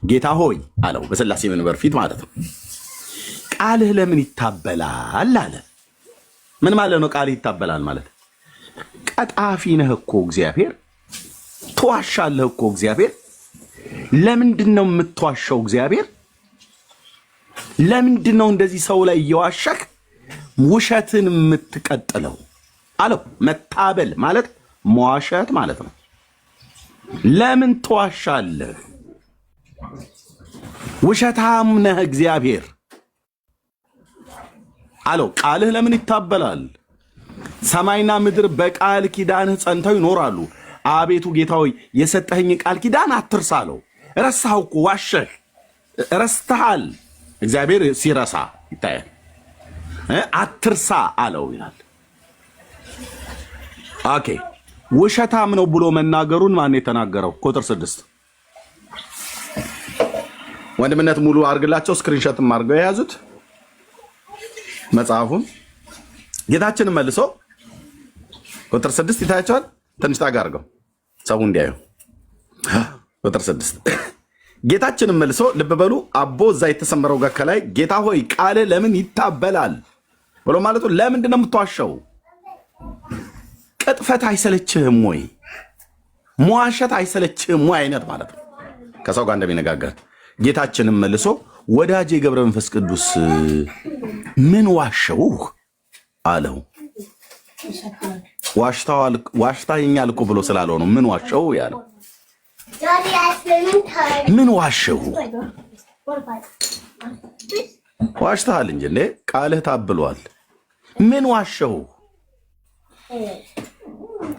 ጌታ ሆይ አለው። በስላሴ መንበር ፊት ማለት ነው። ቃልህ ለምን ይታበላል አለ። ምን ማለት ነው? ቃልህ ይታበላል ማለት ቀጣፊ ነህ እኮ እግዚአብሔር፣ ትዋሻለህ እኮ እግዚአብሔር። ለምንድን ነው የምትዋሻው እግዚአብሔር? ለምንድን ነው እንደዚህ ሰው ላይ እየዋሸህ ውሸትን የምትቀጥለው? አለው። መታበል ማለት መዋሸት ማለት ነው። ለምን ትዋሻለህ? ውሸታም ነህ እግዚአብሔር አለው። ቃልህ ለምን ይታበላል? ሰማይና ምድር በቃል ኪዳንህ ጸንተው ይኖራሉ። አቤቱ ጌታ ሆይ የሰጠኸኝ ቃል ኪዳን አትርሳ አለው። ረሳኸው እኮ ዋሸህ፣ ረስተሃል። እግዚአብሔር ሲረሳ ይታያል። አትርሳ አለው ይላል። ኦኬ ውሸታም ነው ብሎ መናገሩን ማን የተናገረው? ቁጥር 6 ወንድምነት ሙሉ አድርግላቸው፣ ስክሪንሾትም አድርገው የያዙት መጽሐፉን። ጌታችን መልሶ ቁጥር 6 ይታያቸዋል። ትንሽ ታጋ አድርገው ሰው እንዲያዩ። ቁጥር 6 ጌታችንም መልሶ ልብ በሉ አቦ እዛ የተሰመረው ጋር ከላይ ጌታ ሆይ ቃል ለምን ይታበላል ብሎ ማለቱ ለምንድን ነው የምትዋሸው? ቅጥፈት አይሰለችህም ወይ? መዋሸት አይሰለችህም ወይ? አይነት ማለት ነው ከሰው ጋር እንደሚነጋገር። ጌታችንም መልሶ ወዳጄ ገብረ መንፈስ ቅዱስ ምን ዋሸው አለው። ዋሽታኛል እኮ ብሎ ስላለው ነው ምን ዋሸው ያለው። ምን ዋሸው? ዋሽተሃል እንጂ እንዴ ቃልህ ታብሏል። ምን ዋሸው?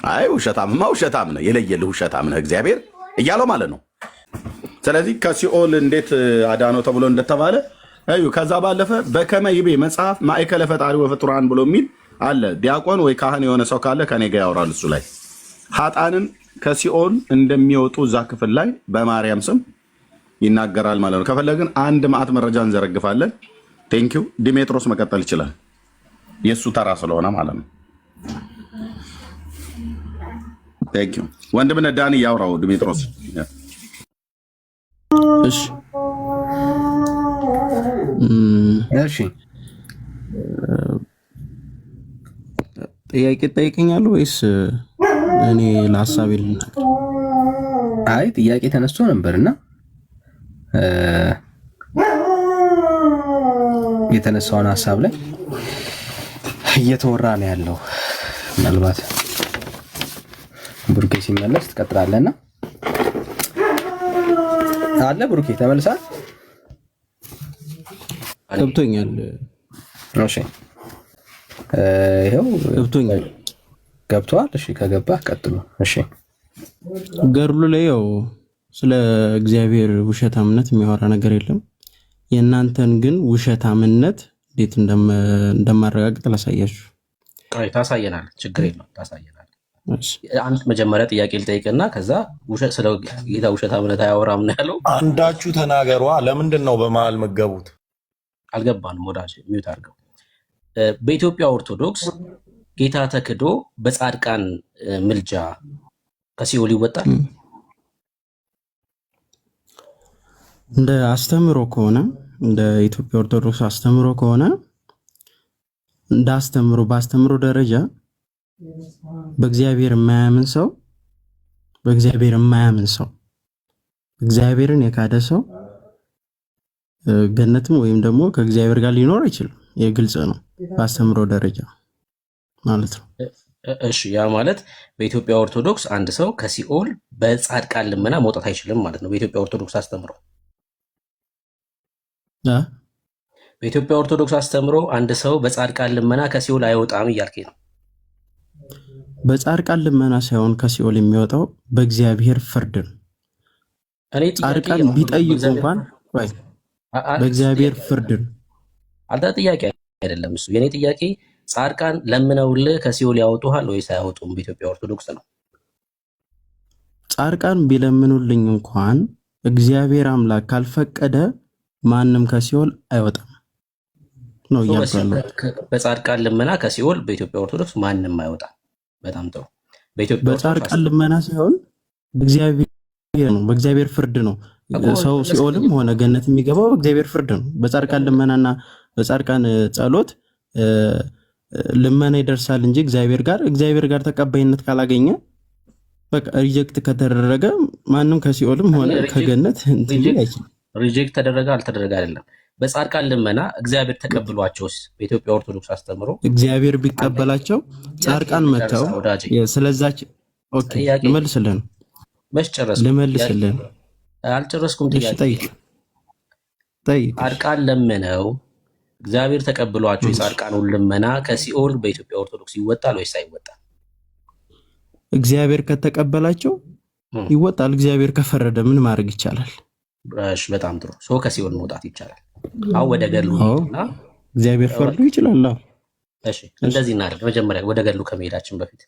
አይ ውሸታምማ ውሸታም ነው፣ የለየልህ ውሸታም ነው እግዚአብሔር እያለው ማለት ነው። ስለዚህ ከሲኦል እንዴት አዳነው ተብሎ እንደተባለ አዩ። ከዛ ባለፈ በከመ ይቤ መጽሐፍ ማእከለ ፈጣሪ ወፍጡራን ብሎ የሚል አለ። ዲያቆን ወይ ካህን የሆነ ሰው ካለ ከኔ ጋር ያወራል። እሱ ላይ ኃጥአንን ከሲኦል እንደሚወጡ እዛ ክፍል ላይ በማርያም ስም ይናገራል ማለት ነው። ከፈለግን አንድ ማዕት መረጃ እንዘረግፋለን። ቴንኪው ዲሜጥሮስ መቀጠል ይችላል፣ የእሱ ተራ ስለሆነ ማለት ነው። ቴንኪው ወንድምነት ዳኒ ያውራው ዲሜጥሮስ። እሺ እሺ ጥያቄ ጠይቀኛለሁ ወይስ እኔ ለሐሳቤ ልናገር? አይ ጥያቄ ተነስቶ ነበርና የተነሳውን ሐሳብ ላይ እየተወራ ነው ያለው። ምናልባት ብሩኬ ሲመለስ ትቀጥላለና አለ። ብሩኬ ተመልሳል? ገብቶኛል። እሺ ይሄው ገብቶኛል። ገብቷል። እሺ ከገባህ ቀጥሉ። እሺ ገድሉ ላይ ያው ስለ እግዚአብሔር ውሸታምነት የሚያወራ ነገር የለም። የእናንተን ግን ውሸታምነት እንዴት እንደማረጋግጥ ላሳያችሁ። አይ ታሳየናል፣ ችግር የለውም ታሳየናል። አንድ መጀመሪያ ጥያቄ ልጠይቅና ከዛ ስለ ጌታ ውሸታምነት አያወራም ነው ያለው። አንዳችሁ ተናገሯ። ለምንድን ነው በመሃል መገቡት? አልገባንም። ወዳጅ ሚውት አድርገው። በኢትዮጵያ ኦርቶዶክስ ጌታ ተክዶ በጻድቃን ምልጃ ከሲኦል ይወጣል? እንደ አስተምሮ ከሆነ እንደ ኢትዮጵያ ኦርቶዶክስ አስተምሮ ከሆነ እንደ አስተምሮ በአስተምሮ ደረጃ በእግዚአብሔር የማያምን ሰው እግዚአብሔርን የካደ ሰው ገነትም ወይም ደግሞ ከእግዚአብሔር ጋር ሊኖር አይችልም። የግልጽ ነው በአስተምሮ ደረጃ ማለት ነው። እሺ ያ ማለት በኢትዮጵያ ኦርቶዶክስ አንድ ሰው ከሲኦል በጻድቃን ልመና መውጣት አይችልም ማለት ነው። በኢትዮጵያ ኦርቶዶክስ አስተምሮ በኢትዮጵያ ኦርቶዶክስ አስተምሮ አንድ ሰው በጻድቃን ልመና ከሲኦል አይወጣም እያልከኝ ነው? በጻድቃን ልመና ሳይሆን ከሲኦል የሚወጣው በእግዚአብሔር ፍርድ ነው። ጻድቃን ቢጠይቁ እንኳን በእግዚአብሔር ፍርድ ነው። አንተ ጥያቄ አይደለም እሱ። የኔ ጥያቄ ጻድቃን ለምነውልህ ከሲኦል ያወጡሃል ወይስ አያወጡም? በኢትዮጵያ ኦርቶዶክስ ነው። ጻድቃን ቢለምኑልኝ እንኳን እግዚአብሔር አምላክ ካልፈቀደ ማንም ከሲኦል አይወጣም ነው እያልኩ። በጻድቃን ልመና ከሲኦል በኢትዮጵያ ኦርቶዶክስ ማንም አይወጣም። በጣም ጥሩ። በጻድቃን ልመና ሳይሆን በእግዚአብሔር ነው፣ በእግዚአብሔር ፍርድ ነው። ሰው ሲኦልም ሆነ ገነት የሚገባው በእግዚአብሔር ፍርድ ነው። በጻድቃን ልመናና በጻድቃን ጸሎት ልመና ይደርሳል እንጂ እግዚአብሔር ጋር ተቀባይነት ካላገኘ በቃ ሪጀክት ከተደረገ ማንም ከሲኦልም ሆነ ከገነት እንትን አይችልም። ሪጀክት ተደረገ አልተደረገ አይደለም። በጻድቃን ልመና እግዚአብሔር ተቀብሏቸውስ በኢትዮጵያ ኦርቶዶክስ አስተምሮ እግዚአብሔር ቢቀበላቸው ጻድቃን መተው ስለዛች ኦኬ ልመልስልህ መች ጨረስኩ? ልመልስልህ አልጨረስኩም። ጥያቄ ጻድቃን ለምነው እግዚአብሔር ተቀብሏቸው የጻድቃኑን ልመና ከሲኦል በኢትዮጵያ ኦርቶዶክስ ይወጣል ወይስ አይወጣም? እግዚአብሔር ከተቀበላቸው ይወጣል። እግዚአብሔር ከፈረደ ምን ማድረግ ይቻላል? እሺ በጣም ጥሩ። ሰው ከሲኦል መውጣት ይቻላል። አሁን ወደ ገድሉ እና እግዚአብሔር ፈርዶ ይችላል። እሺ እንደዚህ እናደርግ። መጀመሪያ ወደ ገድሉ ከመሄዳችን በፊት